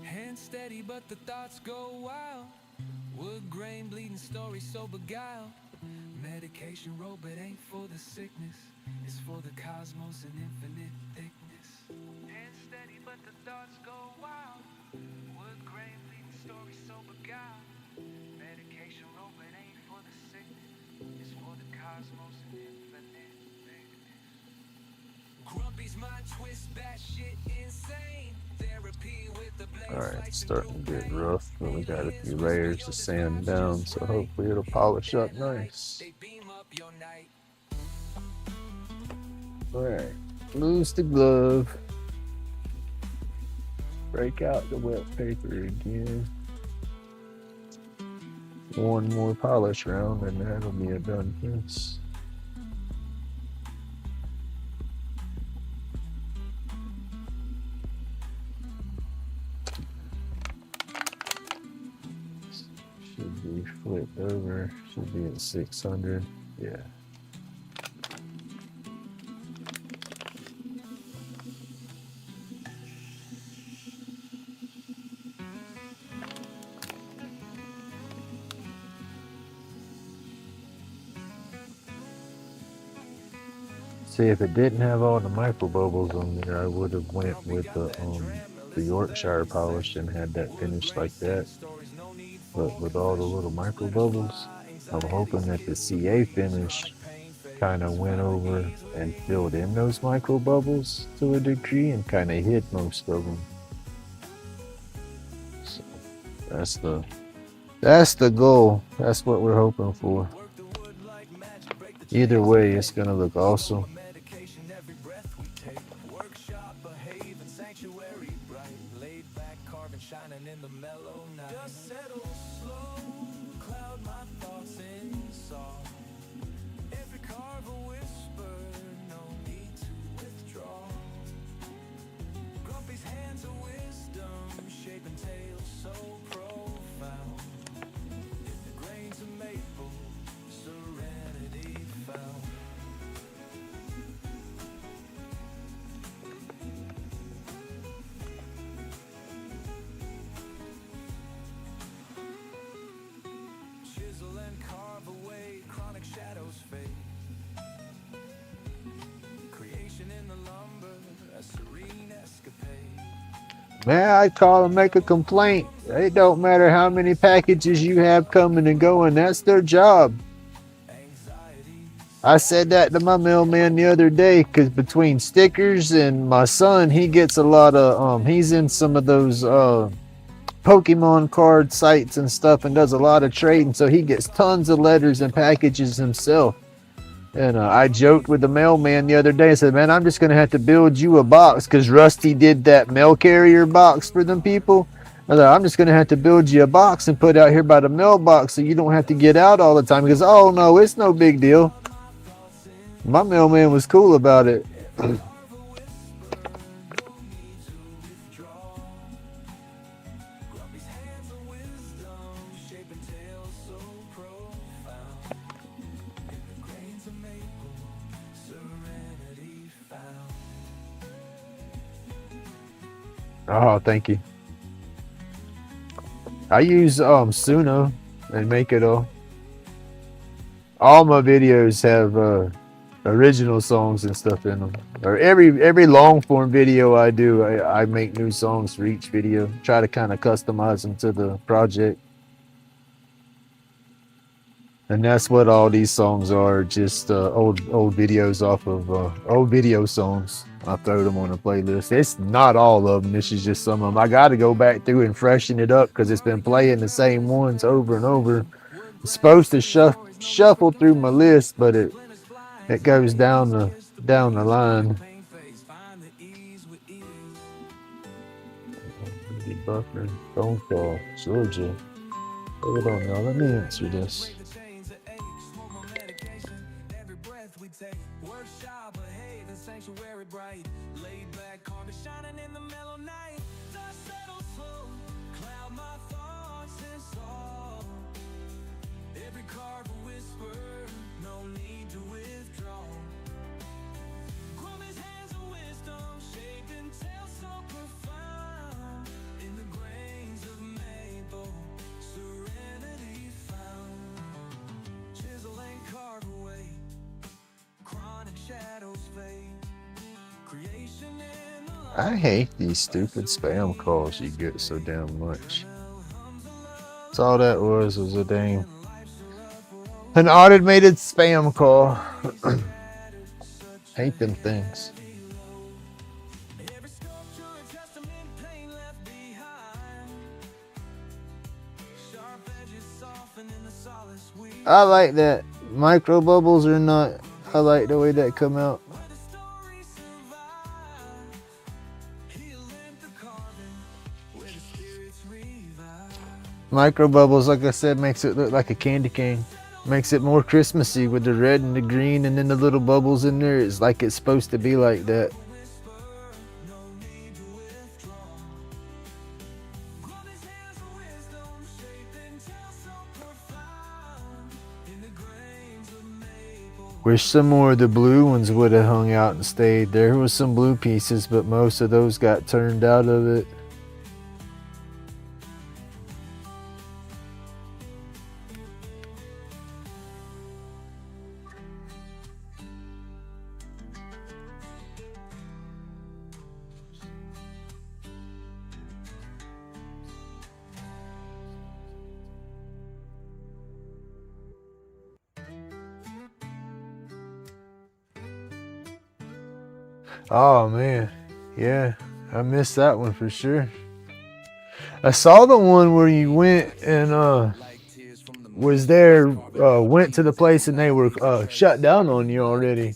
Hands steady, but the thoughts go wild. Wood grain bleeding stories so beguiled. Medication roll, but ain't for the sickness. It's for the cosmos and infinite thickness. Hands steady, but the thoughts go wild. Wood grain bleeding stories so beguiled. Medication roll, but ain't for the sickness. It's for the cosmos and infinite thickness. Grumpy's mind twist, batshit insane. Therapy with the blade. All right, it's starting to get rough, but we got a few layers to sand down, so hopefully it'll polish up nice. They beam up your night. All right, lose the glove. Break out the wet paper again. One more polish round, and that'll be a done piece. Should be flipped over. Should be at 600. Yeah. See, if it didn't have all the micro bubbles on there, I would have went with the Yorkshire polish and had that finished like that. But with all the little micro bubbles, I'm hoping that the CA finish kind of went over and filled in those micro bubbles to a degree and kind of hid most of them. So that's the goal. That's what we're hoping for. Either way, it's gonna look awesome. Every breath we take, workshop, behave, and sanctuary bright. Laid back, carbon shining in the mellow night. Dust settles slow, cloud my thoughts in song. Every carve a whisper, no need to withdraw. Grumpy's hands of wisdom, shaping tales so profound. In the grains of maple, serenity found. Chisel and carve away, chronic shadows fade. Creation in the lumber, a serene escapade. Man, I call and make a complaint. It don't matter how many packages you have coming and going. That's their job. I said that to my mailman the other day because between stickers and my son, he gets a lot of he's in some of those Pokemon card sites and stuff and does a lot of trading, so he gets tons of letters and packages himself. And I joked with the mailman the other day. I said, man, I'm just going to have to build you a box because Rusty did that mail carrier box for them people. I said, I'm just going to have to build you a box and put it out here by the mailbox so you don't have to get out all the time. He goes, oh, no, it's no big deal. My mailman was cool about it. Oh, thank you. I use Suno and make it all. All my videos have original songs and stuff in them. Or every long form video I do, I make new songs for each video. Try to kind of customize them to the project. And that's what all these songs are, just old videos off of old video songs. I throw them on a playlist. It's not all of them. This is just some of them. I got to go back through and freshen it up because it's been playing the same ones over and over. It's supposed to shuffle through my list, but it goes down the line. Buffer, phone call, Georgia. Hold on, y'all. Let me answer this. Workshop, behave, and sanctuary bright. Laid back, carbon shining in the mellow night. Dust settles slow, cloud my thoughts in song. Every carve a whisper, no need to withdraw. Grumpy's hands of wisdom, shaping tales so profound. In the grains of maple, serenity found. Chisel and carve away, chronic shadows fade. Creation in the I hate these stupid spam calls you get so damn much. That's all that was a dang an automated spam call. Hate them things. every sculpture, a testament, pain left behind. Sharp edges soften in the solace we I like that. Micro bubbles or not, I like the way that come out. where the story survive. Heal into carving, where the spirits revive. Micro bubbles, like I said, makes it look like a candy cane. Makes it more Christmassy with the red and the green and then the little bubbles in there. It's like it's supposed to be like that. No need to withdraw. Grumpy's hands of wisdom, shaping tales so profound. In the grains of maple. Wish some more of the blue ones would have hung out and stayed. There was some blue pieces, but most of those got turned out of it. Oh man, yeah, I missed that one for sure. I saw the one where you went and was there, went to the place and they were shut down on you already.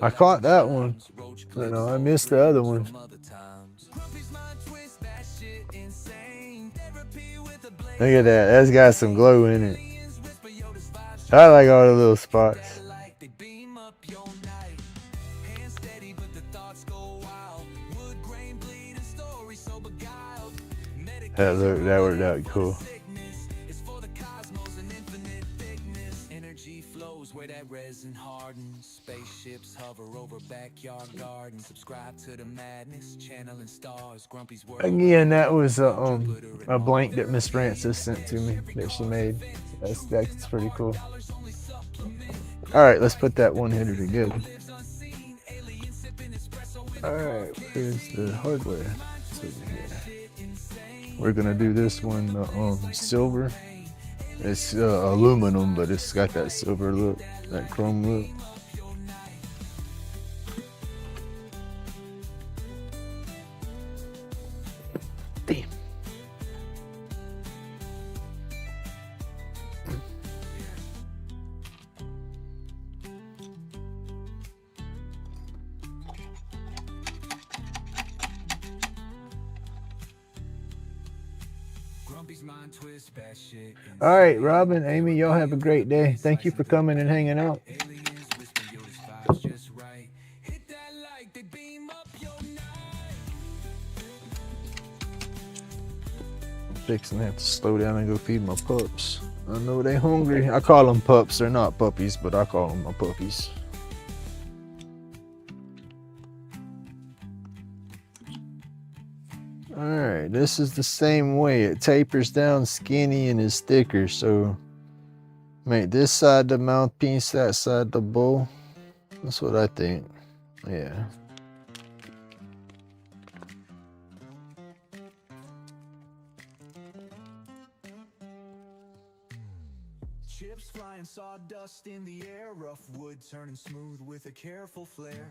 I caught that one. You know, I missed the other one. Look at that. That's got some glow in it. I like all the little spots. That worked out cool. Energy flows where that resin hardens. Spaceships hover over backyard gardens. Subscribe to the madness, channeling stars. Grumpy's world. Again, that was a blank that Miss Francis sent to me that she made. That's pretty cool. All right, let's put that one hitter together. All right, here's the hardware. It's over here. We're gonna do this one silver. It's aluminum, but it's got that silver look, that chrome look. Damn. All right, Robin, Amy, y'all have a great day. Thank you for coming and hanging out. I'm fixing to have to slow down and go feed my pups. I know they hungry. I call them pups. They're not puppies, but I call them my puppies. Alright, this is the same way. It tapers down skinny and is thicker. So make this side the mouthpiece, that side the bowl. That's what I think. Yeah. Chips flying, sawdust in the air. Rough wood turning smooth with a careful flair.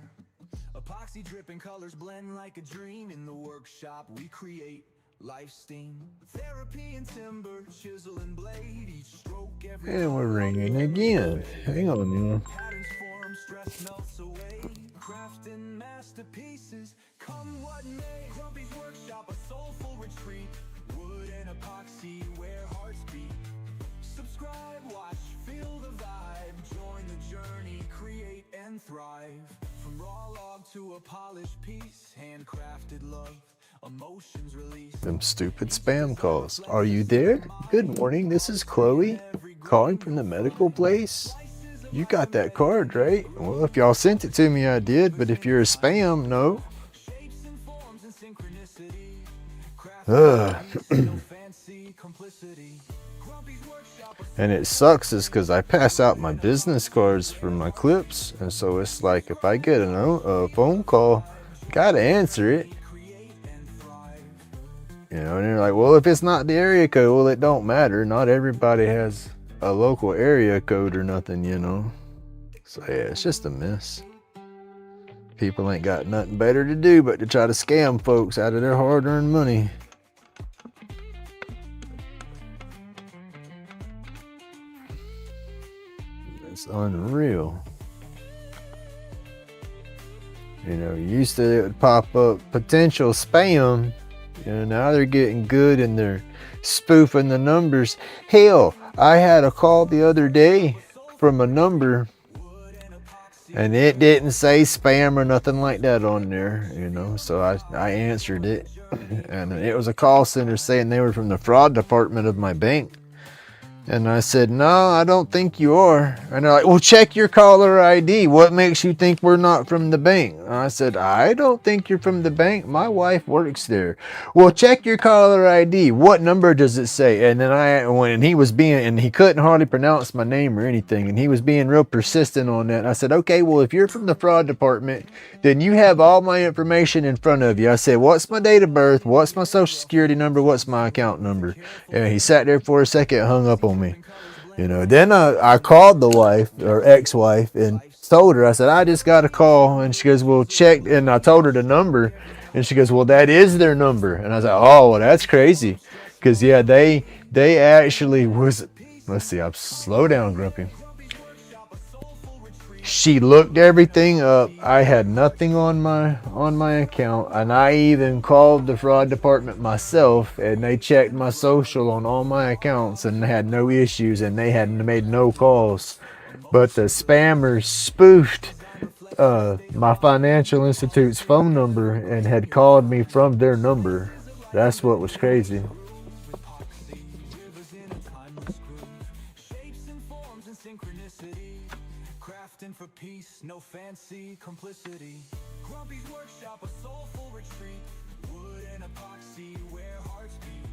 Epoxy dripping, colors blend like a dream. In the workshop we create life steam. Therapy and timber, chisel and blade. Each stroke every. And we're ringing again. Hang on, you. Patterns form, stress melts away. Crafting masterpieces, come what may. Grumpy's workshop, a soulful retreat. Wood and epoxy, where hearts beat. Subscribe, watch, feel the vibe. Join the journey, create and thrive. From raw log to a polished piece, handcrafted love, emotions released. Them stupid spam calls. Are you there? Good morning, this is Chloe, calling from the medical place. You got that card, right? Well, if y'all sent it to me, I did, but if you're a spam, no. And it sucks is because I pass out my business cards for my clips, and so it's like if I get a phone call, gotta answer it. You know, and they're like, well, if it's not the area code, well, it don't matter. Not everybody has a local area code or nothing, you know. So yeah, it's just a mess. People ain't got nothing better to do but to try to scam folks out of their hard-earned money. It's unreal. You know, used to it would pop up potential spam. You know, now they're getting good and they're spoofing the numbers. Hell, I had a call the other day from a number and it didn't say spam or nothing like that on there, you know, so I answered it. And it was a call center saying they were from the fraud department of my bank. And I said, no, I don't think you are. And they're like, well, check your caller ID. What makes you think we're not from the bank? And I said, I don't think you're from the bank. My wife works there. Well, check your caller ID. What number does it say? And then when he was and he couldn't hardly pronounce my name or anything. And he was being real persistent on that. And I said, okay, well, if you're from the fraud department, then you have all my information in front of you. I said, what's my date of birth? What's my social security number? What's my account number? And he sat there for a second and hung up on me. You know, then I called the wife or ex-wife and told her, I said, I just got a call. And she goes, well, check. And I told her the number. And she goes, well, that is their number. And I was like, oh, well, that's crazy. Because, yeah, they actually was, let's see, I'm slow down, Grumpy. She looked everything up. I had nothing on my account, and I even called the fraud department myself, and they checked my social on all my accounts and had no issues, and they had made no calls. But the spammers spoofed my financial institute's phone number and had called me from their number. That's what was crazy. For peace, no fancy complicity. Grumpy's workshop, a soulful retreat. Wood and epoxy, where hearts beat.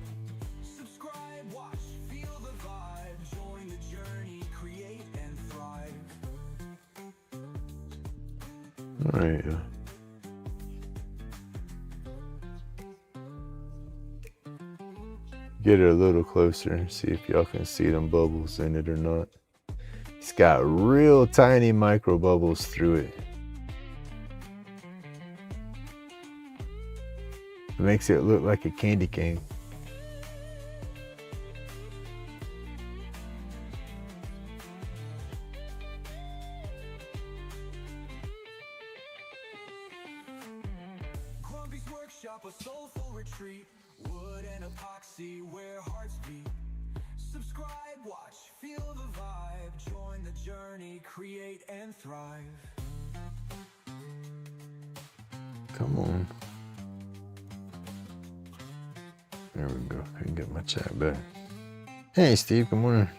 Subscribe, watch, feel the vibe. Join the journey, create and thrive. All right. Get it a little closer, see if y'all can see them bubbles in it or not. It's got real tiny micro bubbles through it. It makes it look like a candy cane. Grumpy's workshop, a soulful retreat. Wood and epoxy, where hearts beat. Subscribe, watch, feel the vibe. Join the journey, create and thrive. Come on. There we go. I can get my chat back. Hey, Steve, good morning.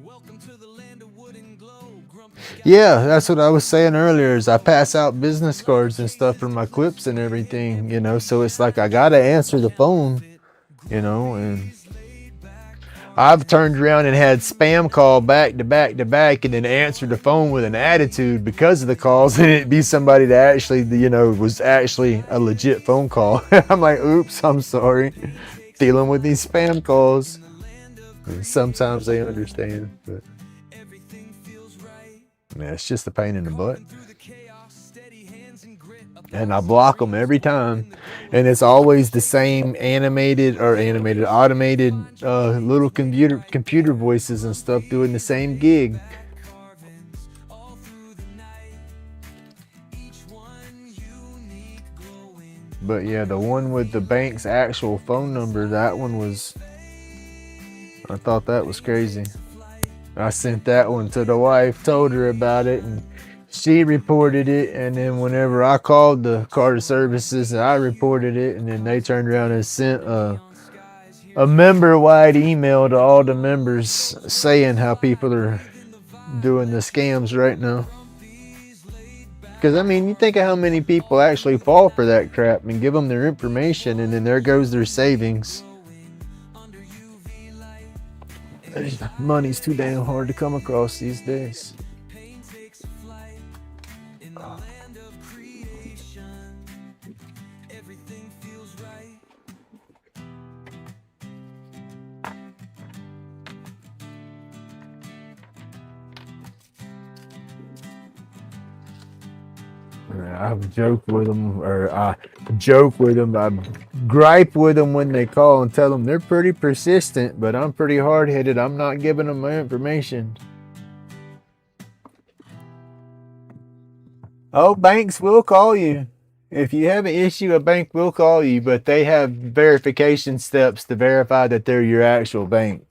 Welcome to the land of wood and glow. Yeah, that's what I was saying earlier, is I pass out business cards and stuff for my clips and everything, you know, so it's like I gotta answer the phone, you know, and I've turned around and had spam call back to back to back and then answered the phone with an attitude because of the calls, and it'd be somebody that actually, you know, was actually a legit phone call. I'm like, oops, I'm sorry. Dealing with these spam calls. And sometimes they understand, but yeah, it's just a pain in the butt. And I block them every time, and it's always the same automated little computer voices and stuff doing the same gig. But yeah, the one with the bank's actual phone number, that one was, I thought that was crazy. I sent that one to the wife, told her about it, and she reported it. And then whenever I called the card services, I reported it, and then they turned around and sent a member-wide email to all the members saying how people are doing the scams right now. Because, I mean, you think of how many people actually fall for that crap and give them their information, and then there goes their savings. Money's too damn hard to come across these days. I've joked with them, or I joke with them. I gripe with them when they call and tell them they're pretty persistent, but I'm pretty hard-headed. I'm not giving them my information. Oh, banks will call you. If you have an issue, a bank will call you, but they have verification steps to verify that they're your actual bank.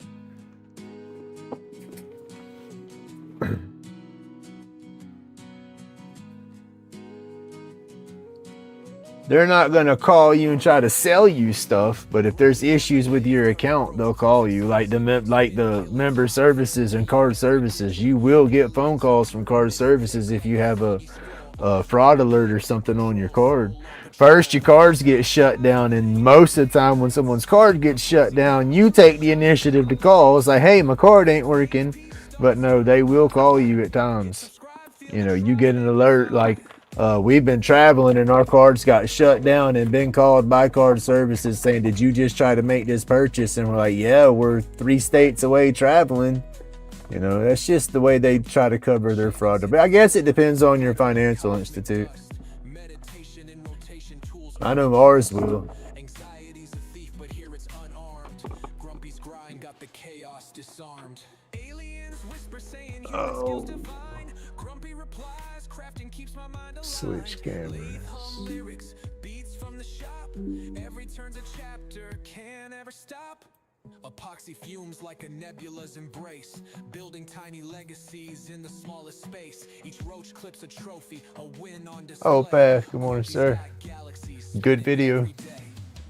They're not going to call you and try to sell you stuff, but if there's issues with your account, they'll call you. Like the member services and card services, you will get phone calls from card services if you have a fraud alert or something on your card. First, your cards get shut down, and most of the time when someone's card gets shut down, you take the initiative to call. It's like, hey, my card ain't working. But no, they will call you at times. You know, you get an alert like we've been traveling and our cards got shut down and been called by card services saying, did you just try to make this purchase? And we're like, yeah, we're 3 states away traveling. You know, that's just the way they try to cover their fraud. But I guess it depends on your financial institute. I know ours will. Anxiety's a thief, but here it's unarmed. Grumpy's grind got the chaos disarmed. Aliens whisper saying human skills divine. Grumpy replies, crafting keeps my mind alive. Switch cameras. Lathe hum lyrics, beats from the shop. Every turn's a chapter, can't ever stop. Epoxy fumes like a nebula's embrace, building tiny legacies in the smallest space. Each roach clips a trophy, a win on display. Oh, Pat, good morning, sir. Good video.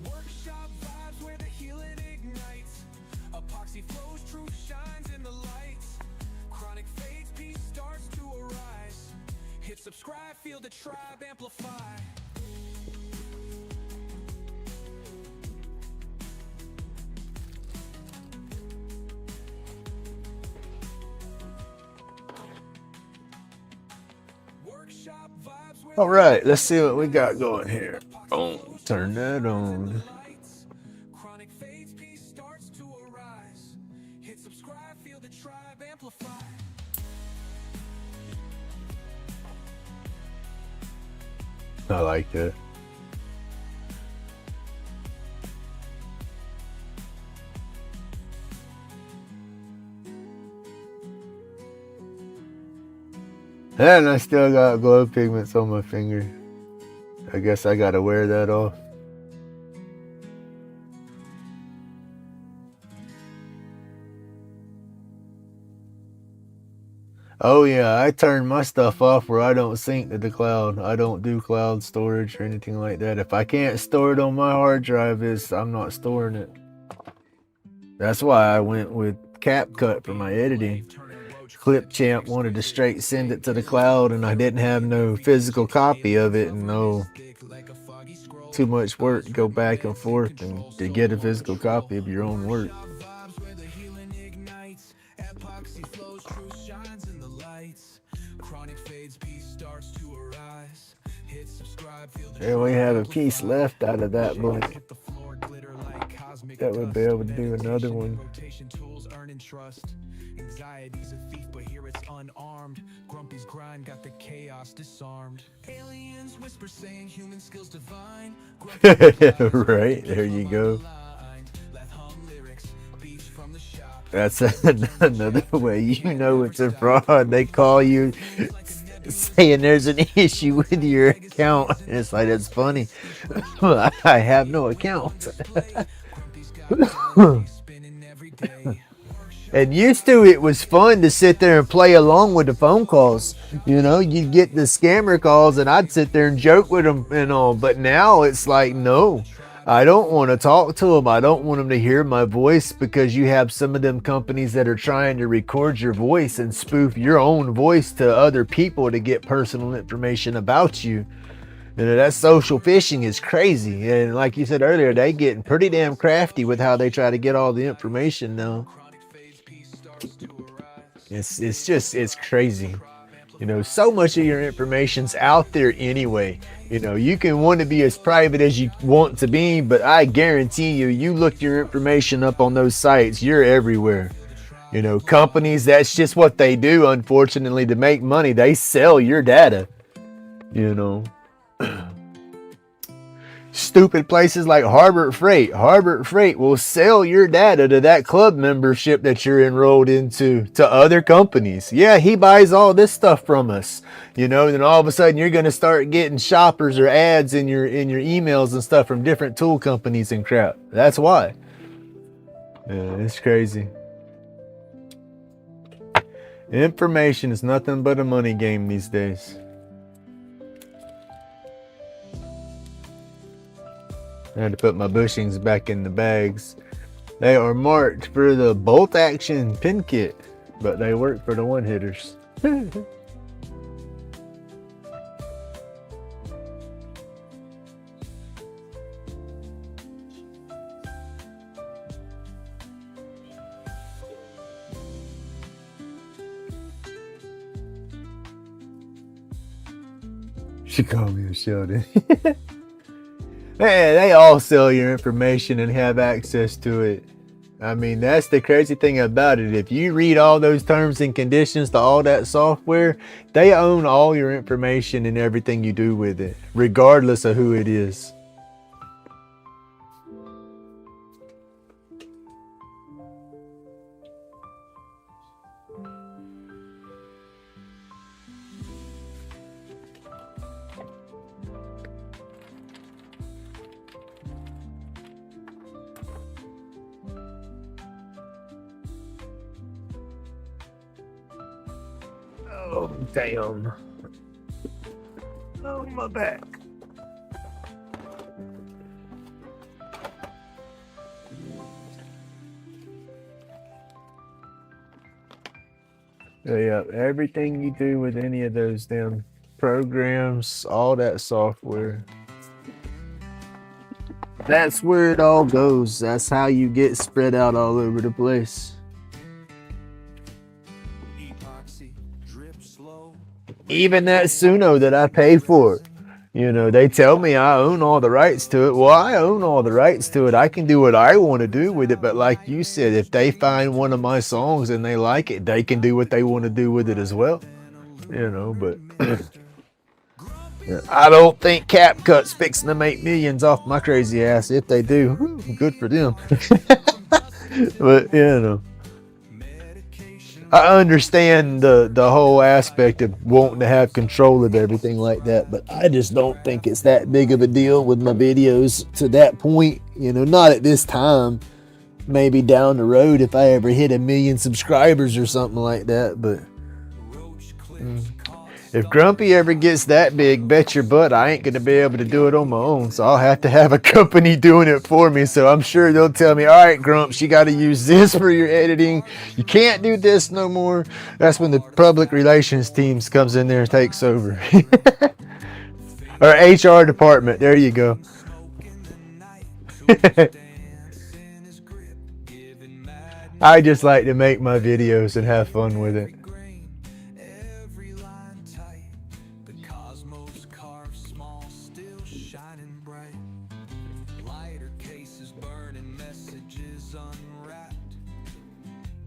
Workshop vibes where the healing ignites. Epoxy flows, truth shines in the lights. Chronic fades, peace starts to arise. Hit subscribe, feel the tribe amplify. Workshop vibes where All right, let's see what we got going here. Boom. Turn that on. chronic fades, peace starts to arise. Hit subscribe, feel the tribe amplify. I like that. And I still got glow pigments on my finger. I guess I gotta wear that off. Oh yeah, I turn my stuff off where I don't sync to the cloud. I don't do cloud storage or anything like that. If I can't store it on my hard drive, I'm not storing it. That's why I went with CapCut for my editing. Clipchamp wanted to straight send it to the cloud, and I didn't have no physical copy of it, and no too much work to go back and forth and to get a physical copy of your own work. Epoxy flows, truth shines in the lights. Chronic fades, peace starts to arise. Hit subscribe, feel the And we have a piece left out of that book hit the floor, glitter like cosmic that would be able to do another one. rotation tools, earning trust. Anxiety's a thief, but here it's unarmed. Grumpy's grind got the chaos disarmed. Aliens whisper saying human skills divine. Right, there you go. Lathe hum lyrics, beats from the shop. That's another way you know it's a fraud. They call you saying there's an issue with your account. And it's like, that's funny. I have no account. Spinning every day. And used to, it was fun to sit there and play along with the phone calls. You know, you'd get the scammer calls and I'd sit there and joke with them and all. But now it's like, no, I don't want to talk to them. I don't want them to hear my voice, because you have some of them companies that are trying to record your voice and spoof your own voice to other people to get personal information about you. And that social phishing is crazy. And like you said earlier, they getting pretty damn crafty with how they try to get all the information now. It's crazy. You know, so much of your information's out there anyway. You know, you can want to be as private as you want to be, but I guarantee you, you look your information up on those sites, you're everywhere. You know, companies, that's just what they do, unfortunately, to make money. They sell your data, you know. Stupid places like Harbor Freight. Harbor Freight will sell your data to that club membership that you're enrolled into to other companies. Yeah, he buys all this stuff from us. You know, then all of a sudden you're going to start getting shoppers or ads in your emails and stuff from different tool companies and crap. That's why. Yeah, it's crazy. Information is nothing but a money game these days. I had to put my bushings back in the bags. They are marked for the bolt action pin kit, but they work for the one hitters. She called me a Sheldon. Man, they all sell your information and have access to it. I mean, that's the crazy thing about it. If you read all those terms and conditions to all that software, they own all your information and everything you do with it, regardless of who it is. Oh, damn. Oh, my back. Yeah, everything you do with any of those damn programs, all that software, that's where it all goes. That's how you get spread out all over the place. Epoxy, drip slow. Even that Suno that I paid for, you know, they tell me I own all the rights to it. Well, I own all the rights to it. I can do what I want to do with it. But like you said, if they find one of my songs and they like it, they can do what they want to do with it as well. You know, but I don't think CapCut's fixing to make millions off my crazy ass. If they do, good for them. But, you know, I understand the whole aspect of wanting to have control of everything like that, but I just don't think it's that big of a deal with my videos to that point. You know, not at this time. Maybe down the road if I ever hit 1 million subscribers or something like that, but if Grumpy ever gets that big, bet your butt I ain't gonna be able to do it on my own. So I'll have to have a company doing it for me. So I'm sure they'll tell me, all right, Grumps, you got to use this for your editing. You can't do this no more. That's when the public relations teams comes in there and takes over. Or HR department. There you go. I just like to make my videos and have fun with it.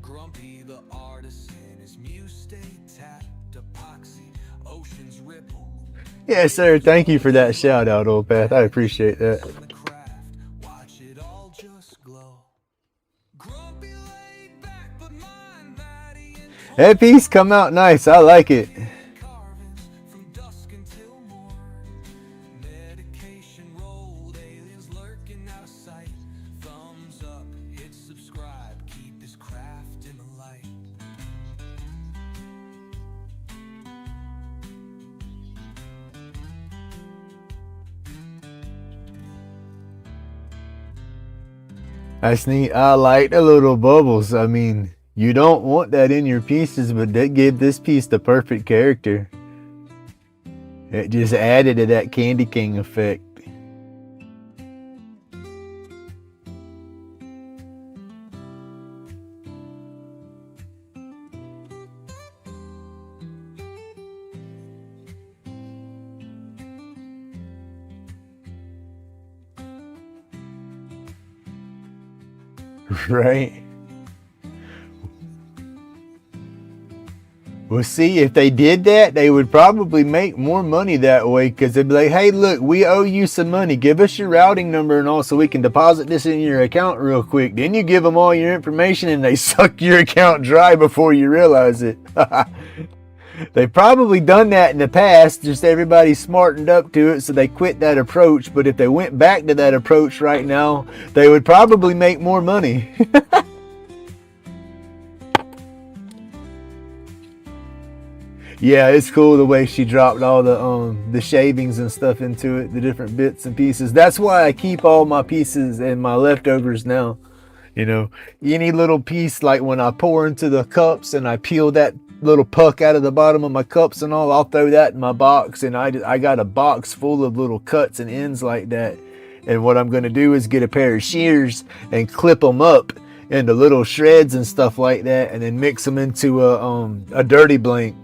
Grumpy the artist in his muse stay tapped. Epoxy, oceans ripple. Yes, sir. Thank you for that shout out, Old Path. I appreciate that. Watch it all just glow. Grumpy laid back, but mine mighty and That piece come out nice. I like it. carvings from dusk until morn. Medication rolled, aliens lurking out of sight. Thumbs up, hit subscribe, keep this craft in the light. That's neat. I like the little bubbles. I mean, you don't want that in your pieces, but that gave this piece the perfect character. It just added to that Candy King effect. Right? Well, see, if they did that, they would probably make more money that way, because they'd be like, hey, look, we owe you some money. Give us your routing number and all so we can deposit this in your account real quick. Then you give them all your information and they suck your account dry before you realize it. They've probably done that in the past, just everybody smartened up to it, so they quit that approach. But if they went back to that approach right now, they would probably make more money. Yeah, it's cool the way she dropped all the shavings and stuff into it, the different bits and pieces. That's why I keep all my pieces and my leftovers now. You know, any little piece, like when I pour into the cups and I peel that little puck out of the bottom of my cups and all, I'll throw that in my box, and I got a box full of little cuts and ends like that. And what I'm going to do is get a pair of shears and clip them up into little shreds and stuff like that, and then mix them into a dirty blank.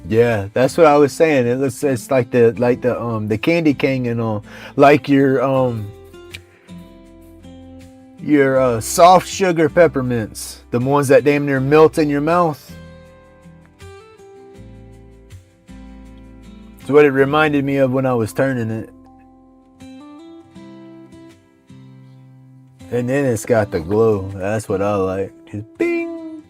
Yeah, that's what I was saying. It's like the candy cane and like your soft sugar peppermints, the ones that damn near melt in your mouth. It's what it reminded me of when I was turning it. And then it's got the glow. That's what I like. Just bing.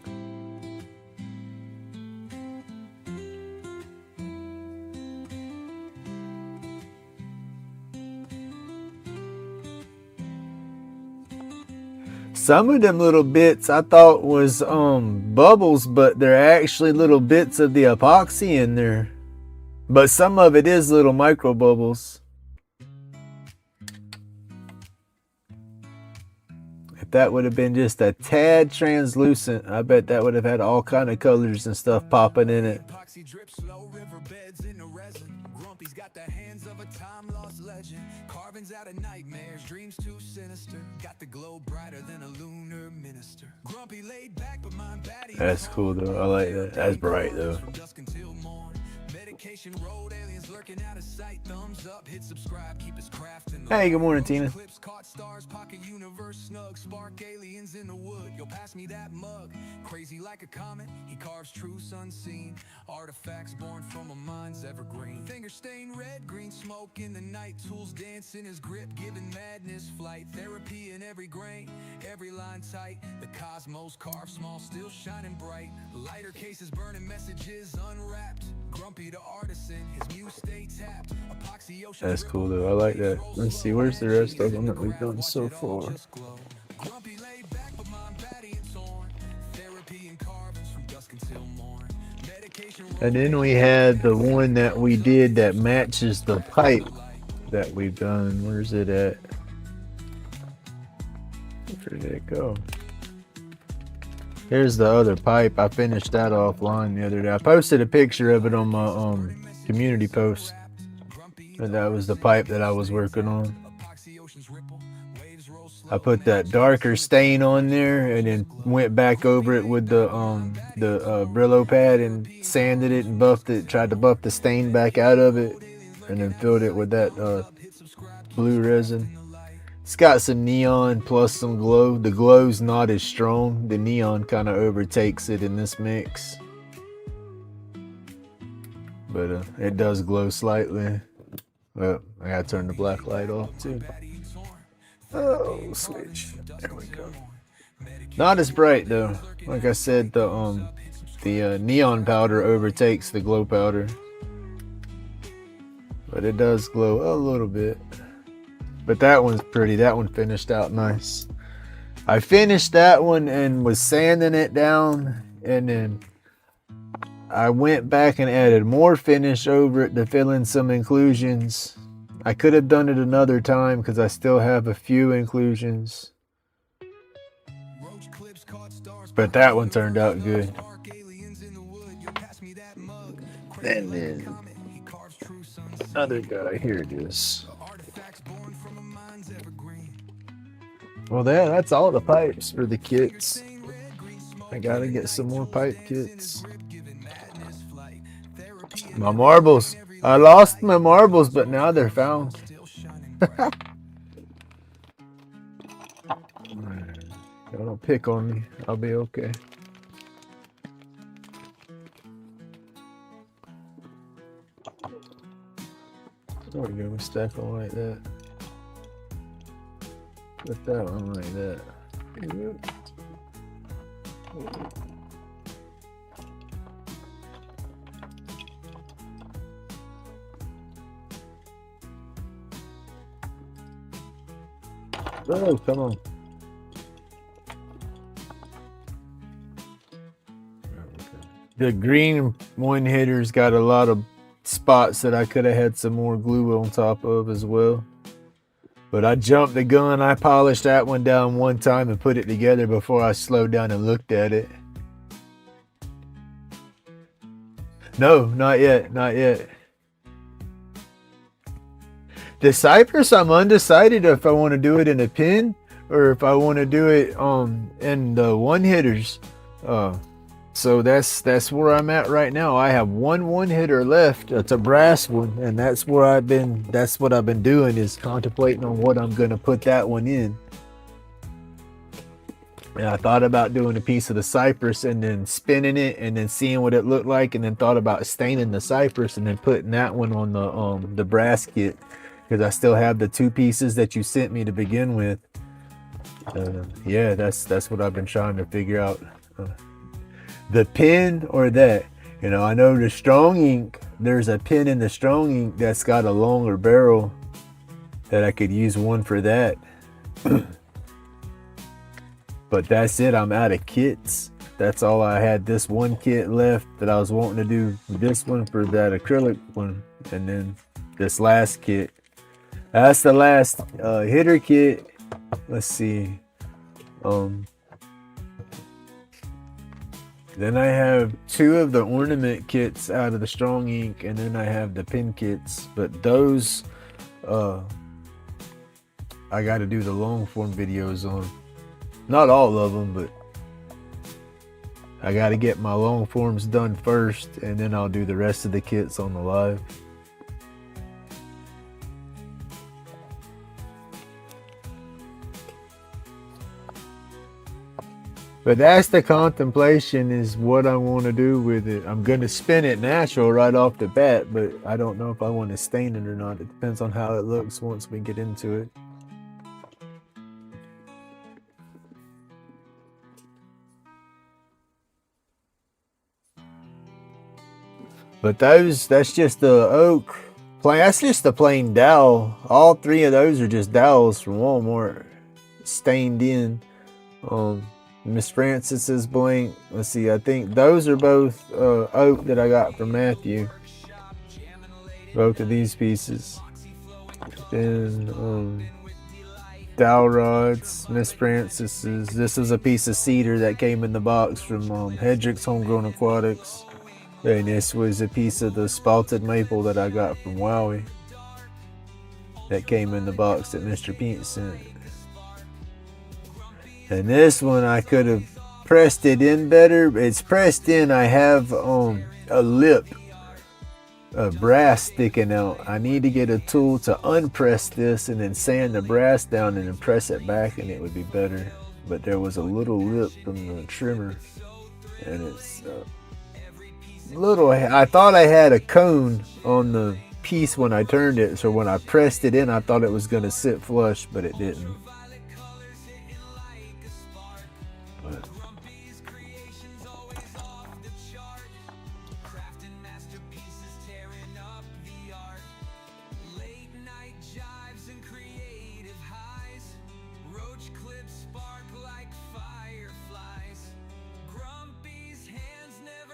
Some of them little bits I thought was bubbles, but they're actually little bits of the epoxy in there. But some of it is little micro bubbles. If that would have been just a tad translucent, I bet that would have had all kind of colors and stuff popping in it. Epoxy drip slow, riverbeds in the resin. Grumpy's got the hands of a time lost legend. Carvings out of nightmares, dreams too sinister. Got the glow brighter than a lunar minister. Grumpy laid back, but mine batty. That's cool though. I like that. That's bright though. Dusk until morn. Medication road, aliens lurking out of sight. Thumbs up, hit subscribe, keep his craft in the Hey, good morning, Tina. clips caught stars, pocket universe snug, spark aliens in the wood. You'll pass me that mug. Crazy like a comet, he carves truths unseen. Artifacts born from a mind's evergreen. Finger stained red, green smoke in the night. Tools dance in his grip, giving madness flight. Therapy in every grain, every line tight. The cosmos carved small, still shining bright. Lighter cases burning messages unwrapped. Grumpy the artisan, his muse stay tapped. Epoxy ocean. That's cool though. I like that. Let's see, where's the rest of them that we've done so far? Grumpy laid back, but mine batty and torn. Therapy and carvings from dusk until morn. Medication. And then we had the one that we did that matches the pipe that we've done. Where's it at? Where did it go? Here's the other pipe. I finished that offline the other day. I posted a picture of it on my community post. And that was the pipe that I was working on. I put that darker stain on there and then went back over it with the Brillo pad and sanded it and buffed it. Tried to buff the stain back out of it and then filled it with that blue resin. It's got some neon plus some glow. The glow's not as strong. The neon kind of overtakes it in this mix. But it does glow slightly. Well, I gotta turn the black light off too. Oh, switch. There we go. Not as bright though. Like I said, the neon powder overtakes the glow powder. But it does glow a little bit. But that one's pretty. That one finished out nice. I finished that one and was sanding it down, and then I went back and added more finish over it to fill in some inclusions. I could have done it another time because I still have a few inclusions. But that one turned out good. And then another guy, here it is. Well, that's all the pipes for the kits. I gotta get some more pipe kits. My marbles. I lost my marbles, but now they're found. Don't pick on me. I'll be okay. There we go. Stack them like that. Put that one like that. Oh, come on. The green one hitter's got a lot of spots that I could have had some more glue on top of as well. But I jumped the gun. I polished that one down one time and put it together before I slowed down and looked at it. No, not yet. Not yet. The Cypress, I'm undecided if I want to do it in a pin or if I want to do it in the one hitters. So that's where I'm at right now. I have one hitter left. It's a brass one, and that's what I've been doing, is contemplating on what I'm gonna put that one in. And I thought about doing a piece of the cypress and then spinning it and then seeing what it looked like, and then thought about staining the cypress and then putting that one on the brass kit, because I still have the 2 pieces that you sent me to begin with. Yeah, that's what I've been trying to figure out. The pin or that. You know, I know the strong ink, there's a pin in the strong ink that's got a longer barrel that I could use one for that. But that's it. I'm out of kits. That's all I had. This one kit left that I was wanting to do. This one for that acrylic one, and then this last kit. That's the last hitter kit. Let's see. Then I have 2 of the ornament kits out of the strong ink, and then I have the pin kits. But those, I got to do the long form videos on. Not all of them, but I got to get my long forms done first, and then I'll do the rest of the kits on the live. But that's the contemplation, is what I want to do with it. I'm going to spin it natural right off the bat, but I don't know if I want to stain it or not. It depends on how it looks once we get into it. But that's just the oak. That's just the plain dowel. All 3 of those are just dowels from Walmart, stained in. Miss Francis's blank. Let's see, I think those are both oak that I got from Matthew. Both of these pieces. Then dowel rods, Miss Francis's. This is a piece of cedar that came in the box from Hedrick's Homegrown Aquatics. And this was a piece of the spalted maple that I got from Wowie. That came in the box that Mr. Pete sent. And this one I could have pressed it in better. It's pressed in. I have a lip of brass sticking out. I need to get a tool to unpress this and then sand the brass down and then press it back, and it would be better. But there was a little lip from the trimmer, and it's little. I thought I had a cone on the piece when I turned it, so when I pressed it in, I thought it was going to sit flush, but it didn't.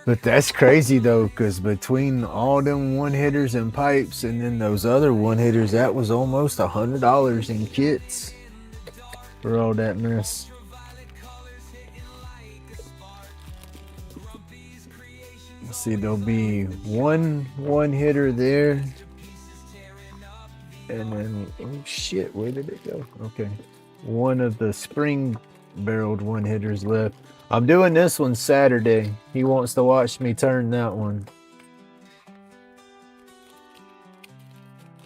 But that's crazy though, because between all them one hitters and pipes and then those other one hitters, that was almost $100 in kits for all that mess. Let's see, there'll be one hitter there, and then oh shit, where did it go? Okay, one of the spring barreled one hitters left. I'm doing this one Saturday. He wants to watch me turn that one.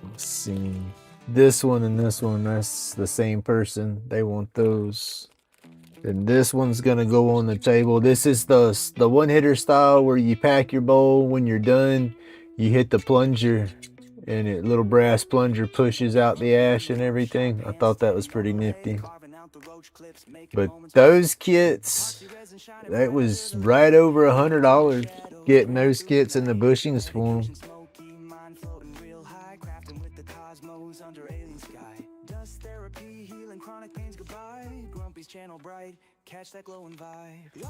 Let's see. This one and this one, that's the same person. They want those. And this one's gonna go on the table. This is the one hitter style where you pack your bowl. When you're done, you hit the plunger, and it little brass plunger pushes out the ash and everything. I thought that was pretty nifty. But those kits, that was right over $100 getting those kits and the bushings for them.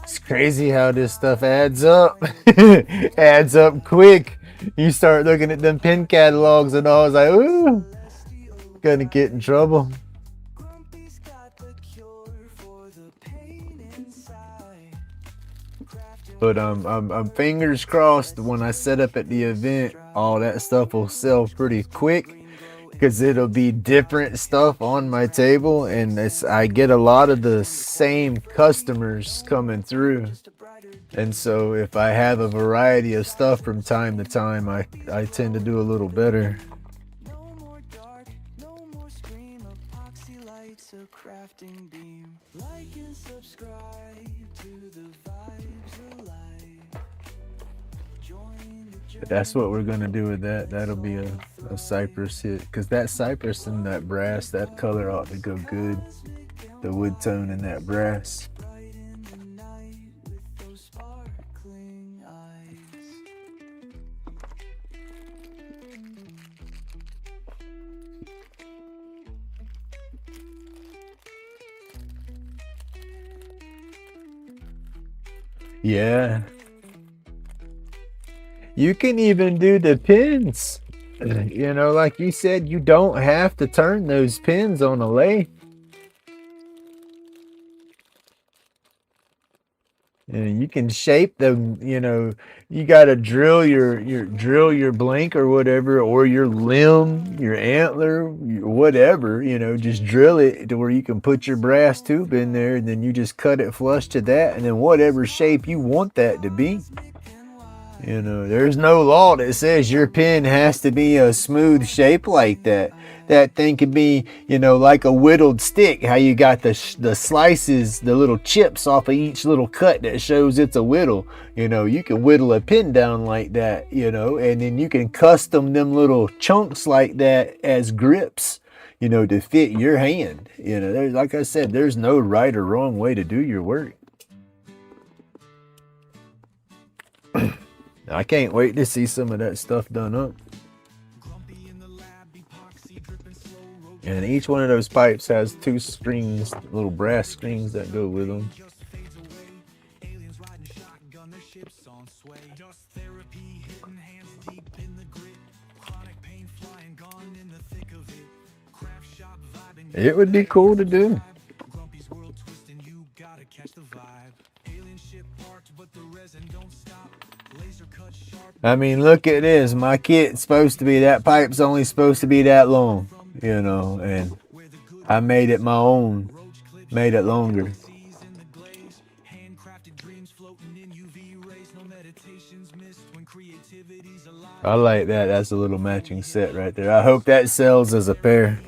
It's crazy how this stuff adds up. Adds up quick. You start looking at them pin catalogs and all, I was like, ooh, gonna get in trouble. But I'm fingers crossed when I set up at the event, all that stuff will sell pretty quick, because it'll be different stuff on my table, and I get a lot of the same customers coming through. And so if I have a variety of stuff from time to time, I tend to do a little better. No more dark, no more scream. Epoxy lights a crafting beam. Like and subscribe to the vibes alive. Join the But that's what we're gonna do with that. That'll be a cypress hit, because that cypress and that brass, that color ought to go good. The wood tone and that brass. bright in the night with those sparkling eyes. Yeah. You can even do the pins. You know, like you said, you don't have to turn those pins on a lathe. And you can shape them, you know, you got to drill your blink or whatever, or your limb, your antler, whatever, you know, just drill it to where you can put your brass tube in there, and then you just cut it flush to that, and then whatever shape you want that to be. You know, there's no law that says your pin has to be a smooth shape like that. That thing could be, you know, like a whittled stick, how you got the slices, the little chips off of each little cut that shows it's a whittle. You know, you can whittle a pin down like that, you know, and then you can custom them little chunks like that as grips, you know, to fit your hand. You know, there's, like I said, there's no right or wrong way to do your work. I can't wait to see some of that stuff done up. And each one of those pipes has two strings, little brass strings that go with them. It would be cool to do. I mean, look at this. My kit's supposed to be, that pipe's only supposed to be that long, you know, and I made it my own, made it longer. I like that. That's a little matching set right there. I hope that sells as a pair.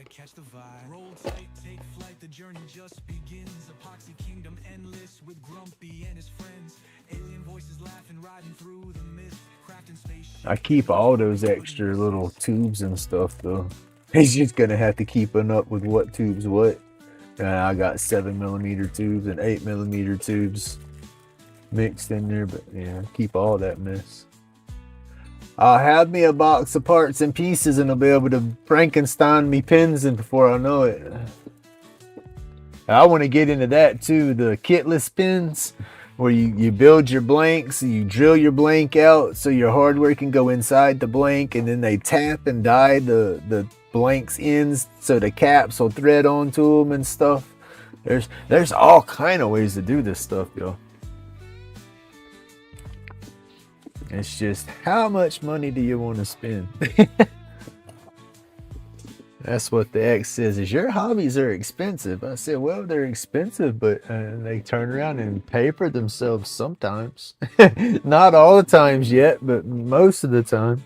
Catch the vibe. Roll tight, take flight. The journey just begins. Epoxy kingdom endless with Grumpy and his friends. Alien voices laughing, riding through the mist. Crafting space. I keep all those extra little tubes and stuff though. He's just gonna have to keep up with what tubes what. And I got 7mm tubes and 8mm tubes mixed in there, but yeah, keep all that mess. I'll have me a box of parts and pieces, and I'll be able to Frankenstein me pins in before I know it. I want to get into that too, the kitless pins, where you build your blanks, you drill your blank out so your hardware can go inside the blank, and then they tap and die the blanks ends so the caps will thread onto them and stuff. There's all kind of ways to do this stuff, yo. It's just, how much money do you want to spend? That's what the ex says, is your hobbies are expensive. I said, well, they're expensive, but they turn around and pay for themselves sometimes. Not all the times yet, but most of the time.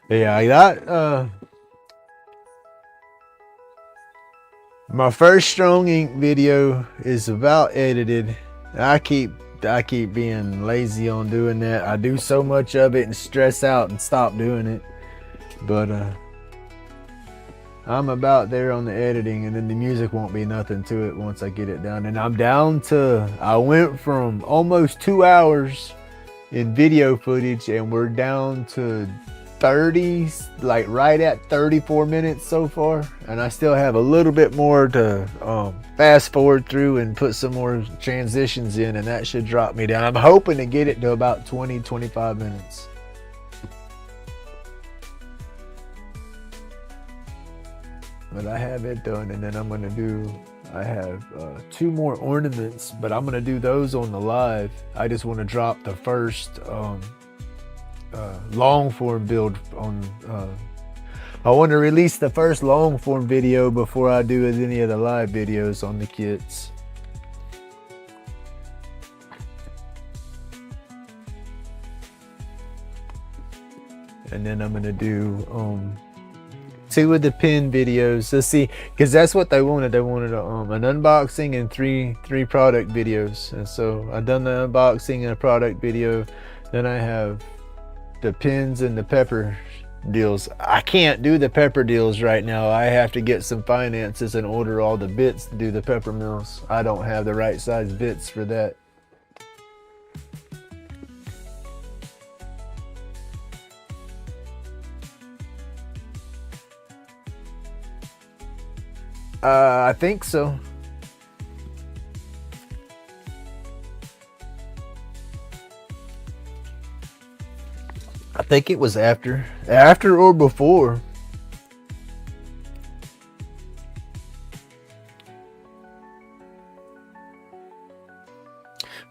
Yeah, I got my first strong ink video is about edited. I keep being lazy on doing that. I do so much of it and stress out and stop doing it. But I'm about there on the editing, and then the music won't be nothing to it once I get it done. And I'm down to, I went from almost 2 hours in video footage, and we're down to 30, like right at 34 minutes so far, and I still have a little bit more to fast forward through and put some more transitions in, and that should drop me down. I'm hoping to get it to about 20-25 minutes. but I have it done, and then I'm gonna do. I have 2 more ornaments, but I'm gonna do those on the live. I just want to drop the first long form build on. I want to release the first long form video before I do any of the live videos on the kits. And then I'm gonna do 2 of the pin videos. Let's see, because that's what they wanted. They wanted an unboxing and three product videos. And so I've done the unboxing and a product video. Then I have the pins and the pepper deals. I can't do the pepper deals right now. I have to get some finances and order all the bits to do the pepper mills. I don't have the right size bits for that. I think so. I think it was after or before.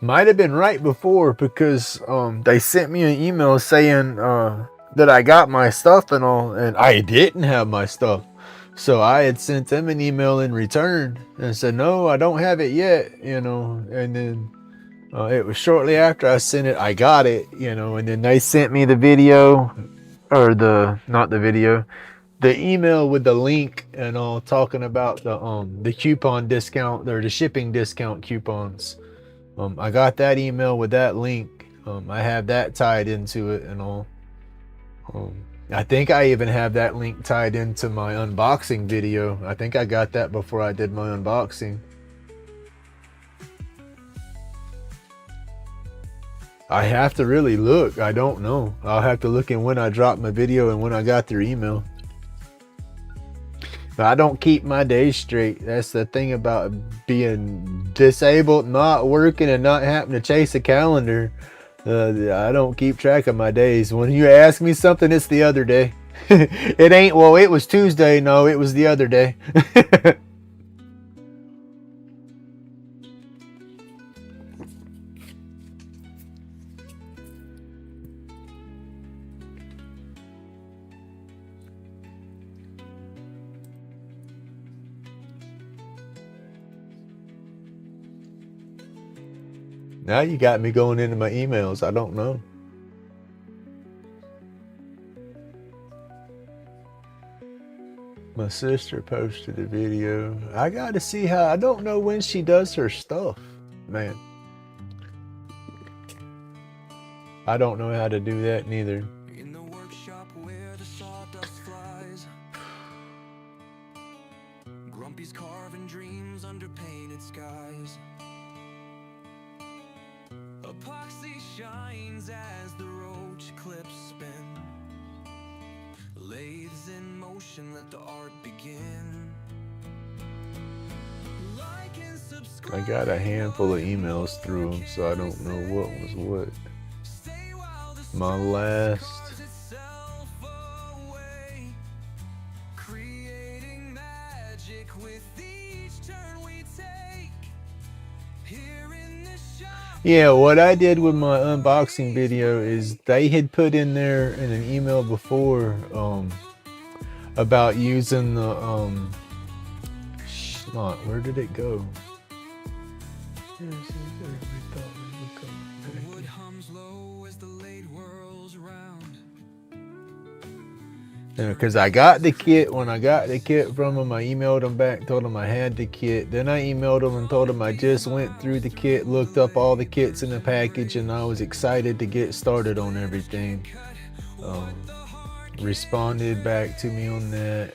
Might have been right before, because they sent me an email saying that I got my stuff and all, and I didn't have my stuff. So I had sent them an email in return and said, no, I don't have it yet, you know. And then it was shortly after I sent it, I got it, you know. And then they sent me the video, or not the video, the email with the link and all, talking about the coupon discount, or the shipping discount coupons. I got that email with that link. I have that tied into it and all. I think I even have that link tied into my unboxing video. I think I got that before I did my unboxing. I have to really look. I don't know. I'll have to look in when I dropped my video and when I got their email. But I don't keep my days straight. That's the thing about being disabled, not working, and not having to chase a calendar. I don't keep track of my days. When you ask me something, it's the other day. It ain't, well, it was Tuesday. No, it was the other day. Now you got me going into my emails. I don't know. My sister posted a video. I got to see how. I don't know when she does her stuff, man. I don't know how to do that neither. In the workshop where the sawdust flies, Grumpy's carving dreams under painted skies. Epoxy shines as the roach clips spin. Lathes in motion, let the art begin. Like and subscribe. I got a handful of emails through them, so I don't know what was what. My last. Creating magic with each turn we take. Here in the shop. Yeah, what I did with my unboxing video is they had put in there in an email before about using the where did it go? Wood hums low as the late whirls round. Because I got the kit. When I got the kit from them, I emailed them back, told them I had the kit. Then I emailed them and told them I just went through the kit, looked up all the kits in the package, and I was excited to get started on everything. Responded back to me on that.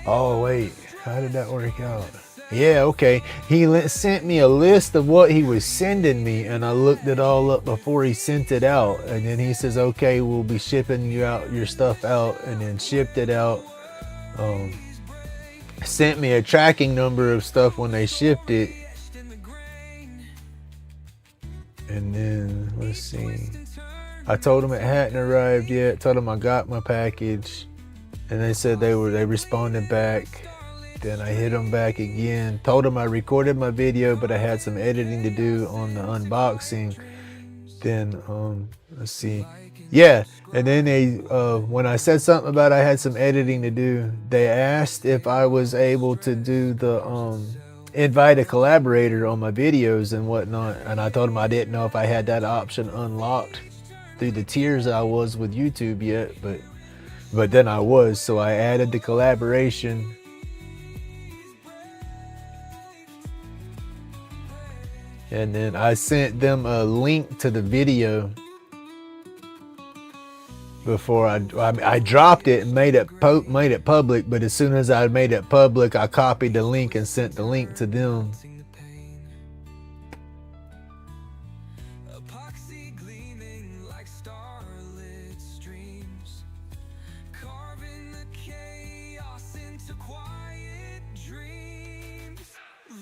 Oh wait, how did that work out? Yeah, okay. He sent me a list of what he was sending me, and I looked it all up before he sent it out. And then he says, okay, we'll be shipping you out your stuff out, and then shipped it out. Sent me a tracking number of stuff when they shipped it. And then, let's see. I told them it hadn't arrived yet. Told them I got my package, and they said they responded back. Then I hit them back again. Told them I recorded my video, but I had some editing to do on the unboxing. Then let's see. Yeah, and then they when I said something about I had some editing to do, they asked if I was able to do the invite a collaborator on my videos and whatnot, and I told them I didn't know if I had that option unlocked through the tiers I was with YouTube yet, but then I was, so I added the collaboration. And then I sent them a link to the video before I dropped it and made it public. But as soon as I made it public, I copied the link and sent the link to them. Epoxy gleaming like starlit streams, carving the chaos into quiet dreams.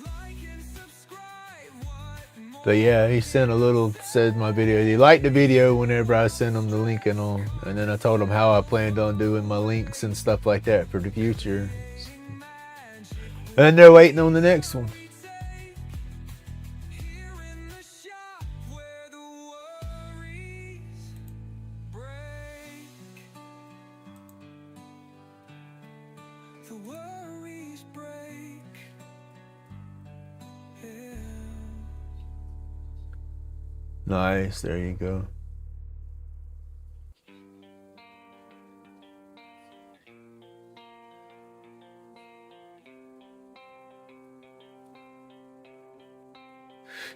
Like and subscribe, what more? So yeah, he sent a little, said my video, he liked the video whenever I sent him the link and all. And then I told him how I planned on doing my links and stuff like that for the future. And they're waiting on the next one. Here in the shop where the worries break. The worries break. Yeah. Nice, there you go.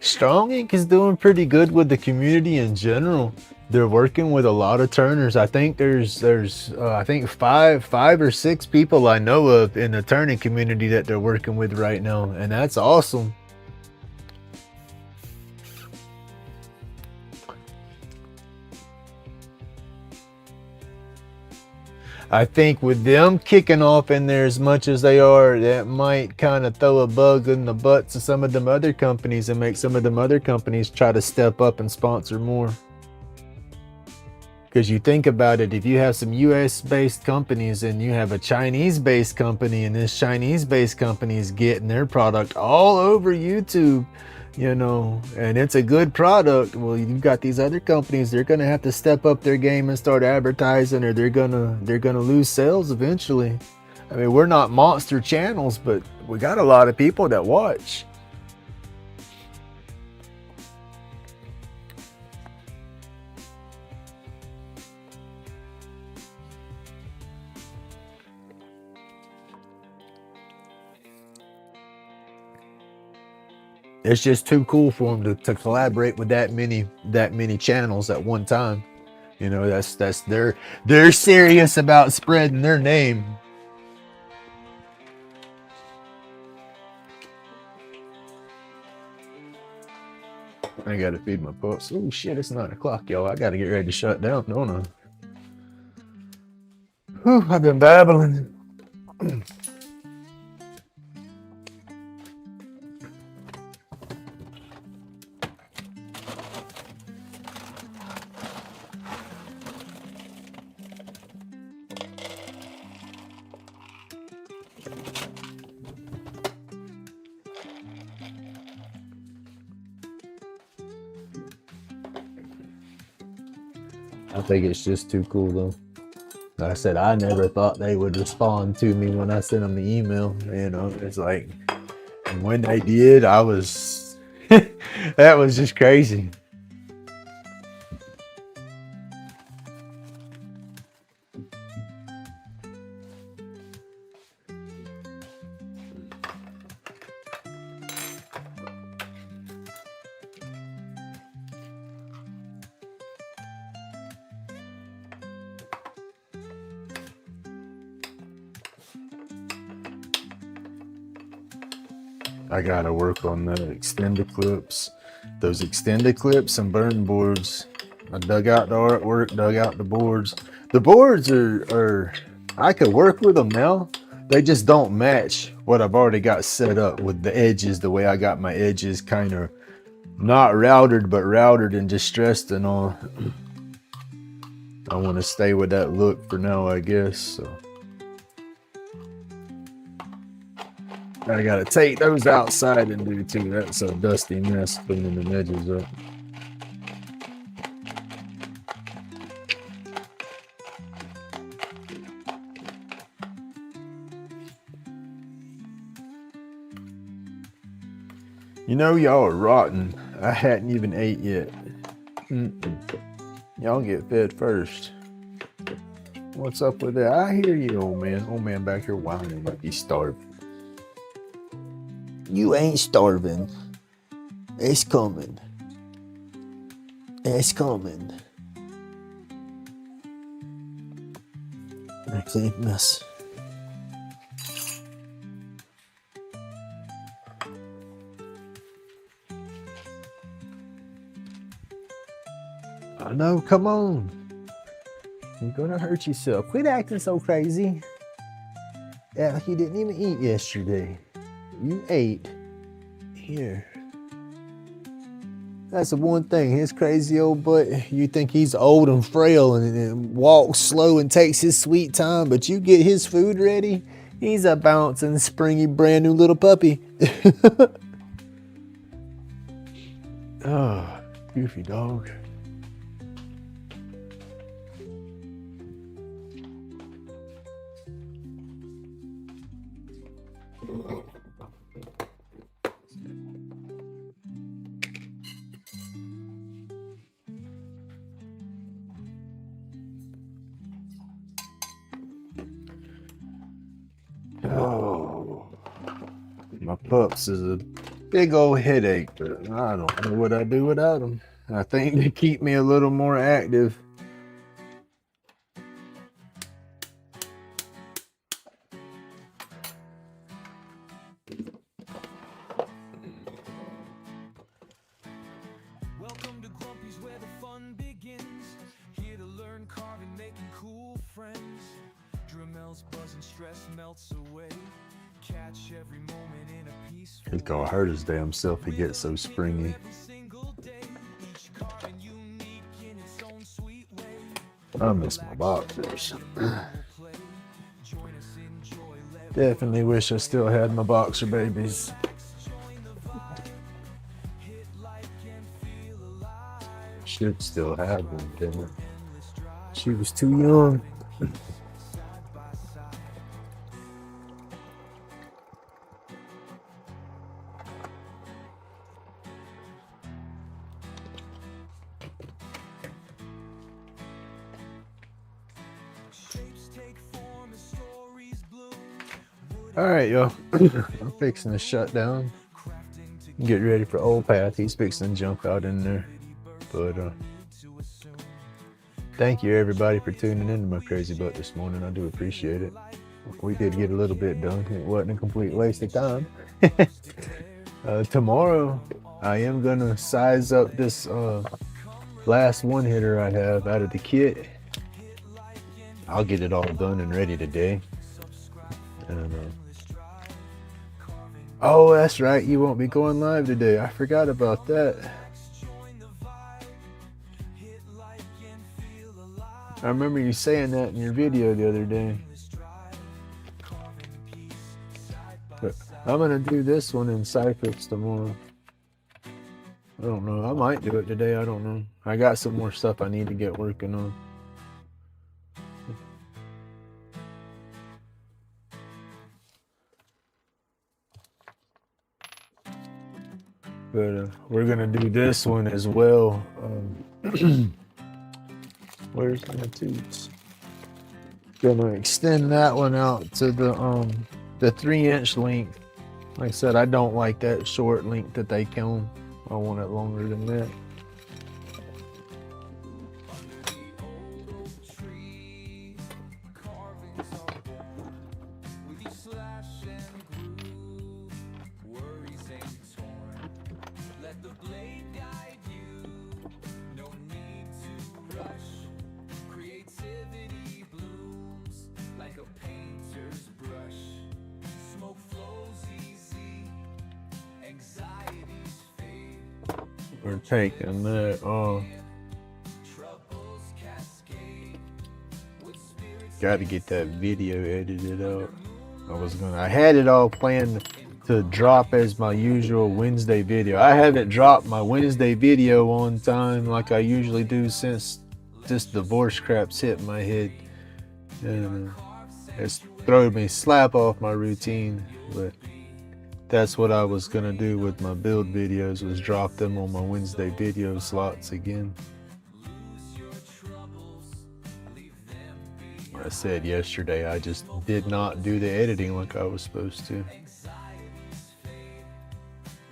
Strong Ink is doing pretty good with the community in general. They're working with a lot of turners. I think there's I think five or six people I know of in the turning community that they're working with right now, and that's awesome. I think with them kicking off in there as much as they are, that might kind of throw a bug in the butts of some of them other companies and make some of them other companies try to step up and sponsor more. Because you think about it, if you have some US based companies and you have a Chinese based company, and this Chinese based company is getting their product all over YouTube, you know, and it's a good product, well, you've got these other companies, they're gonna have to step up their game and start advertising, or they're gonna lose sales eventually. I mean, we're not monster channels, but we got a lot of people that watch. It's just too cool for them to collaborate with that many channels at one time. You know, that's they're serious about spreading their name. I gotta feed my pups. Oh shit, it's 9 o'clock, y'all. I gotta get ready to shut down, don't I? Whew, I've been babbling. I think it's just too cool though. Like I said, I never thought they would respond to me when I sent them the email. You know, it's like, and when they did, I was, that was just crazy. I gotta work on the extended clips. Those extended clips and burn boards. I dug out the artwork, dug out the boards. The boards are I could work with them now. They just don't match what I've already got set up with the edges, the way I got my edges kind of not routed, but routed and distressed and all. I want to stay with that look for now, I guess. So I gotta take those outside and do too. That's a dusty mess cleaning the edges up. You know, y'all are rotten. I hadn't even ate yet. Y'all get fed first. What's up with that? I hear you, old man. Old man back here whining like he's starving. You ain't starving. It's coming. It's coming. I can't miss. I know, come on. You're gonna hurt yourself. Quit acting so crazy. Yeah, like you didn't even eat yesterday. You ate. Here. That's the one thing. His crazy old butt, you think he's old and frail and walks slow and takes his sweet time, but you get his food ready, he's a bouncing, springy, brand new little puppy. Oh, goofy dog. Oh, my pups is a big old headache, but I don't know what I'd do without them. I think they keep me a little more active. Welcome to Grumpy's where the fun begins. Here to learn carving, making cool friends. Dramel's buzzing, stress melts away. Catch every moment in a peaceful He's gonna hurt his damn self if he gets so springy. every single day. Each carving unique in its own sweet way. I miss my boxers. Play. Join us, enjoy, let Definitely wish I still had my boxer babies. join the vibe. Hit like and feel alive. Should still have them, didn't I? Endless drive She was too young. side by side. Shapes take form as stories bloom. All right, y'all. I'm fixing to shut down. Crafting to Get ready for Old Path. He's fixing to jump out in there. But assume. thank you everybody for tuning in to my crazy butt this morning. I do appreciate it. We did get a little bit done. It wasn't a complete waste of time. Tomorrow, I am gonna size up this last one hitter I have out of the kit. I'll get it all done and ready today. And, oh, that's right. You won't be going live today. I forgot about that. I remember you saying that in your video the other day. But I'm gonna do this one in Cypress tomorrow. I don't know. I might do it today. I don't know. I got some more stuff I need to get working on. But we're gonna do this one as well. Where's my tubes? Gonna extend that one out to the 3-inch length. Like I said, I don't like that short length that they come. I want it longer than that. We're taking that off. Got to get that video edited out. I had it all planned to drop as my usual Wednesday video. I haven't dropped my Wednesday video on time like I usually do since this divorce crap's hit my head. And it's thrown me slap off my routine, but that's what I was gonna do with my build videos, was drop them on my Wednesday video slots again. I said yesterday, I just did not do the editing like I was supposed to.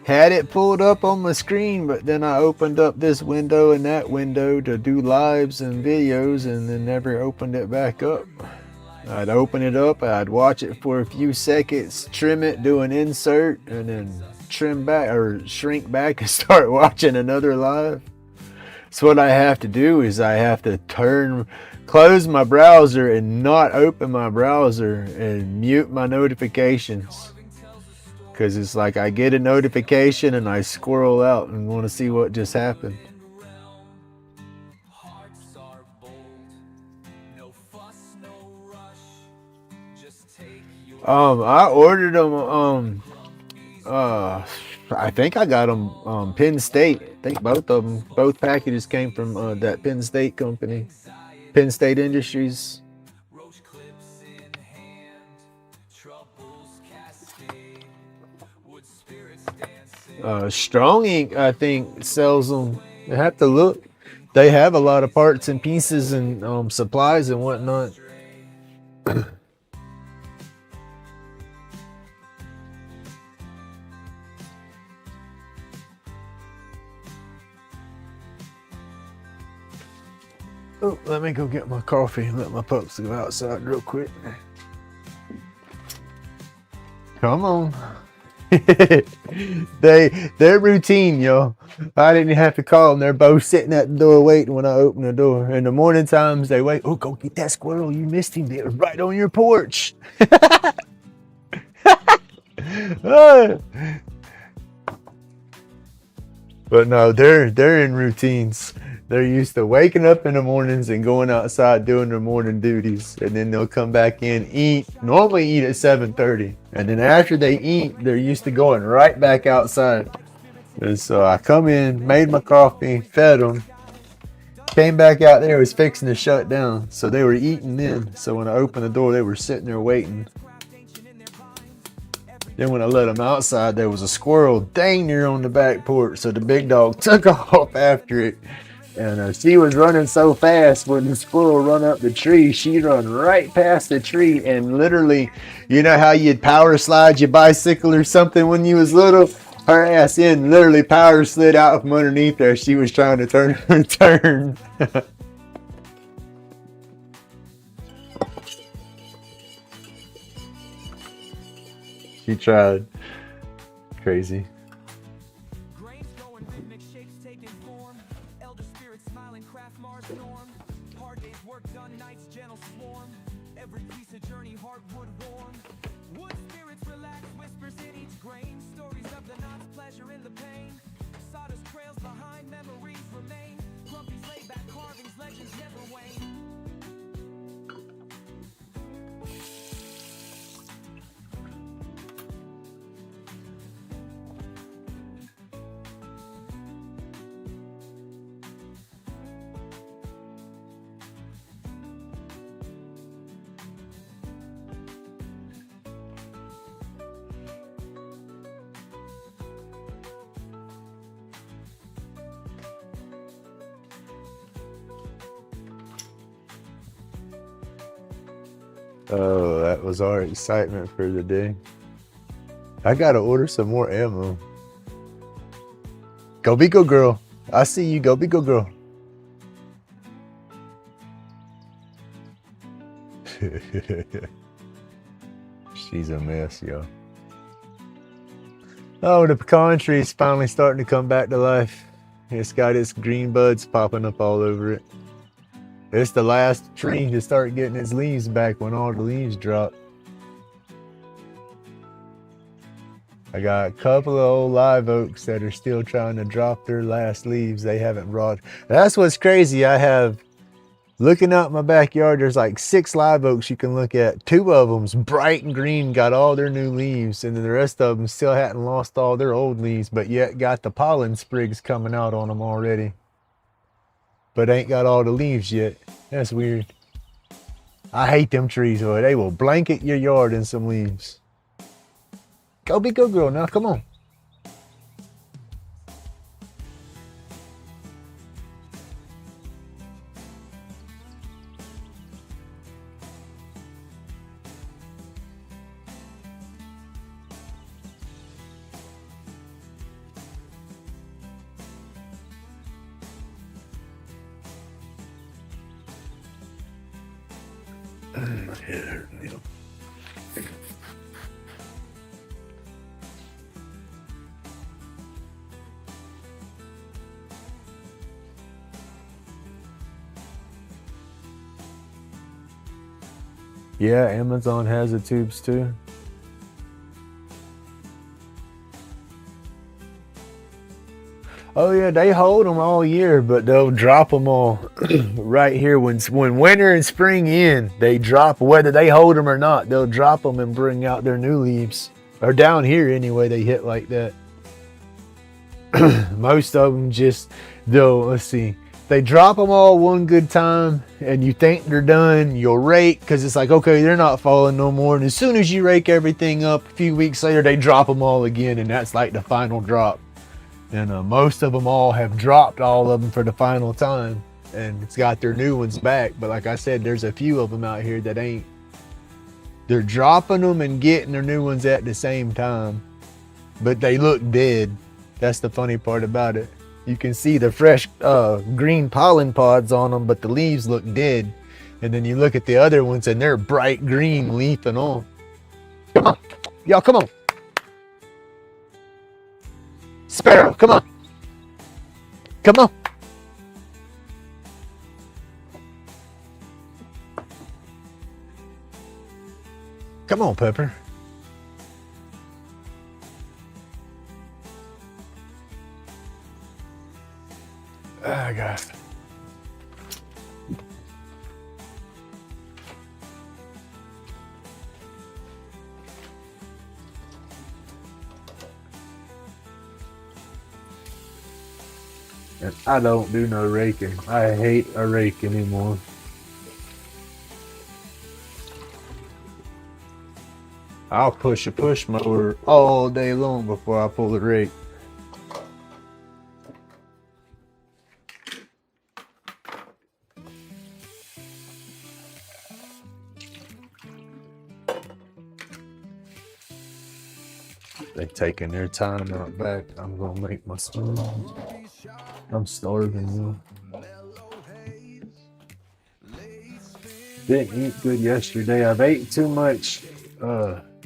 Had it pulled up on my screen, but then I opened up this window and that window to do lives and videos, and then never opened it back up. I'd open it up, I'd watch it for a few seconds, trim it, do an insert, and then trim back or shrink back and start watching another live. So what I have to do is I have to close my browser and not open my browser and mute my notifications. Because it's like I get a notification and I squirrel out and want to see what just happened. I ordered them. I think I got them Penn State. I think both packages came from that Penn State company, Penn State Industries. Strong Ink, I think, sells them. You have to look. They have a lot of parts and pieces and supplies and whatnot. Oh, let me go get my coffee and let my pups go outside real quick. Come on. Their routine, yo. I didn't have to call them. They're both sitting at the door waiting when I open the door. In the morning times, they wait. Oh, go get that squirrel. You missed him. They were right on your porch. But no, they're in routines. They're used to waking up in the mornings and going outside doing their morning duties, and then they'll come back in, normally eat at 7:30, and then after they eat, they're used to going right back outside. And so I come in, made my coffee, fed them, came back out there, was fixing to shut down, so they were eating then. So when I opened the door, they were sitting there waiting. Then when I let them outside, there was a squirrel dang near on the back porch, so the big dog took off after it. And she was running so fast, when the squirrel run up the tree, she run right past the tree and literally, you know how you'd power slide your bicycle or something when you was little? Her ass literally power slid out from underneath there. She was trying to turn her turn. She tried. Crazy. Oh, that was our excitement for the day. I gotta order some more ammo. Go be good girl. I see you. Go be good girl. She's a mess, yo. Oh, the pecan tree is finally starting to come back to life. It's got its green buds popping up all over it. It's the last tree to start getting its leaves back when all the leaves drop. I got a couple of old live oaks that are still trying to drop their last leaves. They haven't brought. That's what's crazy. I have Looking out my backyard, there's like 6 live oaks you can look at. 2 of them's bright and green, got all their new leaves, and then the rest of them still hadn't lost all their old leaves, but yet got the pollen sprigs coming out on them already. But ain't got all the leaves yet. That's weird. I hate them trees, boy. They will blanket your yard in some leaves. Go be good girl now, come on. My head hurting, you know. Yeah, Amazon has the tubes too. Oh yeah, they hold them all year, but they'll drop them all right here when winter and spring end. They drop, whether they hold them or not. They'll drop them and bring out their new leaves. Or down here anyway, they hit like that. Most of them just, let's see, they drop them all one good time, and you think they're done. You'll rake because it's like, okay, they're not falling no more. And as soon as you rake everything up, a few weeks later, they drop them all again, and that's like the final drop. And most of them all have dropped all of them for the final time, and it's got their new ones back. But like I said, there's a few of them out here that ain't. They're dropping them and getting their new ones at the same time, but they look dead. That's the funny part about it. You can see the fresh green pollen pods on them, but the leaves look dead. And then you look at the other ones and they're bright green leaf and all. Come on, y'all, come on. Sparrow, come on. Come on. Come on, Pepper. Ah, God. And I don't do no raking. I hate a rake anymore. I'll push a push mower all day long before I pull the rake. They taking their time out back. I'm gonna make my spoon. I'm starving, you. Didn't eat good yesterday. I've ate too much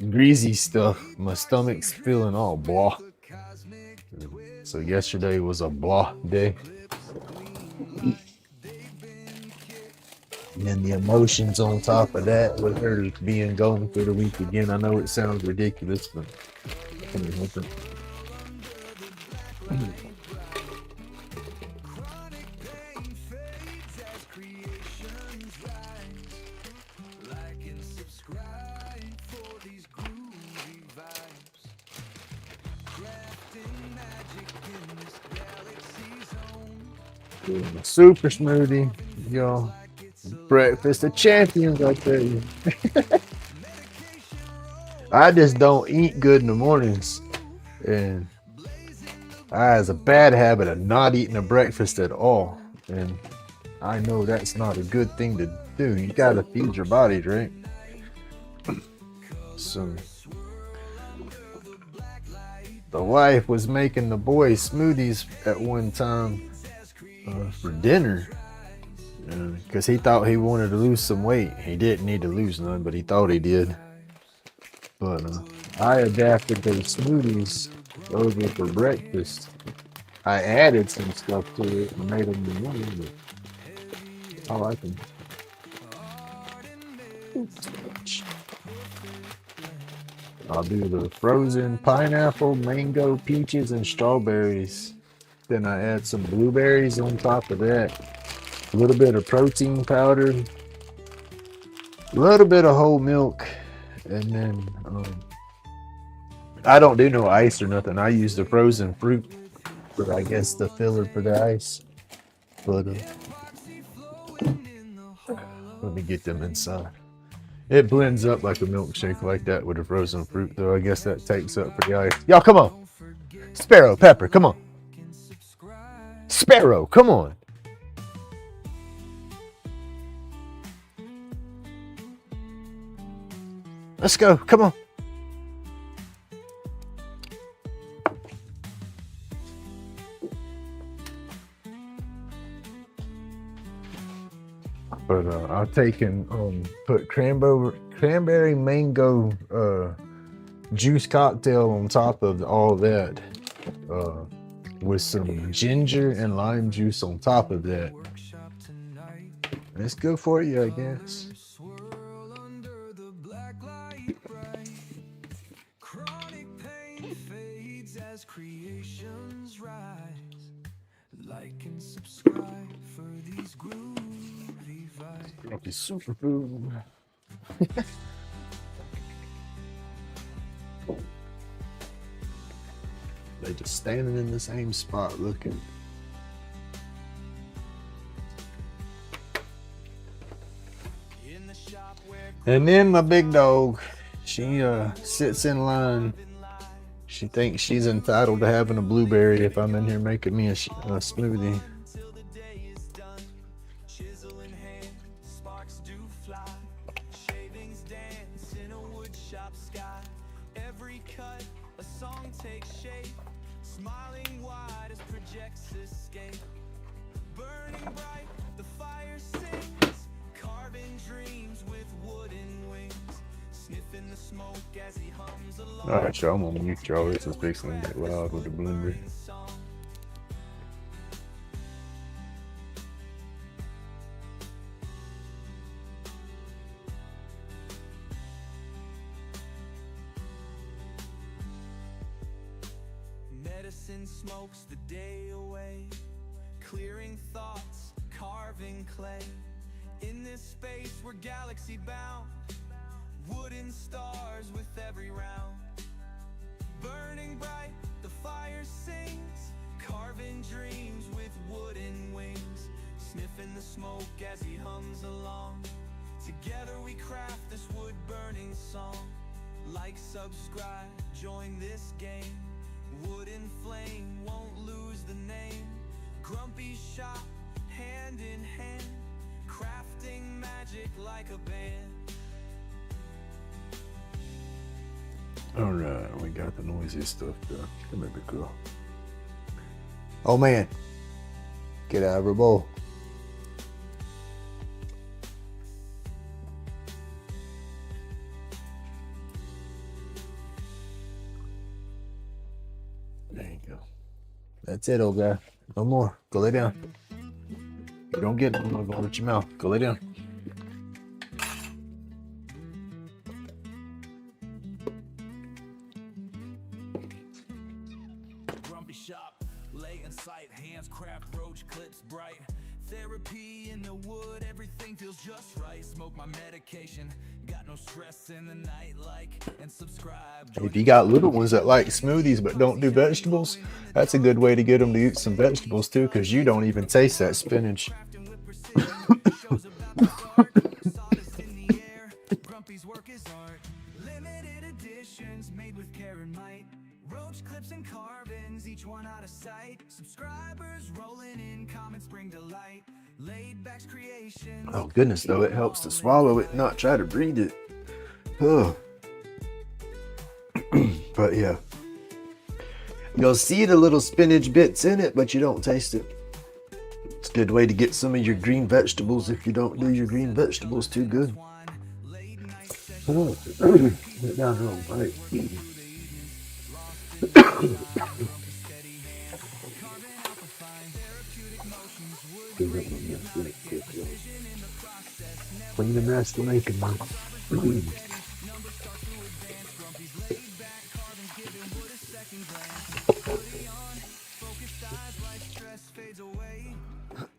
greasy stuff. My stomach's feeling all blah. So yesterday was a blah day. And then the emotions on top of that with her being gone for the week again. I know it sounds ridiculous, but I can't help it. Doing a super smoothie, y'all. Breakfast of champions, I tell you. I just don't eat good in the mornings, and I has a bad habit of not eating a breakfast at all, and I know that's not a good thing to do. You gotta feed your body, right? So the wife was making the boys smoothies at one time for dinner, because he thought he wanted to lose some weight. He didn't need to lose none, but he thought he did. But I adapted those smoothies over for breakfast. I added some stuff to it and made them the morning, but I like them. I'll do the frozen pineapple, mango, peaches, and strawberries. Then I add some blueberries on top of that. A little bit of protein powder, a little bit of whole milk, and then I don't do no ice or nothing. I use the frozen fruit for, I guess, the filler for the ice. But let me get them inside. It blends up like a milkshake like that with a frozen fruit, though. I guess that takes up for the ice. Y'all, come on. Sparrow, Pepper, come on. Sparrow, come on. Let's go. Come on. But I've taken put cranberry mango juice cocktail on top of all that with some ginger and lime juice on top of that. It's good for you, I guess. Creations rise. Like and subscribe for these groovy vibes. Grumpy superfood. They just standing in the same spot looking. And then my big dog, she sits in line. She thinks she's entitled to having a blueberry if I'm in here making me a smoothie. Alright, y'all, I'm gonna mute y'all. This is fixing to get loud with the blender. Medicine smokes the day away, clearing thoughts, carving clay. In this space we're galaxy bound, wooden stars with every round. Burning bright, the fire sings, carving dreams with wooden wings, sniffing the smoke as he hums along. Together we craft this wood-burning song. Like, subscribe, join this game. Wooden flame won't lose the name. Grumpy shop, hand in hand, crafting magic like a band. Alright, we got the noisy stuff done. Come here, big girl. Oh man, get out of her bowl. There you go. That's it, old guy. No more. Go lay down. You don't get it, I'm gonna go with your mouth. Go lay down. Therapy in the wood, everything feels just right. Smoke my medication, got no stress in the night. Like and subscribe. If you got little ones that like smoothies but don't do vegetables, that's a good way to get them to eat some vegetables too, because you don't even taste that spinach. Grumpy's work is art. Limited editions made with care and might. Roach clips and carvings, each one out of sight. Subscribers rolling in, comments bring delight. LaidBak's creation. Oh goodness, though, it helps to swallow it, not try to breathe it. Oh. But yeah, you'll see the little spinach bits in it, but you don't taste it. It's a good way to get some of your green vegetables if you don't do your green vegetables too good. Oh, get down here, right. Clean the mess to make it, man. focused eyes, life stress fades away.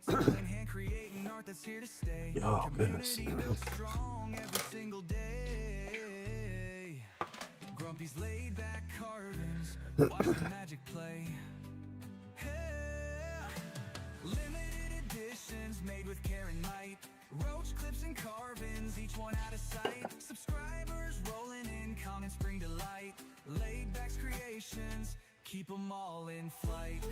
Tool in hand, creating art that's here to stay. Oh, goodness. Community built strong every single day. Grumpy's laid back carvings, watch the magic play. Hey, limited editions made with care and might. Roach clips and carvings, each one out of sight. Subscribers rolling in, comments bring delight. LaidBak's creations, keep them all in flight.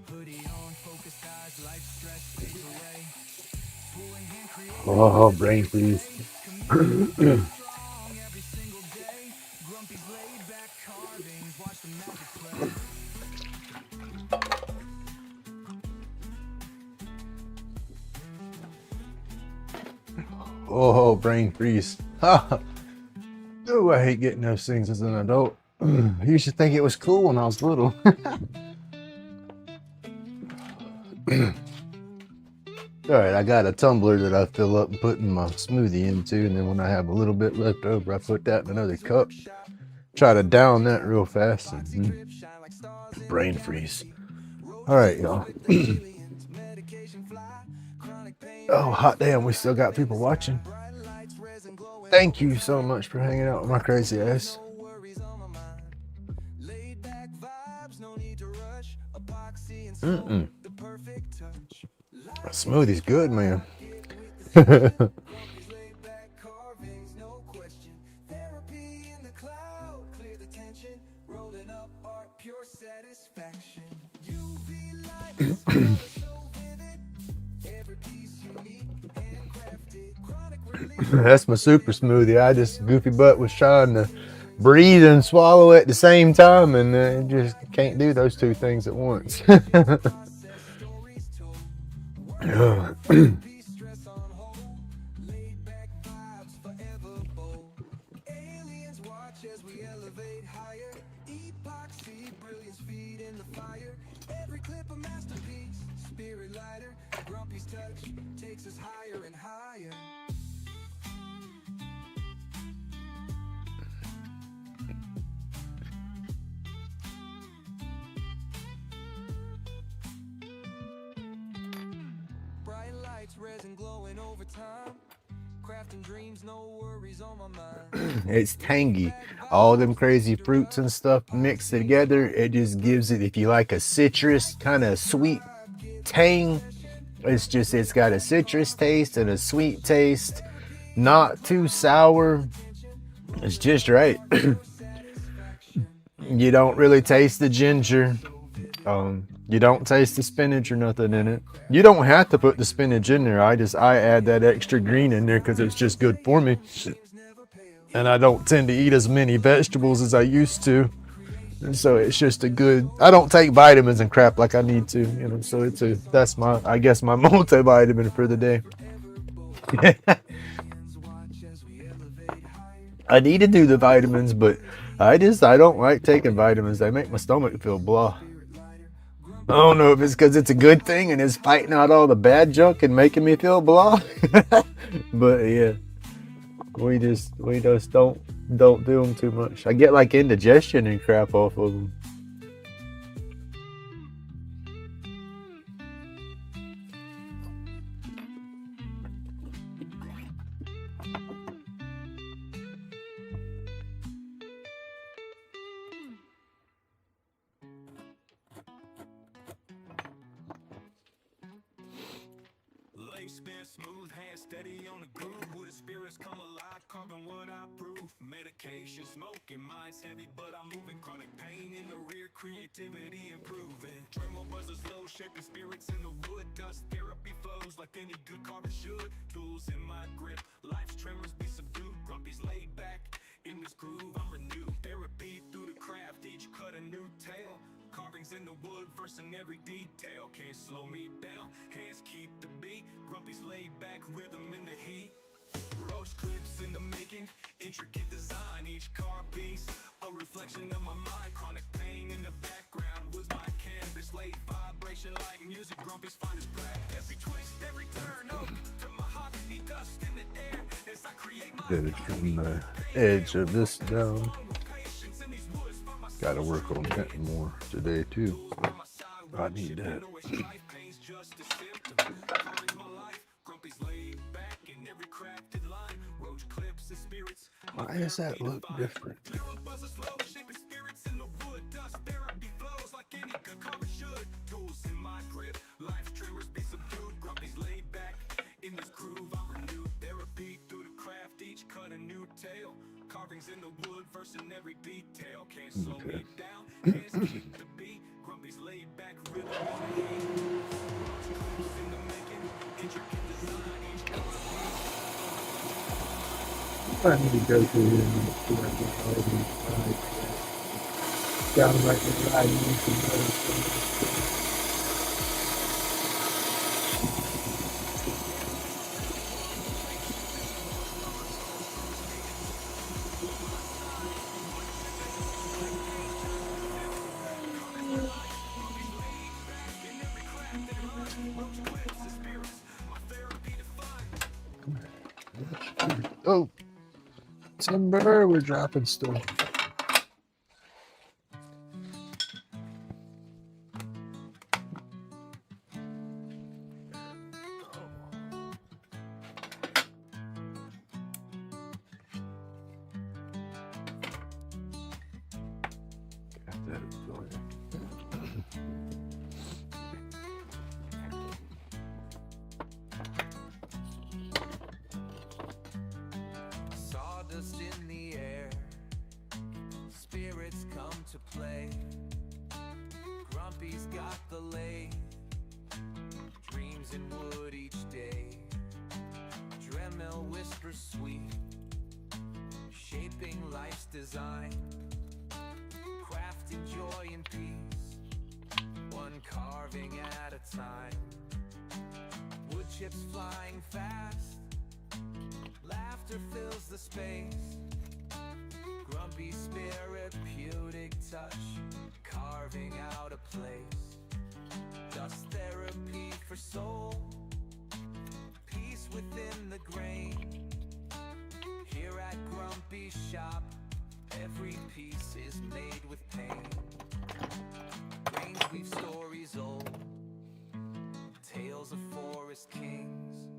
Hoodie on, focused eyes, life stress fades away. Tool in hand, creating Oh, brain freeze. strong every single day. Grumpy's laid back carvings, watch the magic play. Oh, brain freeze. Oh, I hate getting those things as an adult. I used to think it was cool when I was little. All right, I got a tumbler that I fill up and put in my smoothie into, and then when I have a little bit left over, I put that in another cup. Try to down that real fast, and brain freeze. All right, y'all. Oh, hot damn, we still got people watching. Thank you so much for hanging out with my crazy ass. That smoothie's good, man. That's my super smoothie. I just goofy butt was trying to breathe and swallow at the same time, and just can't do those two things at once. Resin glowing over time. Crafting dreams, no worries on my mind. It's tangy. All them crazy fruits and stuff mixed together, it just gives it, if you like a citrus kind of sweet tang, it's got a citrus taste and a sweet taste, not too sour. It's just right. You don't really taste the ginger. You don't taste the spinach or nothing in it. You don't have to put the spinach in there. I add that extra green in there because it's just good for me. And I don't tend to eat as many vegetables as I used to. And so it's just a good, I don't take vitamins and crap like I need to, you know, so that's my, I guess my multivitamin for the day. I need to do the vitamins, but I don't like taking vitamins. They make my stomach feel blah. I don't know if it's because it's a good thing and it's fighting out all the bad junk and making me feel blah. But yeah, we just don't do them too much. I get like indigestion and crap off of them. Smooth hand steady on the groove, with the spirits come alive, carving what I prove. Medication smoking, mind's heavy, but I'm moving. Chronic pain in the rear, creativity improving. Tremor buzzers low, shaping spirits in the wood. Dust therapy flows like any good carver should. Tools in my grip, life's tremors be subdued. Grumpy's laid back, in this groove I'm renewed. Therapy through the craft, each cut a new tale. Carvings in the wood, versing every detail. Can't slow me down, hands keep the beat. Grumpy's laid back, rhythm in the heat. Roach clips in the making, intricate design. Each car piece, a reflection of my mind. Chronic pain in the background was my canvas just laid vibration like music. Grumpy's finest black. Every twist, every turn up to mahogany dust in the air as I create my Gotta trim the edge of this down. Gotta work on that more today too. I need that. Why does that look different? In this groove, I'm renewed therapy through the craft. Each cut a new tale. Carvings in the wood, versing every detail. Can't slow me down, can't keep the beat. Grumpy's laid back, rhythm in the making. Intricate design, each I need to go through here and make sure I get all these sides down like the right into Oh, timber, we're dropping stuff. Got that going. sawdust in the air. Spirits come to play. Grumpy's got the lathe. Dreams in wood each day. Dremel whispers sweet, shaping life's design. Crafting joy and peace, one carving at a time. Wood chips flying fast, laughter fills the space. Grumpy spirit, therapeutic touch, carving out a place. Dust therapy for soul, peace within the grain. Here at Grumpy's shop, every piece is made with pain. Grains weave stories old, tales of forest kings.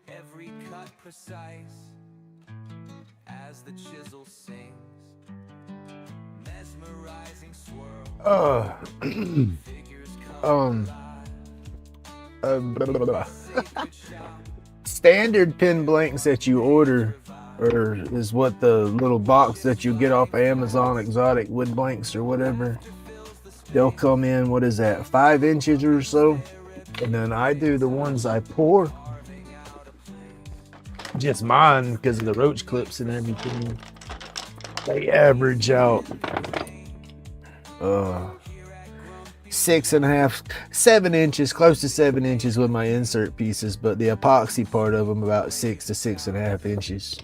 Every cut precise, as the chisel sings. Mesmerizing swirl, figures come Blah, blah, blah. Standard pin blanks that you order is what the little box that you get off Amazon, exotic wood blanks or whatever. They'll come in, what is that, 5 inches or so? And then I do the ones I pour. Just mine, because of the roach clips and everything. They average out 6.5, 7 inches, close to 7 inches with my insert pieces, but the epoxy part of them about 6 to 6.5 inches.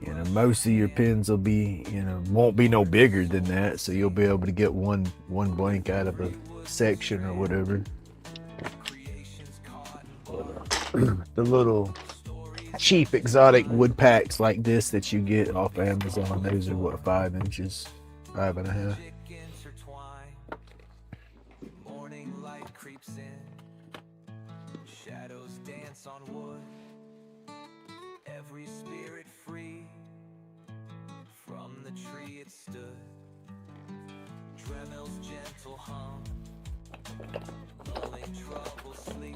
You know, most of your pins will be, you know, won't be no bigger than that, so you'll be able to get one blank out of a section or whatever. The little cheap exotic wood packs like this that you get off Amazon, those are what, 5 inches, 5.5. morning light creeps in, shadows dance on wood. Every spirit free from the tree it stood. Dremel's gentle hum, lulling trouble sleep.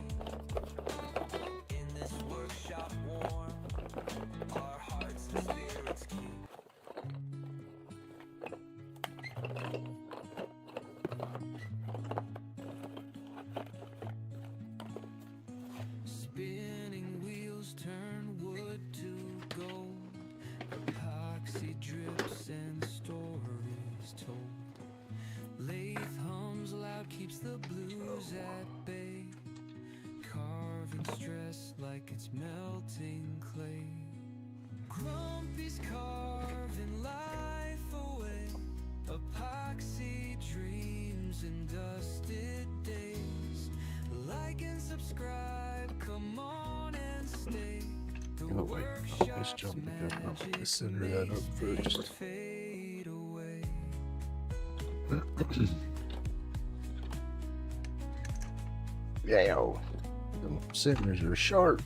In this workshop warm, our hearts and spirits keep. Spinning wheels turn wood to gold. Epoxy drips and stories told. Lathe hums loud, keeps the blues at bay. Carving stress like it's melting clay. Grumpy's carving life away. Epoxy dreams and dusted days. Like and subscribe, come on and stay. The Oh, wait. Let's workshop's jump it up. magic Let's center that up makes first. fade away. Yeah. The centers are sharp.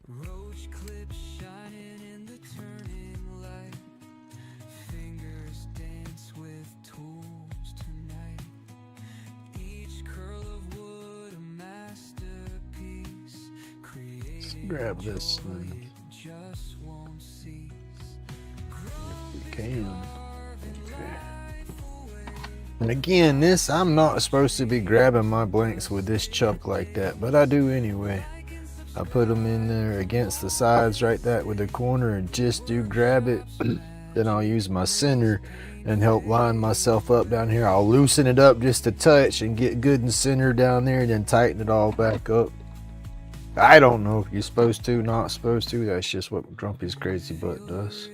Roach clips shining in the turning light. Fingers dance with tools tonight. Each curl of wood a masterpiece. Creating Grab this joy thing it just won't cease. if we can. Okay. And again, this, I'm not supposed to be grabbing my blanks with this chuck like that, but I do anyway. I put them in there against the sides right that with the corner and just do grab it. Then I'll use my center and help line myself up down here. I'll loosen it up just a touch and get good and center down there and then tighten it all back up. I don't know if you're supposed to, not supposed to. That's just what Grumpy's crazy butt does.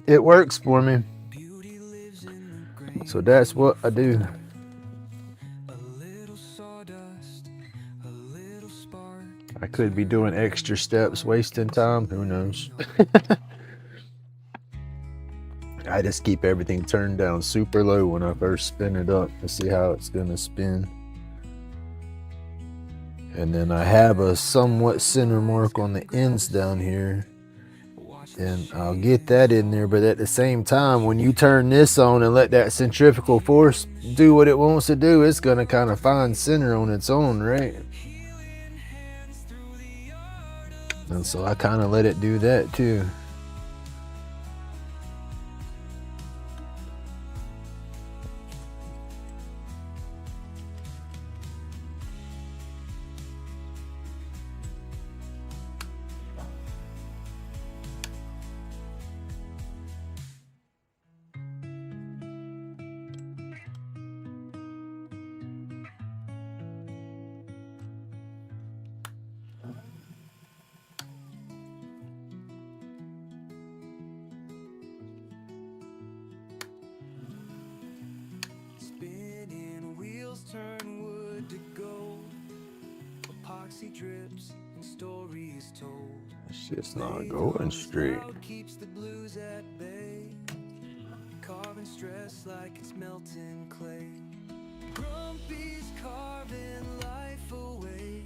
It works for me. So that's what I do. A little sawdust, a little spark. I could be doing extra steps, wasting time. Who knows? I just keep everything turned down super low when I first spin it up to see how it's going to spin. And then I have a somewhat center mark on the ends down here. And I'll get that in there, but at the same time, when you turn this on and let that centrifugal force do what it wants to do, it's gonna kind of find center on its own, right? And so I kind of let it do that too. Spinning wheels turn wood to gold. Epoxy drips and stories told. Shit's not going straight. Keeps the blues at bay. Carving stress like it's melting clay. Grumpy's carving life away.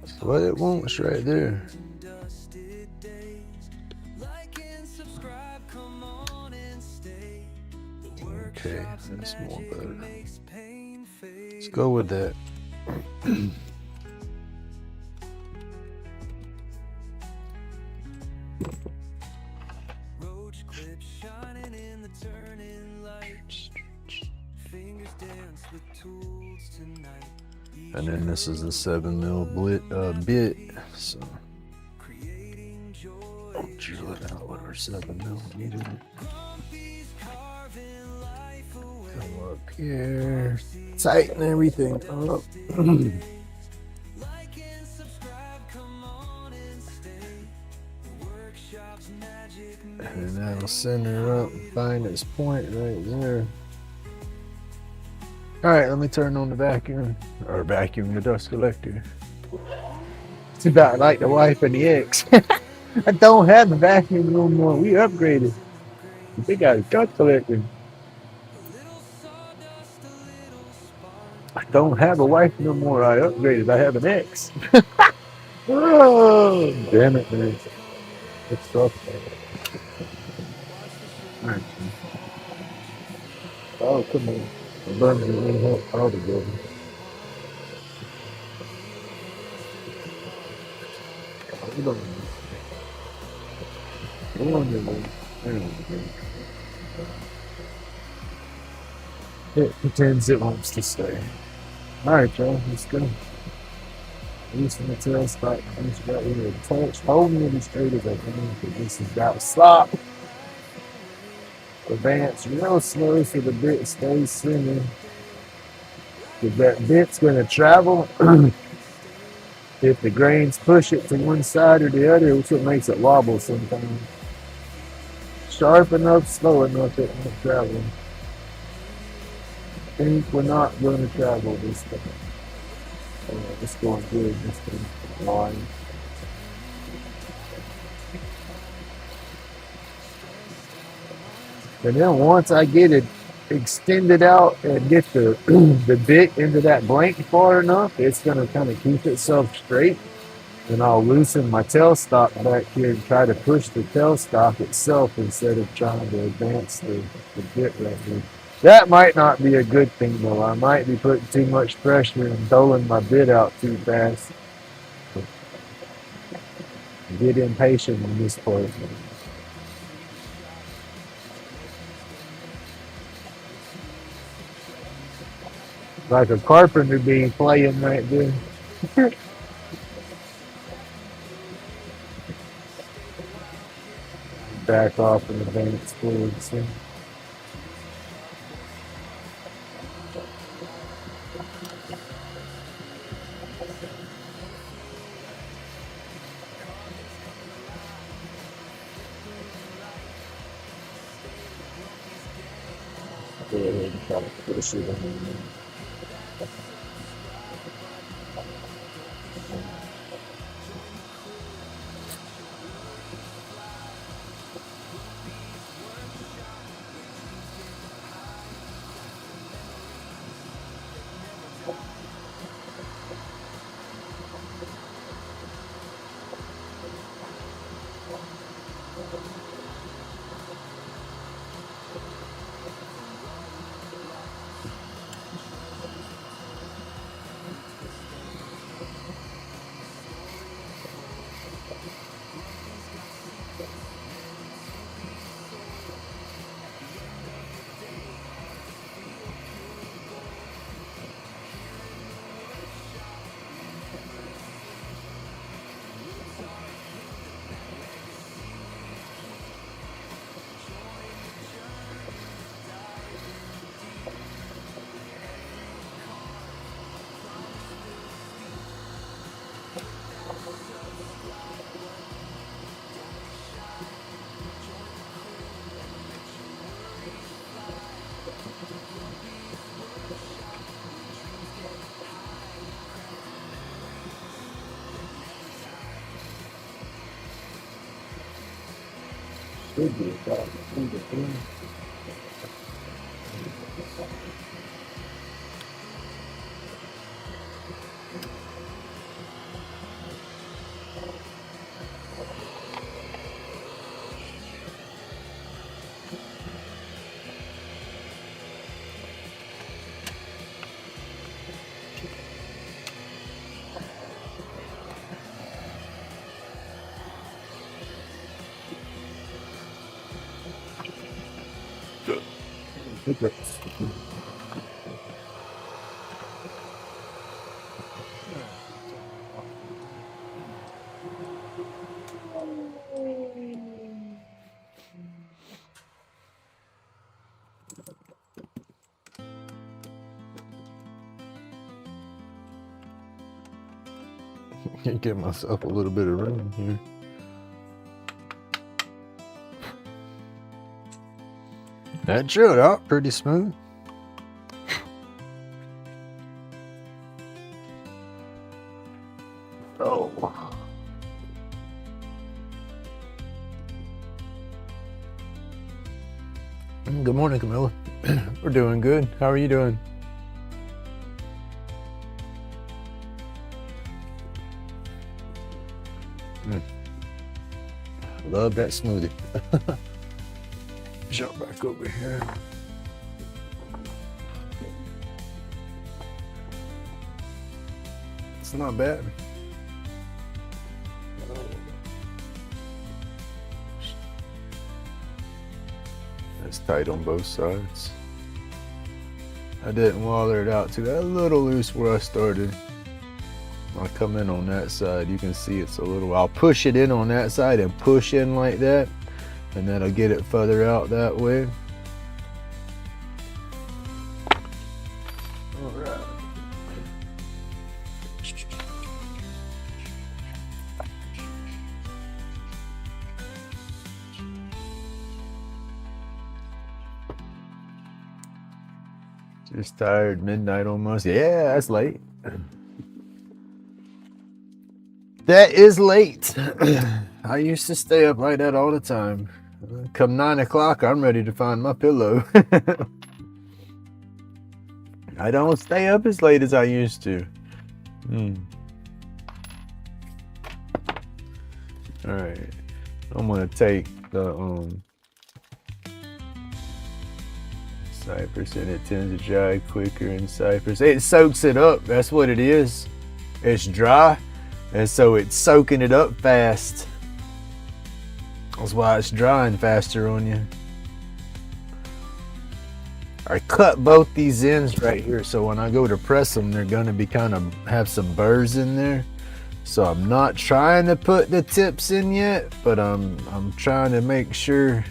That's what it wants right there. Dusted days. Like and subscribe, come on and stay. The Okay, workshop's that's more magic better. makes pain fade. Let's go with that. Roach clips shining in the turning light. Fingers dance with tools tonight. And then this is a 7mm bit. So Creating joy. drill it out with our 7mm. Grumpy's carving life away. Come up here, tighten everything up. Like and subscribe, come on and stay. The workshop's magic And that'll center up and find its point right there. Alright, let me turn on the vacuum. Or vacuum, the dust collector. It's about like the wife and the ex. I don't have the vacuum no more. We upgraded. They got a dust collector. I don't have a wife no more. I upgraded. I have an ex. Oh, damn it, man. It's tough. Alright. Oh, come on. The buttons are really hot all together. Hold on. Hold on, man. There we go. It pretends it wants to stay. Alright, y'all, let's go. Loosen the tail spot. Finish right here. Touch. Hold me as straight as I can because this has got to stop. Advance real slow so the bit stays centered. Because that bit's going to travel. If the grains push it to one side or the other, which what makes it wobble sometimes. sharp enough, slow enough, it won't travel. I think we're not going to travel this time. It's going good. This thing line. And then once I get it extended out and get the the bit into that blank far enough, it's going to kind of keep itself straight. And I'll loosen my tailstock back here and try to push the tailstock itself instead of trying to advance the bit right here. That might not be a good thing though. I might be putting too much pressure and doling my bit out too fast. Get impatient in this part. Like a carpenter being playing right there. Back off and advance forward soon. Go ahead and try to push it in. Should be about 2 to 3. Can give myself a little bit of room here. That showed out pretty smooth. Oh. Good morning, Camilla. We're doing good. How are you doing? Love that smoothie. Jump back over here. It's not bad. It's tight on both sides. I didn't waller it out too. That a little loose where I started. I'll come in on that side. You can see it's a little, I'll push it in on that side and push in like that, and then I'll get it further out that way. All right. Just tired, midnight almost. Yeah, that's late. That is late. I used to stay up like that all the time. Come 9 o'clock, I'm ready to find my pillow. I don't stay up as late as I used to. All right, I'm gonna take the cypress, and it tends to dry quicker in cypress. It soaks it up. That's what it is. It's dry, and so it's soaking it up fast. That's why it's drying faster on you. I cut both these ends right here, so when I go to press them, they're gonna be kind of have some burrs in there. So I'm not trying to put the tips in yet, but I'm trying to make sure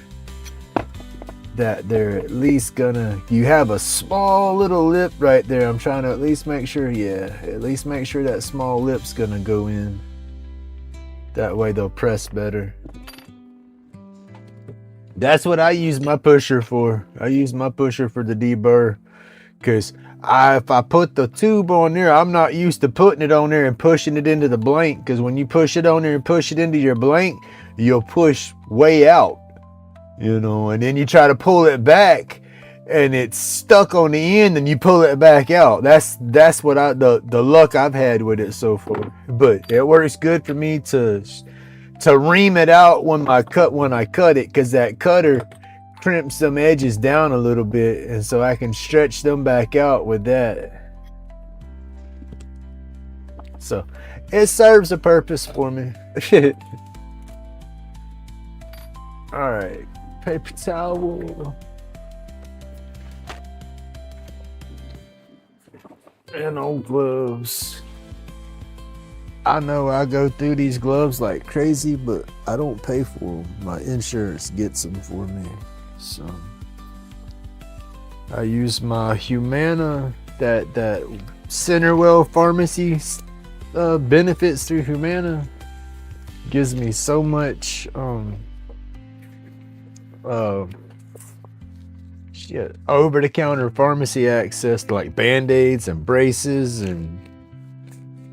that they're at least gonna, you have a small little lip right there. I'm trying to at least make sure, at least make sure that small lip's gonna go in. That way they'll press better. That's what I use my pusher for. I use my pusher for the deburr, because if I put the tube on there, I'm not used to putting it on there and pushing it into the blank, because when you push it on there and push it into your blank, you'll push way out, you know, and then you try to pull it back and it's stuck on the end and you pull it back out. That's what the luck I've had with it so far. But it works good for me to ream it out when I cut it, because that cutter crimps some edges down a little bit, and so I can stretch them back out with that. So it serves a purpose for me. All right, paper towel and old gloves. I know I go through these gloves like crazy, but I don't pay for them. My insurance gets them for me. So I use my Humana, that Centerwell Pharmacy benefits through Humana. Gives me so much over-the-counter pharmacy access to like Band-Aids and braces and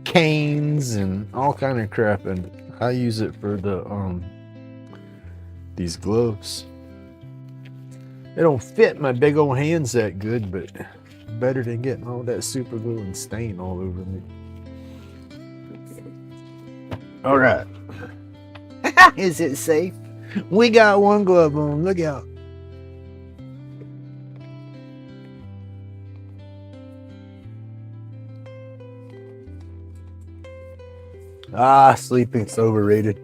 canes and all kind of crap, and I use it for the these gloves. They don't fit my big old hands that good, but better than getting all that super glue and stain all over me. All right. Is it safe? We got one glove on. Look out. Sleeping's overrated.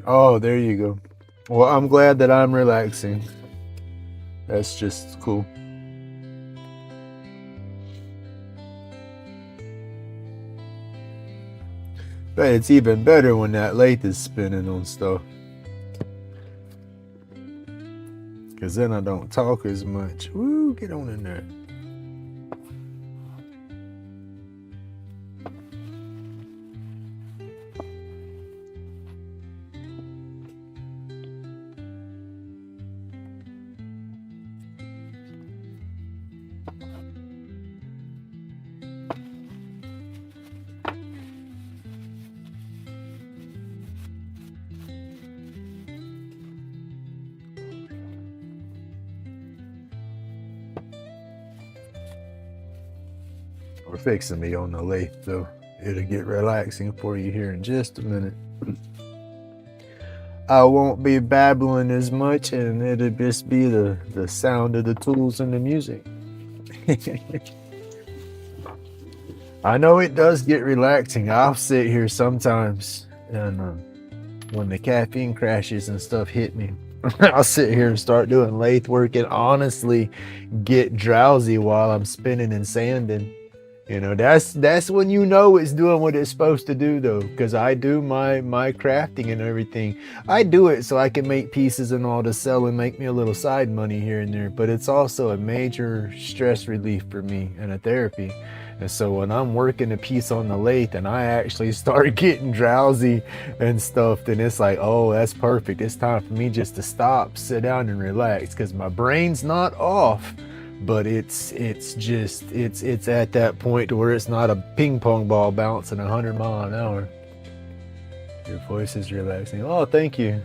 Oh, there you go. Well, I'm glad that I'm relaxing. That's just cool. But it's even better when that lathe is spinning on stuff, because then I don't talk as much. Woo, get on in there. We're fixing me on the lathe, so it'll get relaxing for you here in just a minute. I won't be babbling as much, and it'll just be the sound of the tools and the music. I know it does get relaxing. I'll sit here sometimes, and when the caffeine crashes and stuff hit me, I'll sit here and start doing lathe work and honestly get drowsy while I'm spinning and sanding. You know, that's when you know it's doing what it's supposed to do, though, because I do my crafting and everything. I do it so I can make pieces and all to sell and make me a little side money here and there, but it's also a major stress relief for me and a therapy. And so when I'm working a piece on the lathe and I actually start getting drowsy and stuff, then it's like, oh, that's perfect. It's time for me just to stop, sit down and relax, because my brain's not off, but it's at that point to where it's not a ping pong ball bouncing 100 miles an hour. Your voice is relaxing. Oh, thank you.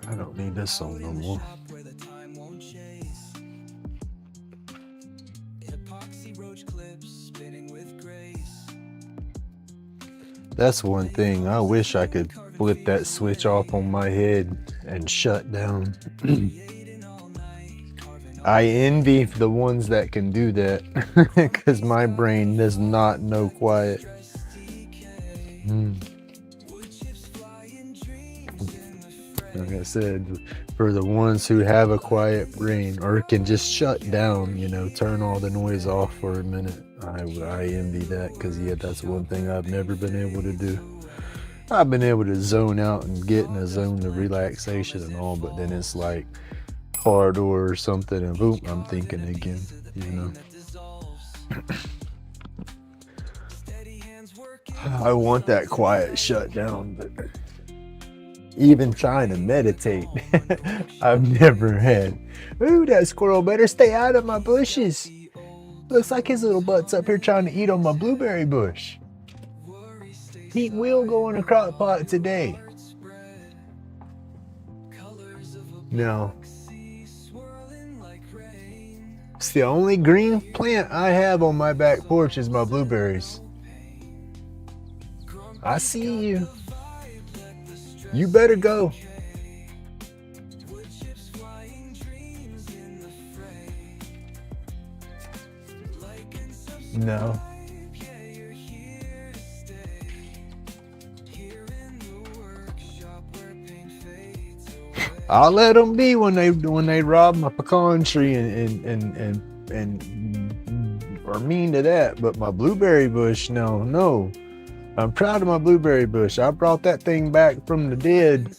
I don't need this song no more. Where the time won't chase. Epoxy roach clips spinning with grace. That's one thing. I wish I could flip that switch off on my head and shut down. I envy the ones that can do that, because my brain does not know quiet. Like I said, for the ones who have a quiet brain or can just shut down, you know, turn all the noise off for a minute, I envy that, because yeah, that's one thing I've never been able to do. I've been able to zone out and get in a zone of relaxation and all, but then it's like car door or something and boom, I'm thinking again, you know. I want that quiet shutdown, but even trying to meditate, I've never had. Ooh, that squirrel better stay out of my bushes. Looks like his little butt's up here trying to eat on my blueberry bush. He will go in a crock pot today. No. It's the only green plant I have on my back porch is my blueberries. I see you. You better go. No. I'll let them be when they rob my pecan tree and are mean to that. But my blueberry bush, no. I'm proud of my blueberry bush. I brought that thing back from the dead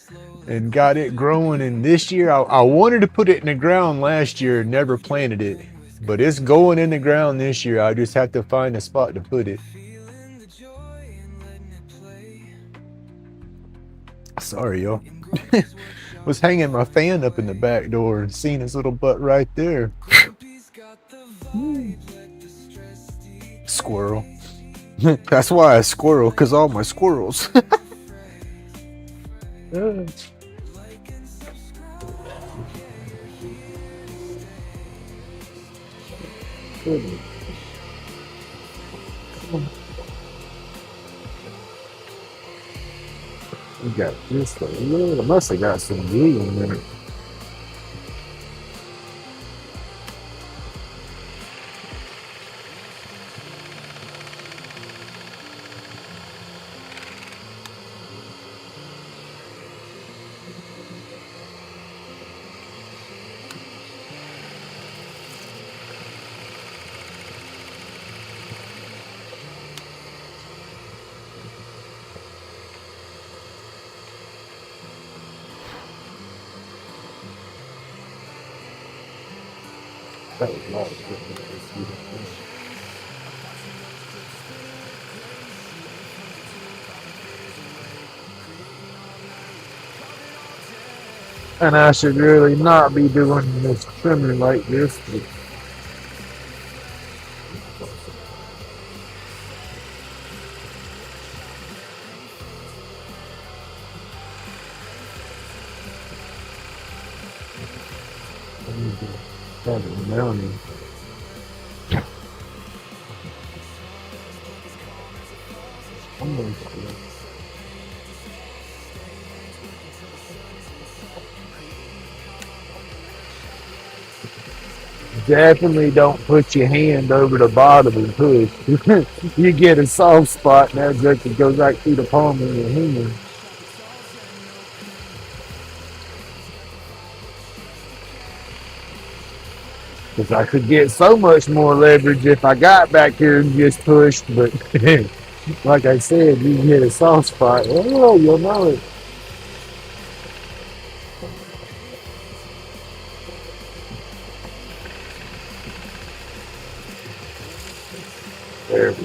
and got it growing. And this year, I wanted to put it in the ground last year, never planted it. But it's going in the ground this year. I just have to find a spot to put it. Sorry, y'all. Was hanging my fan up in the back door and seen his little butt right there. Squirrel. That's why I squirrel, because all my squirrels. We got this one. I must have got some glue in there. That was a lot of good. And I should really not be doing this trimming like this. But Definitely don't put your hand over the bottom and push. You get a soft spot and that jerk goes right through the palm of your hand. Because I could get so much more leverage if I got back here and just pushed, but like I said, you can hit a soft spot. Oh, you'll know it. There we go.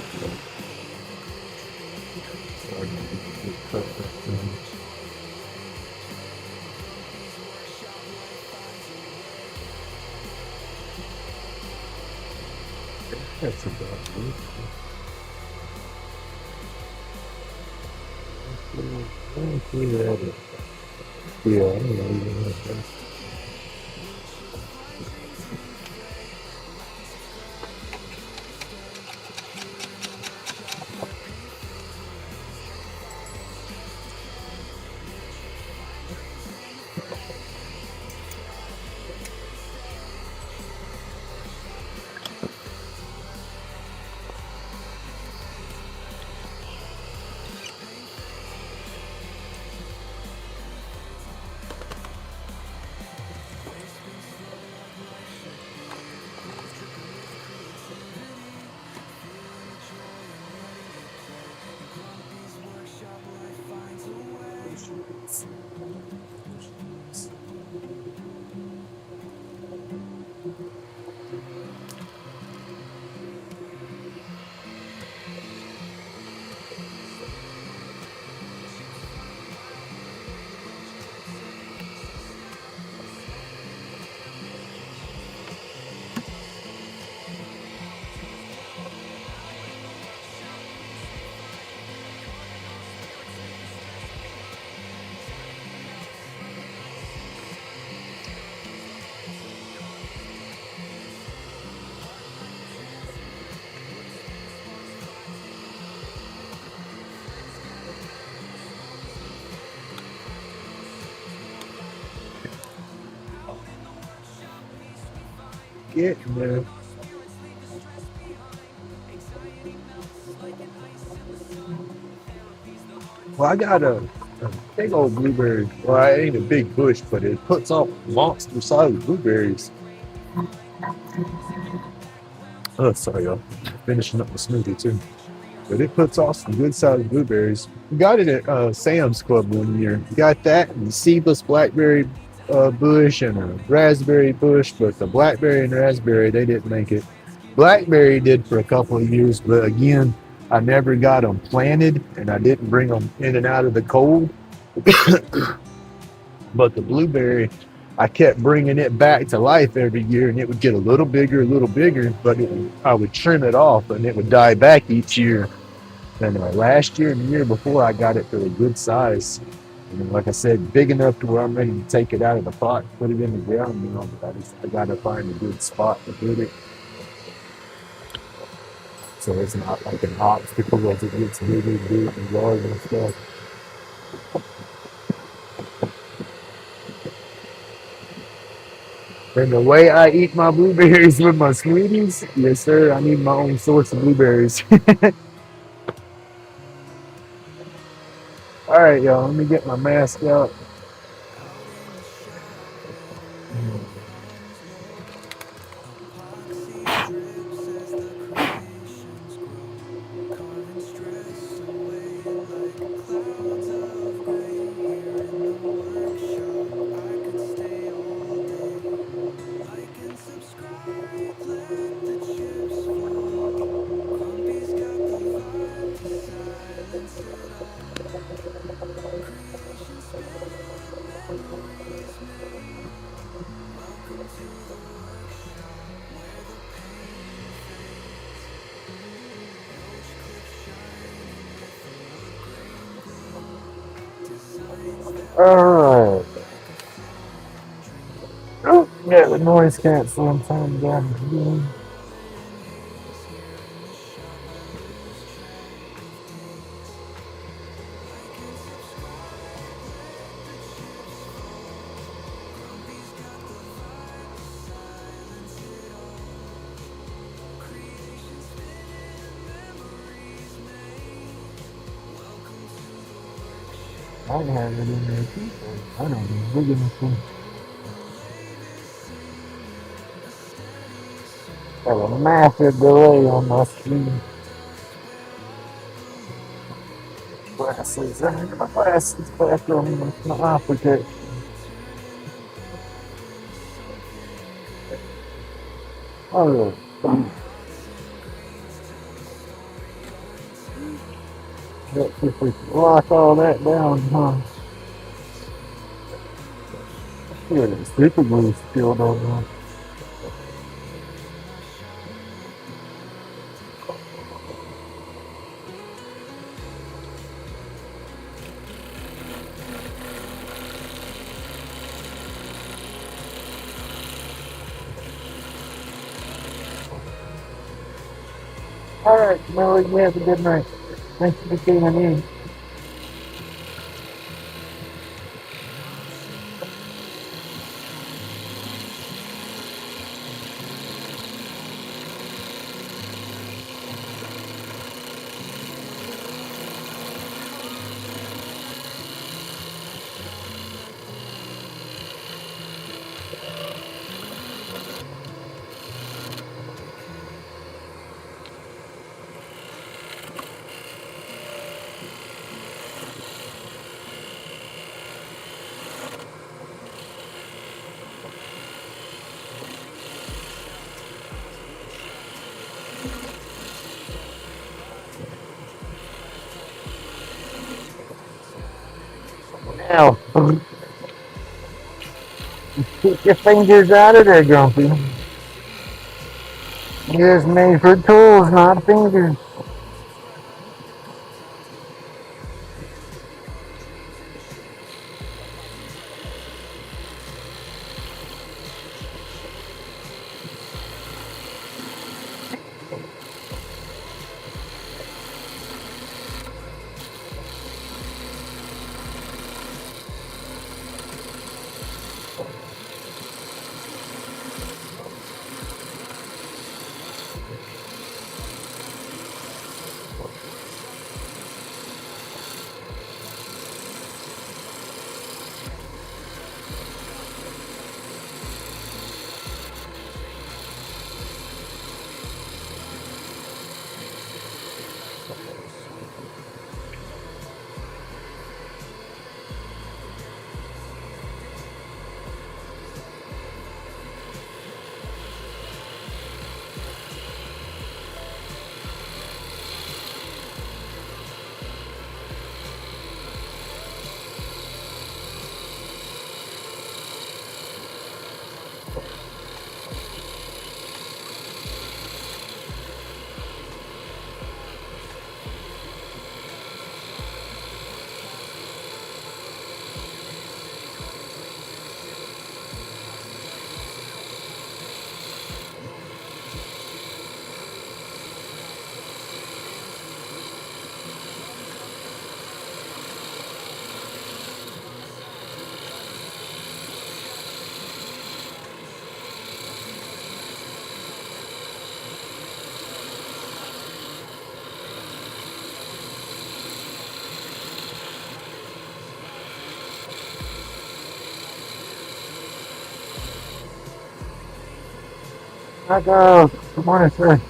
That's about it. Yeah, I know. Getting there. Well, I got a big old blueberry. Well, it ain't a big bush, but it puts off monster sized blueberries. Oh, sorry, y'all. Finishing up the smoothie, too. But it puts off some good sized blueberries. We got it at Sam's Club one year. We got that and the seedless blackberry bush and a raspberry bush, but the blackberry and raspberry, they didn't make it. Blackberry did for a couple of years, but again, I never got them planted and I didn't bring them in and out of the cold. But the blueberry, I kept bringing it back to life every year and it would get a little bigger, but I would trim it off and it would die back each year. And last year and the year before, I got it to a good size. And like I said, big enough to where I'm ready to take it out of the pot, put it in the ground. But I got to find a good spot to put it. So it's not like an obstacle as it gets bigger and bigger and larger and stuff. And the way I eat my blueberries with my sweeties, yes sir, I need my own source of blueberries. All right, y'all, let me get my mask out. Epoxy drips as the creations grow, carving stress away like clouds of gray. Here in the workshop, I could stay all day. Like and subscribe, let the chips fall. Grumpy's got the vibe to silence it all. Creation spinning, memories made. Welcome to the workshop where the pain fades. Roach clip shining with the wood grain gleam. Designs that All right. whisper like a flowing dream. Oh, yeah, the noise canceling time down here. Rolling haze here in the shop, I lose track of days. Like and subscribe, let the chips fall. Grumpy's got the vibe to silence it all. I have it in there too. I don't know. We're gonna see. Have a massive delay on my screen. Glasses. I need my glasses back on my eye protection. Oh, let's see if we can lock all that down, huh? Yeah, the super glue still don't know. All right, Melly, you have a good night. Thanks for tuning in. Now, keep your fingers out of there, Grumpy. It's made for tools, not fingers. I go. Good morning, sir.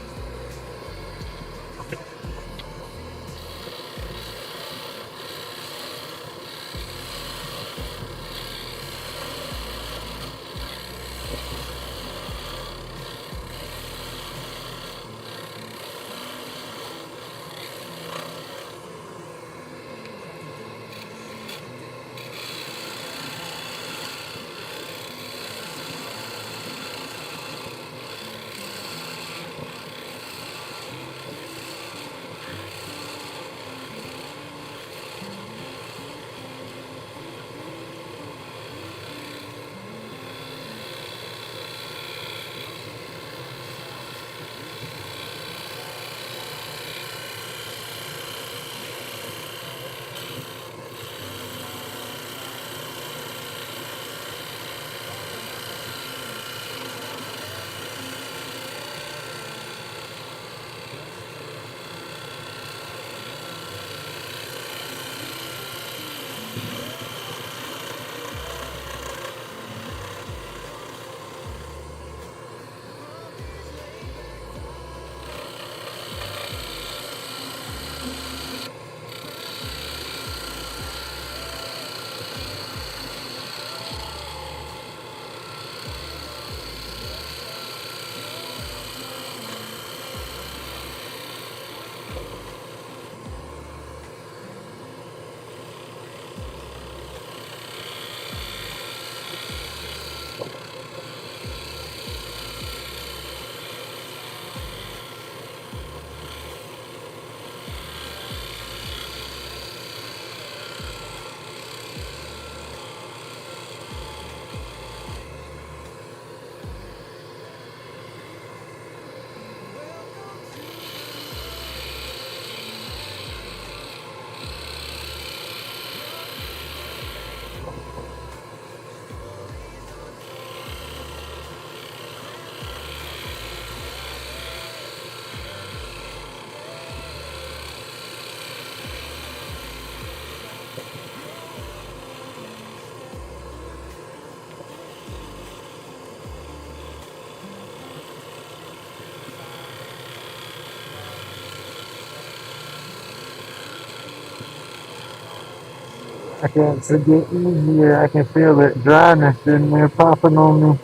It's a get easier. I can feel that dryness in there popping on me.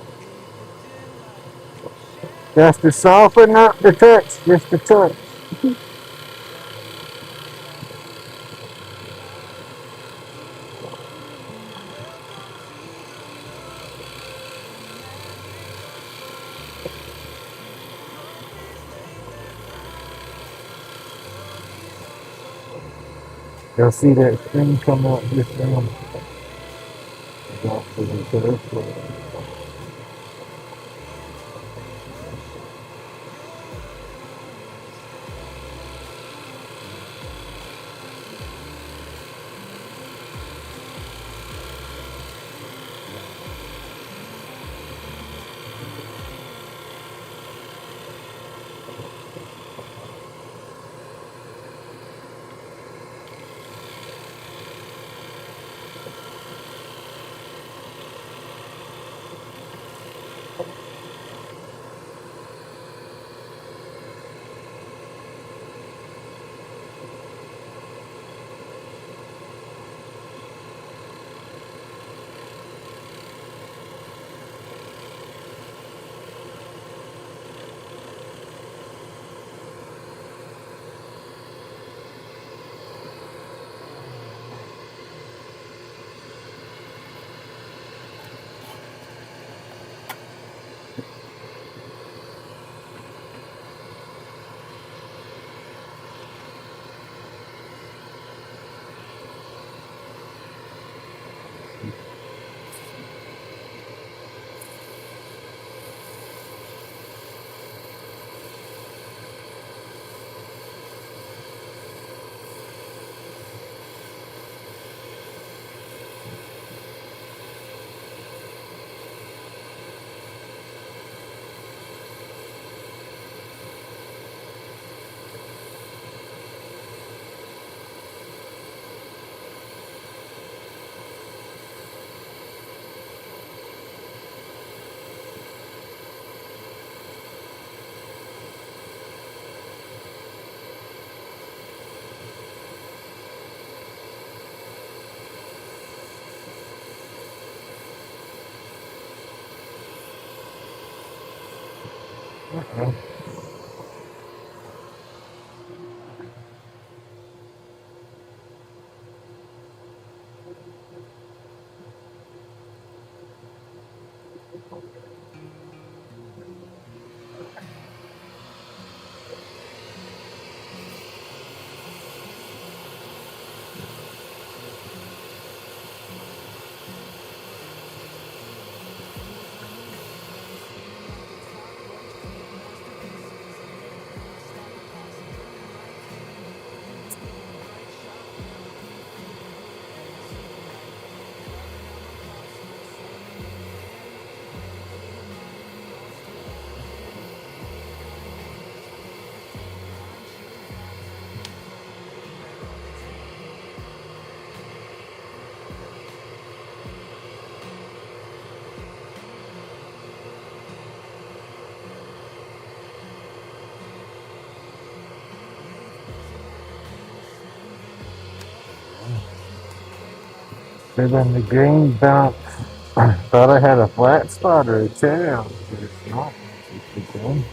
Just to soften up the touch, just a touch. You'll see that thing come up just down. So then the green bounce. Thought I had a flat spot or a tail. But it's not. It's okay.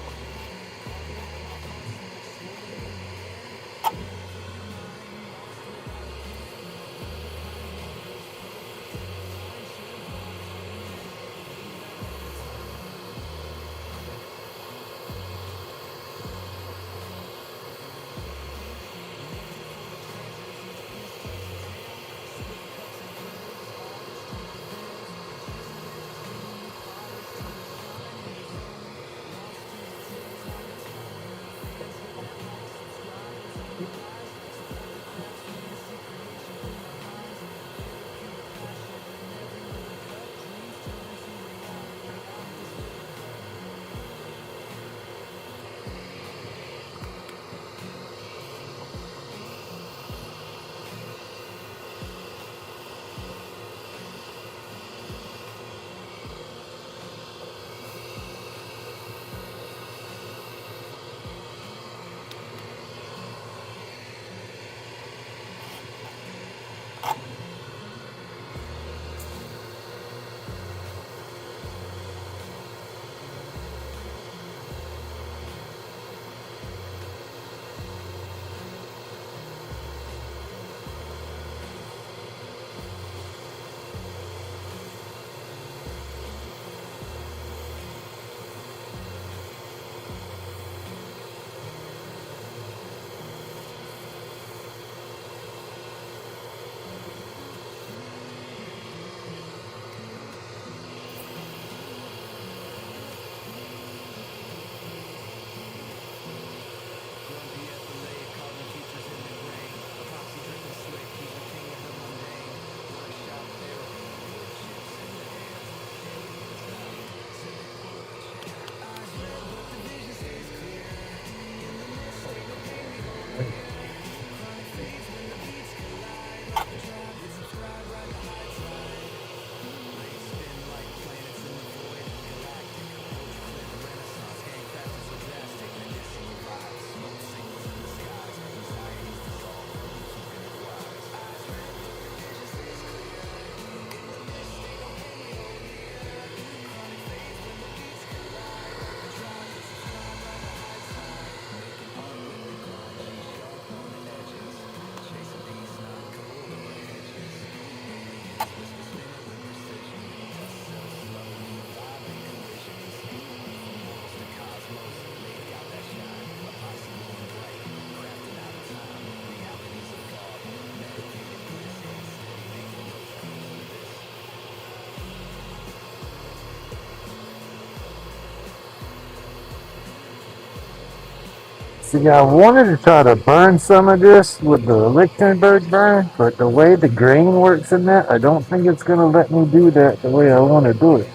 See, I wanted to try to burn some of this with the Lichtenberg burn, but the way the grain works in that, I don't think it's going to let me do that the way I want to do it.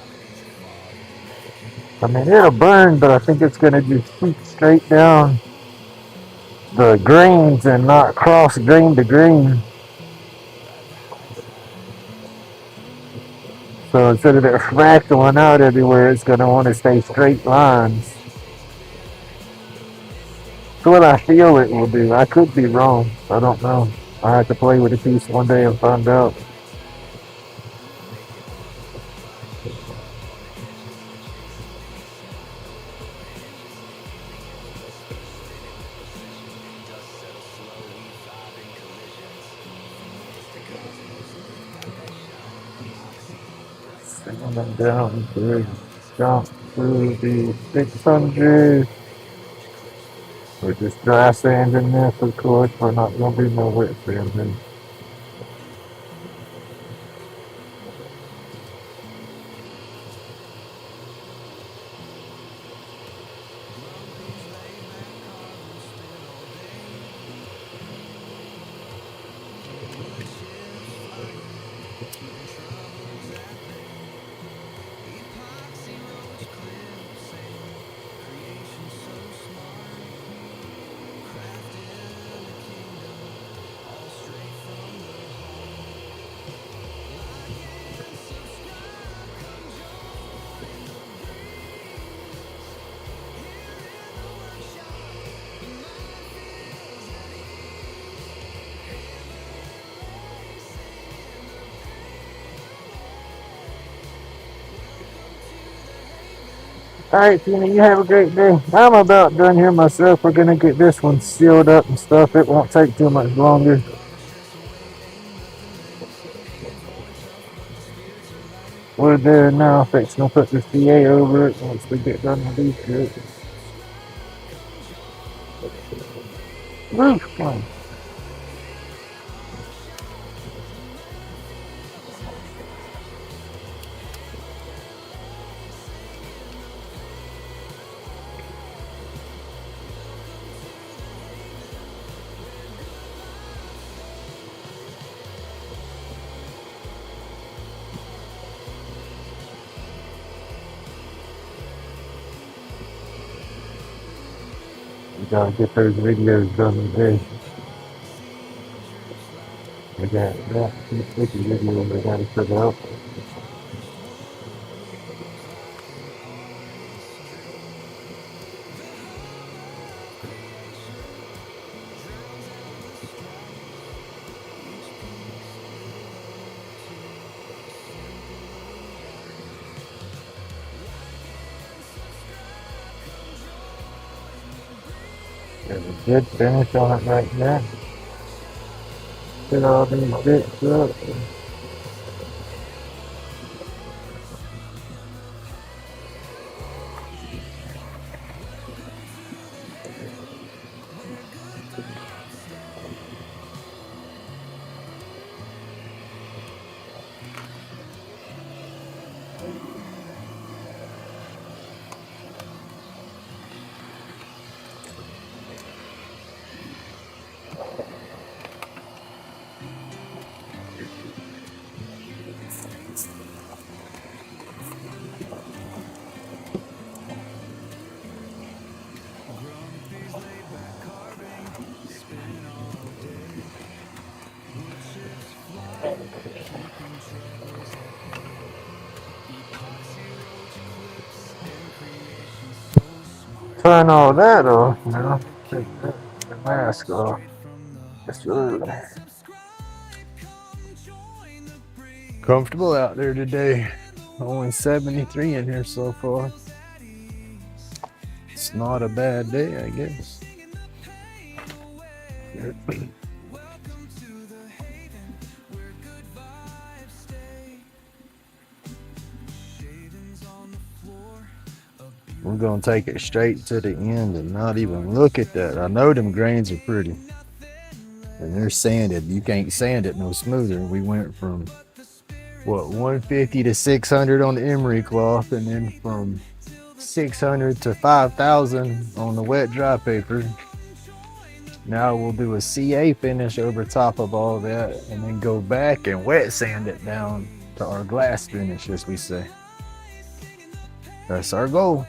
I mean, it'll burn, but I think it's going to just shoot straight down the grains and not cross grain to grain. So instead of it fractaling out everywhere, it's going to want to stay straight lines. That's what I feel it will do. I could be wrong. I don't know. I have to play with the piece one day and find out. Coming down through, jump through the 600. We're just dry sanding this, of course. We're not going to do no wet sanding. Alright, Tina, you have a great day. I'm about done here myself. We're going to get this one sealed up and stuff. It won't take too much longer. We're there now. Fixing to put the CA over it once we get done with these shit. Roof one. We gotta get those videos done today. We got that. This is video we gotta put out. Got a good finish on it right now. Get all these bits up. Turn all that off now. Take the mask off. It's early. Comfortable out there today. Only 73 in here so far. It's not a bad day, I guess. We're gonna take it straight to the end and not even look at that. I know them grains are pretty. And they're sanded. You can't sand it no smoother. We went from what 150 to 600 on the emery cloth, and then from 600 to 5,000 on the wet dry paper. Now we'll do a CA finish over top of all that and then go back and wet sand it down to our glass finish, as we say. That's our goal.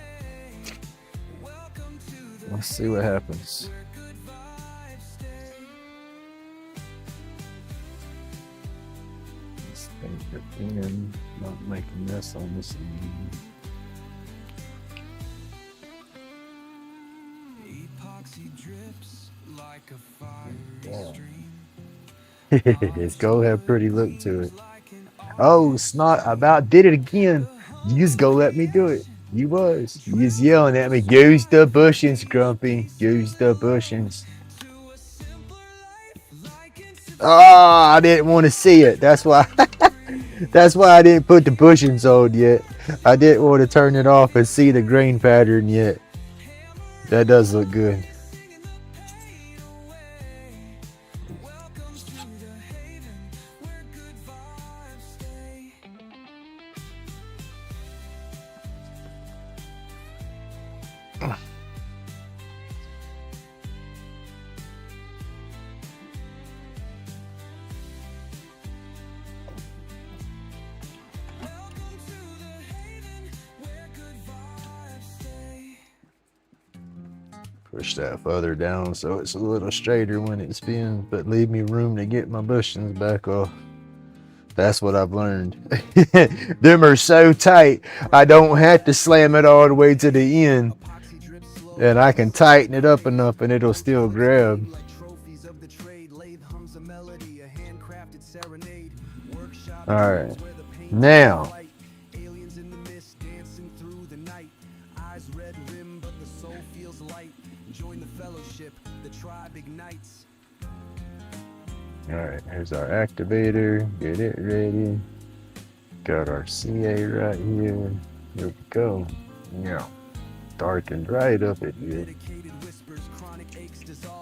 Let's see what happens. Let's think it in, not making this on this end. Epoxy drips like a fiery Yeah. stream. It's gonna have a pretty look to it. Oh, snot, I about did it again. You just go let me do it. You was. You was yelling at me. Use the bushings, Grumpy. Use the bushings. Oh, I didn't want to see it. That's why. That's why I didn't put the bushings on yet. I didn't want to turn it off and see the grain pattern yet. That does look good. Push that further down so it's a little straighter when it spins, but leave me room to get my bushings back off. That's what I've learned. Them are so tight, I don't have to slam it all the way to the end. And I can tighten it up enough and it'll still grab. Alright, now alright, here's our activator. Get it ready. Got our CA right here. Here we go. Yeah. Darkened right up at here.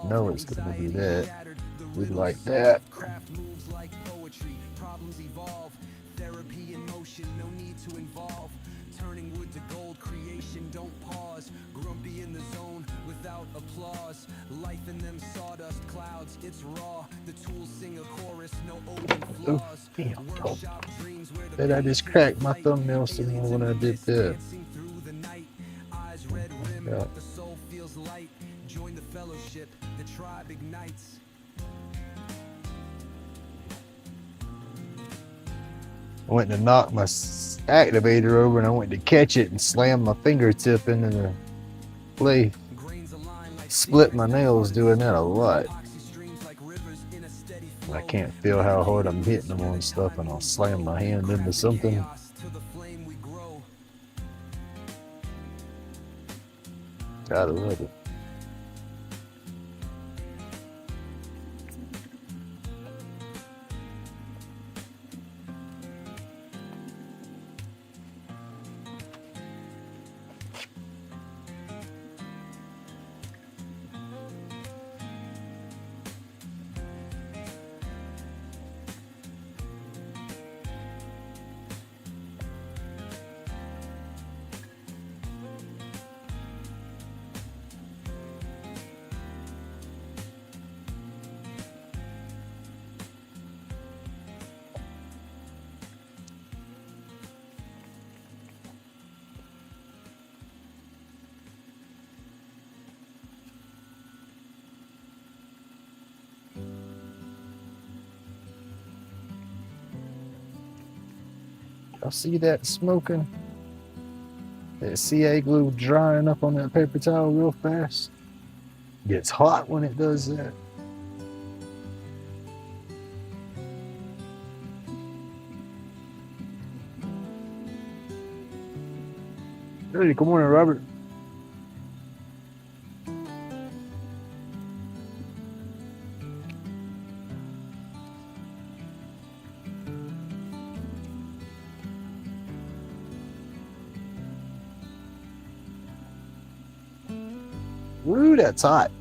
No, it's gonna be that. We like that. Therapy in motion, no need to involve. Turning wood to gold, creation don't pause. Grumpy in the zone without applause. Life in them sawdust clouds, it's raw. The tools sing a chorus, no open flaws. Damn. Workshop dreams where the Did I just crack my thumbnail some more when I did that? dancing through the night. Eyes red rim, Yeah. the soul feels light. Join the fellowship, the tribe ignites. I went to knock my activator over and I went to catch it and slam my fingertip into the plate. Split my nails doing that a lot. I can't feel how hard I'm hitting them on stuff and I'll slam my hand into something. Gotta love it. Y'all see that smoking? That CA glue drying up on that paper towel real fast. Gets hot when it does that. Hey, good morning, Robert. Woo, that's hot.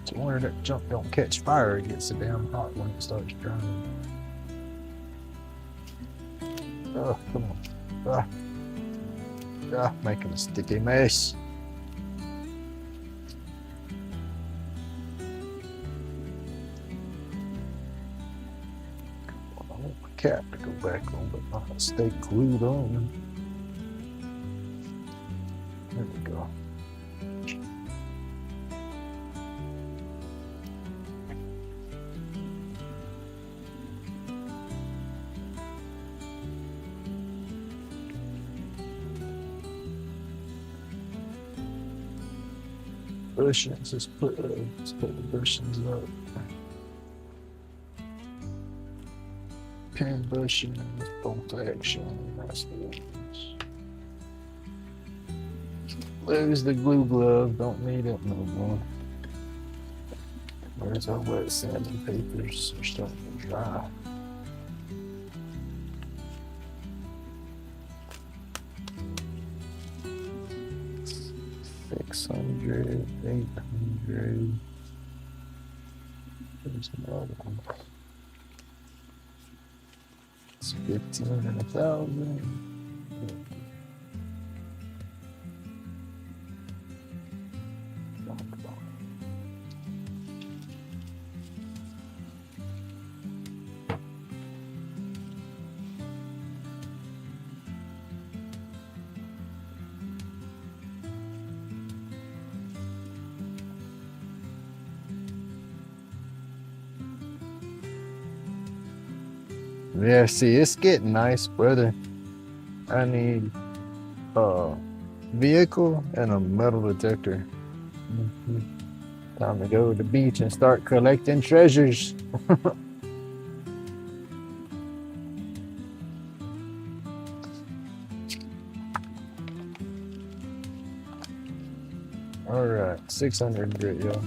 It's a wonder that junk don't catch fire. It gets so damn hot when it starts drying. Oh, come on. Making a sticky mess. want my cap to go back on, but not stay glued on. There we go. Bushings, let's put the bushings up. Pin bushings, bolt action, that's the ones. Lose the glue glove, don't need it no more. Where's our wet sanding papers? They're starting to dry. $600, $800. There's another one. It's 15 and 1,000. Yeah, see, it's getting nice weather. I need a vehicle and a metal detector. Time to go to the beach and start collecting treasures. All right, 600 grit, yo.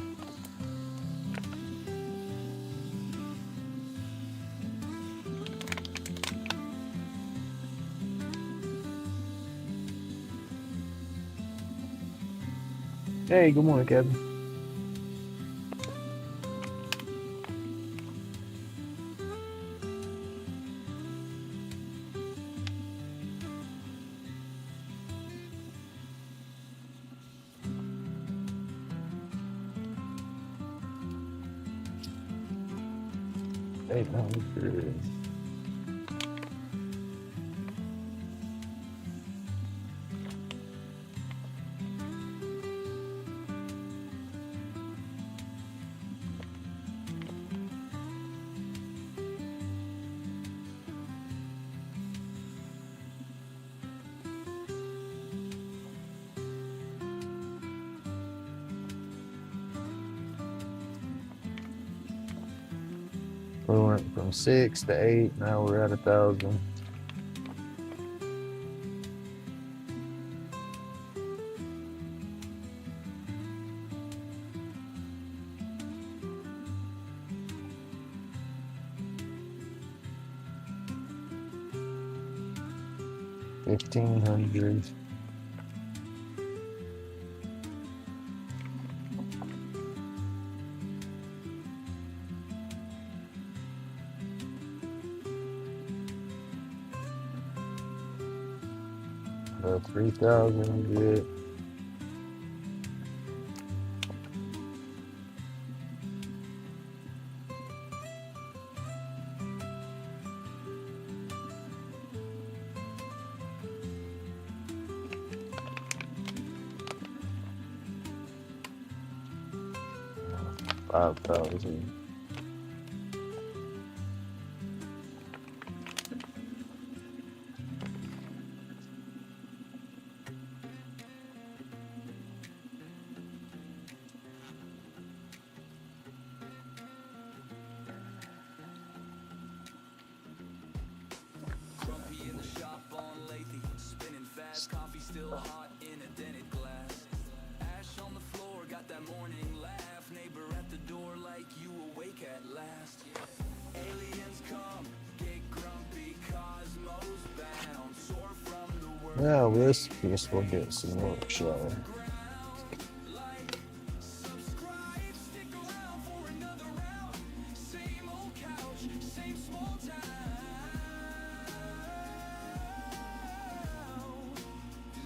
Hey, good morning, Kevin. Hey, no, good. We went from 6 to 8, now we're at 1,000. $1,500. About 3,000 grit. $5,000. Grumpy in the shop on Lathe, spinning fast, coffee still hot in a dented glass. Ash on the floor, got that morning laugh. Neighbor at the door like you awake at last. Aliens come, get grumpy, cosmos bound, soar from the world. Now this piece will get some work show. Subscribe, stick around for another round. Same old couch, same small town.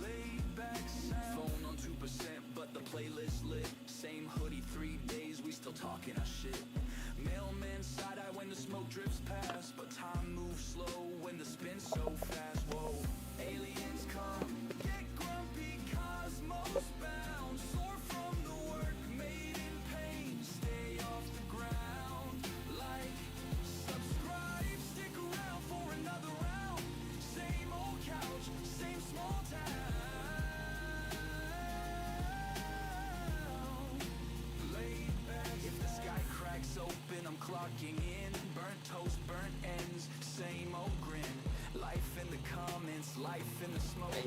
Laid back sound. Phone on 2%, but the playlist lit. Same hoodie 3 days, we still talking our shit. Mailman side eye when the smoke drifts past, but time moves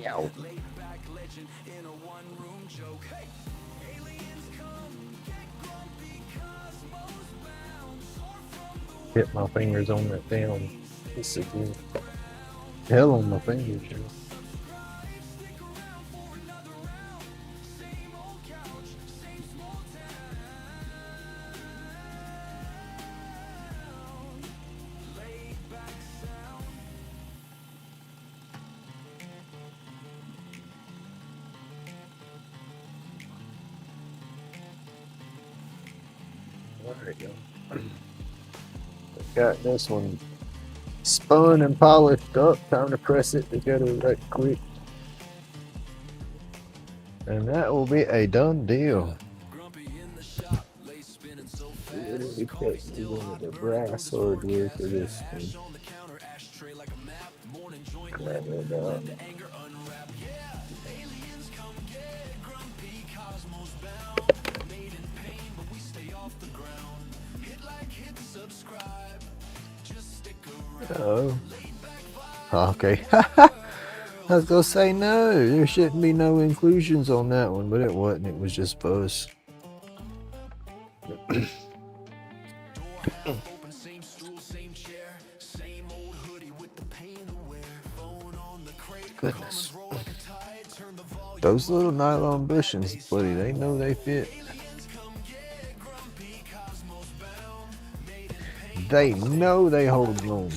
Ow. Hit my fingers on that damn. This again. Hell on my fingers. You know. There you go. Got this one spun and polished up. Time to press it together right quick. And that will be a done deal. We put the brass hardware for this thing. Grab it up. Oh. Okay. I was gonna say no, there shouldn't be no inclusions on that one, but it wasn't. It was just buzz. Goodness. Those little nylon bushings, buddy, they know they fit. They know they hold on.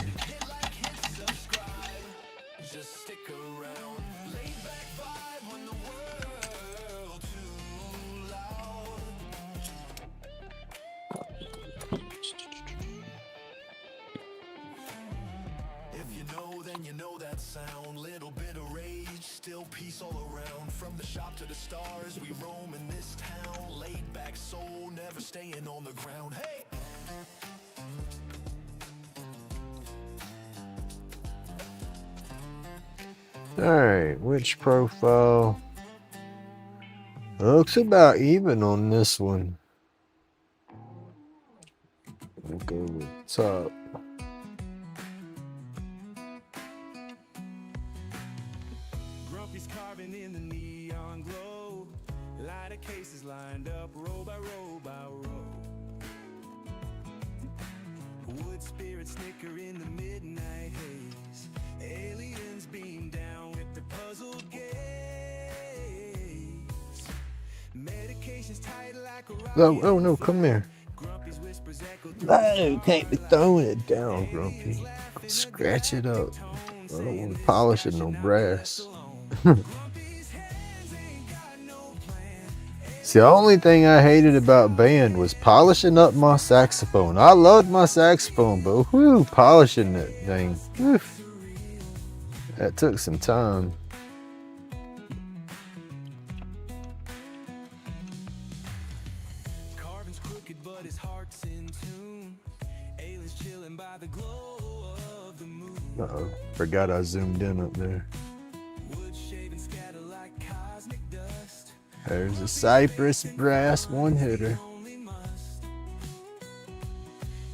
If you know, then you know that sound. Little bit of rage, still peace all around. From the shop to the stars, we roam in this town. Laid back soul, never staying on the ground. Hey! Alright, which profile? Looks about even on this one. We'll go with top. Grumpy's carving in the neon glow. Lighter cases lined up, row by row by row. Wood spirits snicker in the midnight haze. Aliens beam down with the puzzle gaze. Medications tight like a rock. Oh no, come here. No, can't be throwing it down, Grumpy. Scratch it up. I don't want to polish it no brass. See, the only thing I hated about band was polishing up my saxophone. I loved my saxophone, but whew, polishing that thing. Whew. That took some time. Carving's crooked, but his heart's in tune. Aliens chilling by the glow of the moon. Uh-oh, forgot I zoomed in up there. Wood shaving scatter like cosmic dust. There's a cypress brass one hitter. Only must.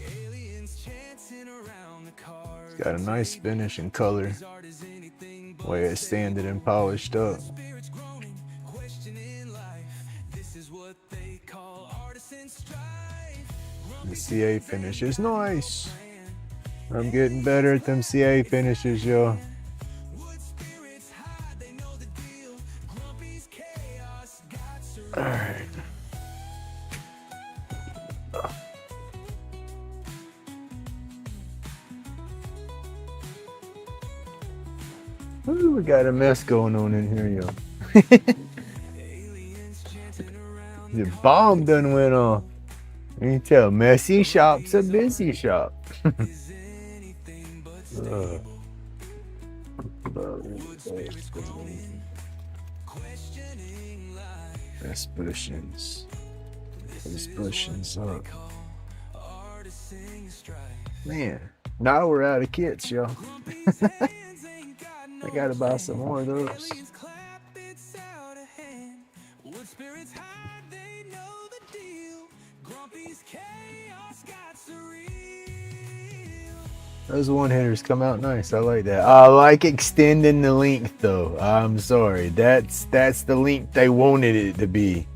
Aliens chancing around the cars. Got a nice finish and color. Art is anything but Way it's sanded and polished up. spirits groaning, questioning life. This is what they call artisan strife. The CA finish is nice. I'm getting better at them CA finishes, y'all. Wood spirits hide, they know the deal. Grumpy's chaos got surreal. Alright. Ooh, we got a mess going on in here, y'all. Aliens chanting around. The bomb done went off. You can tell, messy shop's a busy shop. Is anything but stable. Wood spirits groaning, questioning life. That's bushings. Those bushings up. Call artisan strife. Man, now we're out of kits, y'all. Grumpy's hands ain't got no I gotta buy some more of those. aliens clap, it's out of hand. Wood spirits hide, they know the deal. Grumpy's chaos got surreal. Those one hitters come out nice. I like that. I like extending the length though. I'm sorry. That's the length they wanted it to be.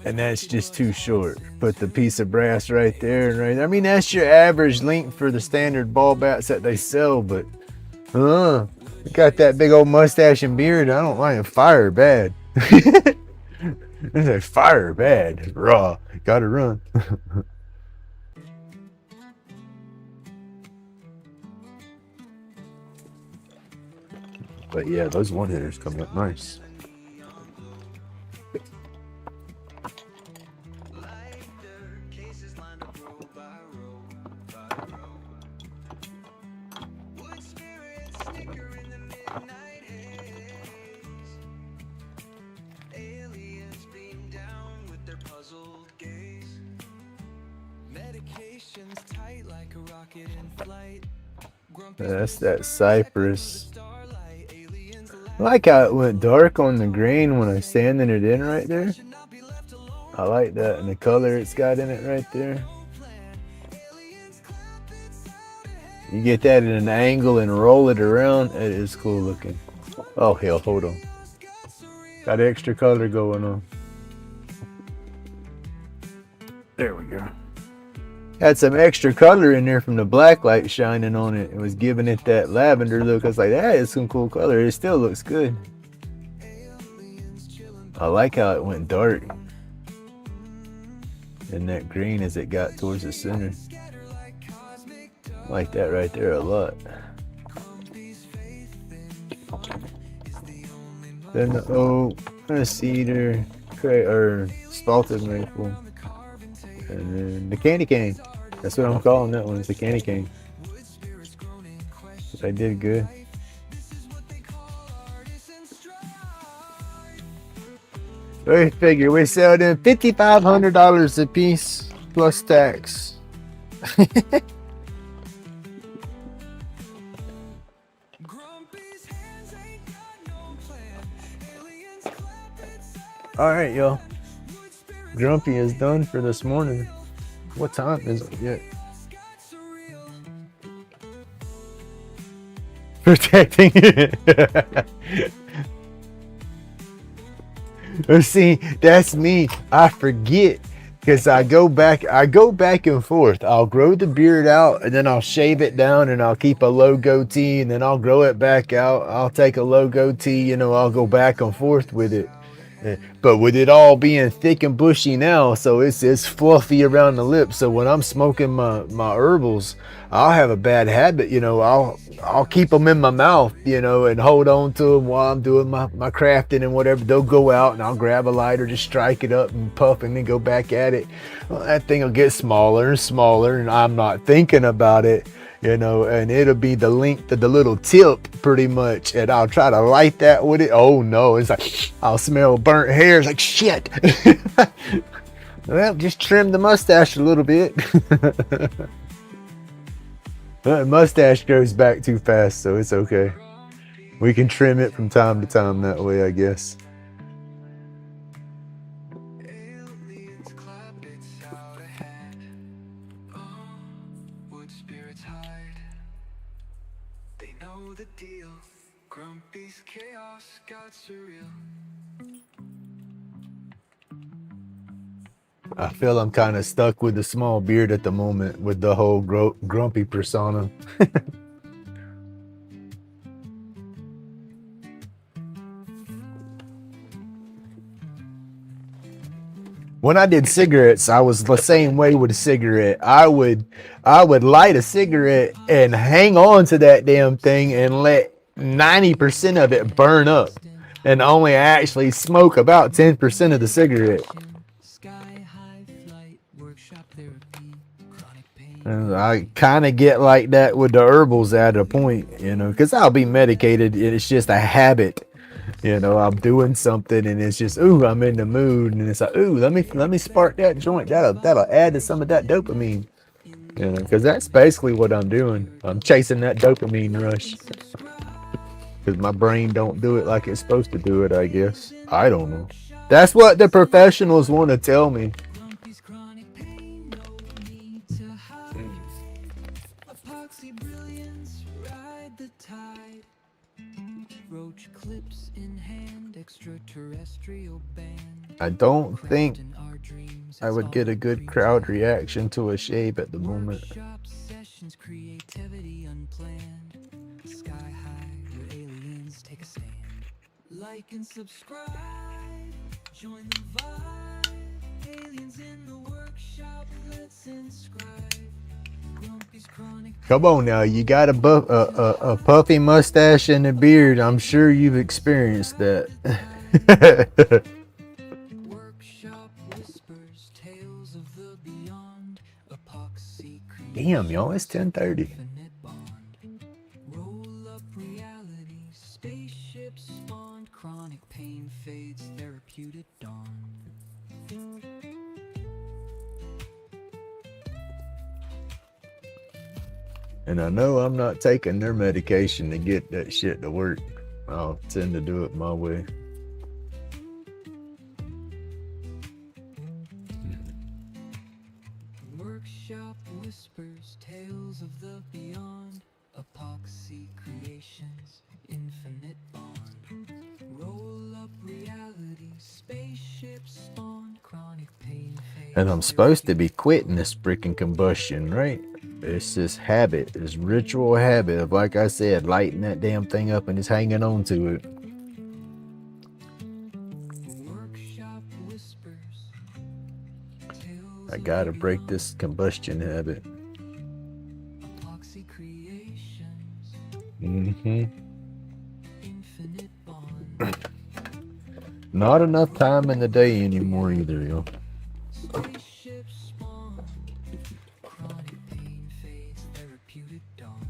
And that's just too short. Put the piece of brass right there and right. I mean, that's your average length for the standard ball bats that they sell, but you got that big old mustache and beard. I don't like it. Fire bad. It's like fire bad. Raw. Gotta run. But yeah, those one hitters come up nice. That's that cypress. I like how it went dark on the green when I sanded it in right there. I like that, and the color it's got in it right there. You get that at an angle and roll it around, it is cool looking. Oh hell, hold on. Got extra color going on. There we go. Had some extra color in there from the black light shining on it. It was giving it that lavender look. I was like, that is some cool color. It still looks good. I like how it went dark. And that green as it got towards the center. I like that right there a lot. Then the oak, cedar, or spalted maple. And then the candy cane. That's what I'm calling that one. It's the candy cane. I did good. We figure we sell them $5,500 a piece plus tax. All right, y'all. Grumpy is done for this morning. What time is it yet? Protecting it. See, that's me. I forget because I go back and forth. I'll grow the beard out and then I'll shave it down and I'll keep a low goatee and then I'll grow it back out. I'll take a low goatee, I'll go back and forth with it. But with it all being thick and bushy now, so it's fluffy around the lips. So when I'm smoking my herbals, I'll have a bad habit, I'll keep them in my mouth, and hold on to them while I'm doing my crafting and whatever. They'll go out and I'll grab a lighter, just strike it up and puff and then go back at it. Well, that thing will get smaller and smaller and I'm not thinking about it. And it'll be the length of the little tip pretty much. And I'll try to light that with it. Oh no, it's like, I'll smell burnt hair. It's like, shit. Well, just trim the mustache a little bit. The mustache grows back too fast, so it's okay. We can trim it from time to time that way, I guess. I feel I'm kind of stuck with the small beard at the moment with the whole grumpy persona. When I did cigarettes, I was the same way with a cigarette. I would light a cigarette and hang on to that damn thing and let 90% of it burn up and only actually smoke about 10% of the cigarette. And I kind of get like that with the herbals at a point, because I'll be medicated. It's just a habit. I'm doing something and it's just, ooh, I'm in the mood. And it's like, ooh, let me spark that joint. That'll add to some of that dopamine. Because that's basically what I'm doing. I'm chasing that dopamine rush. Because my brain don't do it like it's supposed to do it, I guess. I don't know. That's what the professionals want to tell me. Epoxy brilliance, ride the tide. Roach clips in hand, extraterrestrial band. I don't think Crafting our dreams, I it's would get all a good green crowd tide. reaction to a shave at the moment. Workshop sessions, creativity unplanned. Sky high, where aliens take a stand. Like and subscribe, join the vibe. Aliens in the workshop, let's inscribe. Grumpy's chronic. Come on now, you got a puffy mustache and a beard. I'm sure you've experienced that. Workshop whispers, tales of the beyond. Epoxy Damn, y'all, it's 10:30. infinite bond. Roll up reality, spaceships spawned. Chronic pain fades, therapeutic dawn. And I know I'm not taking their medication to get that shit to work. I'll tend to do it my way. Workshop whispers, tales of the beyond. Epoxy creations, infinite bond. Roll up reality, spaceships spawn. Chronic pain fades. And I'm supposed to be quitting this freaking combustion, right? It's this habit, this ritual habit of, like I said, lighting that damn thing up and just hanging on to it. Workshop whispers, tales I of gotta the break beyond. this combustion habit. Epoxy creations, Mm-hmm. infinite bond. Not enough time in the day anymore either, yo. Spaceships spawn. Chronic pain fades, therapeutic dawn.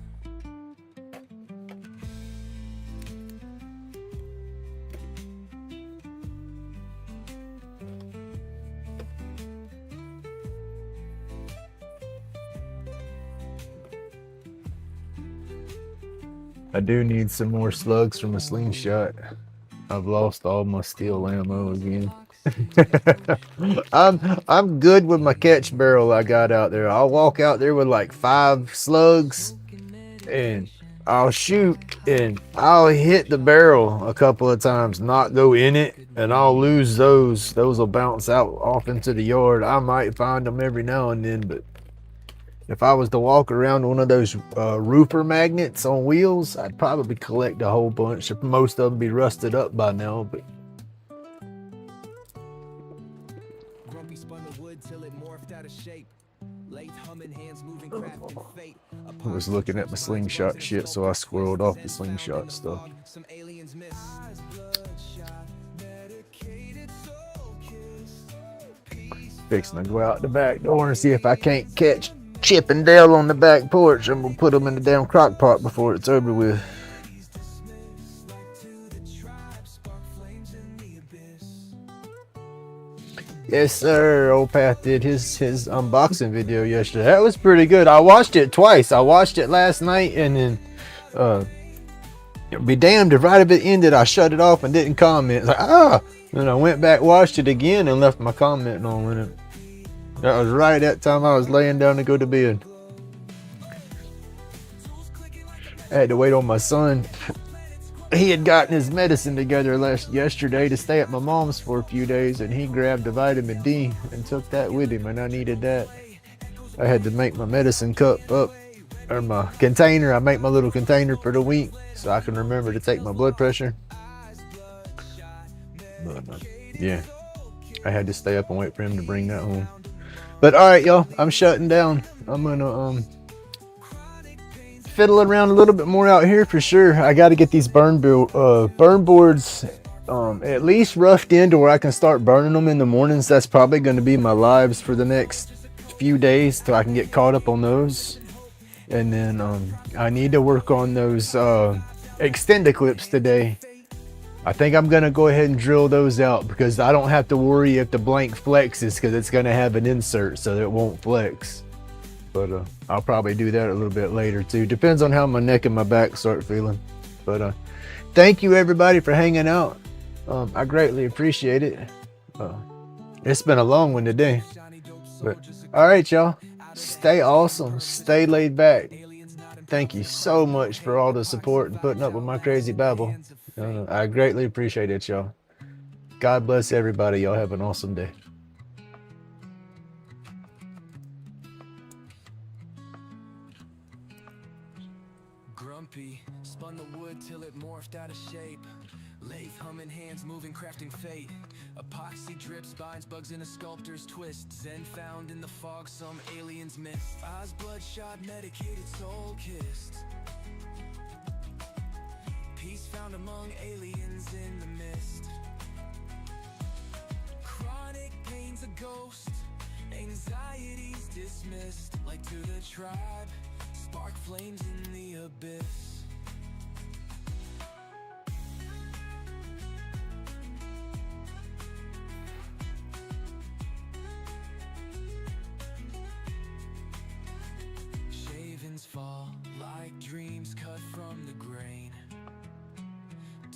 I do need some more slugs from a slingshot. I've lost all my steel ammo again. I'm good with my catch barrel I got out there. I'll walk out there with like 5 slugs and I'll shoot and I'll hit the barrel a couple of times, not go in it, and I'll lose those. Those will bounce out off into the yard. I might find them every now and then, but if I was to walk around one of those roofer magnets on wheels, I'd probably collect a whole bunch. Most of them be rusted up by now, but Grumpy spun the wood till it morphed out of shape. Lathe humming, hands moving, crafting fate. I was looking at my slingshot shit, so I squirreled off the slingshot stuff. Some aliens miss. Bloodshot, medicated soul kiss. Fixing to go out the back door and see if I can't catch Chip and Dale on the back porch, and we'll put them in the damn crock pot before it's over with. Yes, sir. Old Path did his unboxing video yesterday. That was pretty good. I watched it twice. I watched it last night, and then be damned if right at the ended I shut it off and didn't comment. It's like, then I went back, watched it again, and left my comment on it. That was right at the time I was laying down to go to bed. I had to wait on my son. He had gotten his medicine together yesterday to stay at my mom's for a few days, and he grabbed the vitamin D and took that with him, and I needed that. I had to make my medicine cup up, or my container. I make my little container for the week so I can remember to take my blood pressure. But, yeah, I had to stay up and wait for him to bring that home. But all right, y'all, I'm shutting down. I'm gonna fiddle around a little bit more out here for sure. I got to get these burn boards at least roughed in to where I can start burning them in the mornings. That's probably going to be my lives for the next few days till I can get caught up on those. And then I need to work on those extender clips today. I think I'm going to go ahead and drill those out because I don't have to worry if the blank flexes because it's going to have an insert so that it won't flex. But I'll probably do that a little bit later too. Depends on how my neck and my back start feeling. But thank you everybody for hanging out. I greatly appreciate it. It's been a long one today. But all right, y'all. Stay awesome. Stay laid back. thank you so much for all the support and putting up with my crazy babble. I greatly appreciate it, y'all. God bless everybody. Y'all have an awesome day. Grumpy, spun the wood till it morphed out of shape. Lathe humming, hands moving, crafting fate. Epoxy drips, binds bugs in a sculptor's twist. Zen found in the fog, some aliens missed. Eyes bloodshot, medicated, soul kissed. Peace found among aliens in the mist. Chronic pain's a ghost, anxiety's dismissed. Like to the tribe, spark flames in the abyss. Shavings fall like dreams cut from the grain.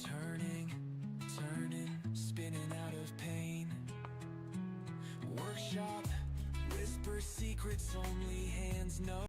Turning, spinning out of pain. Workshop, whisper secrets only hands know.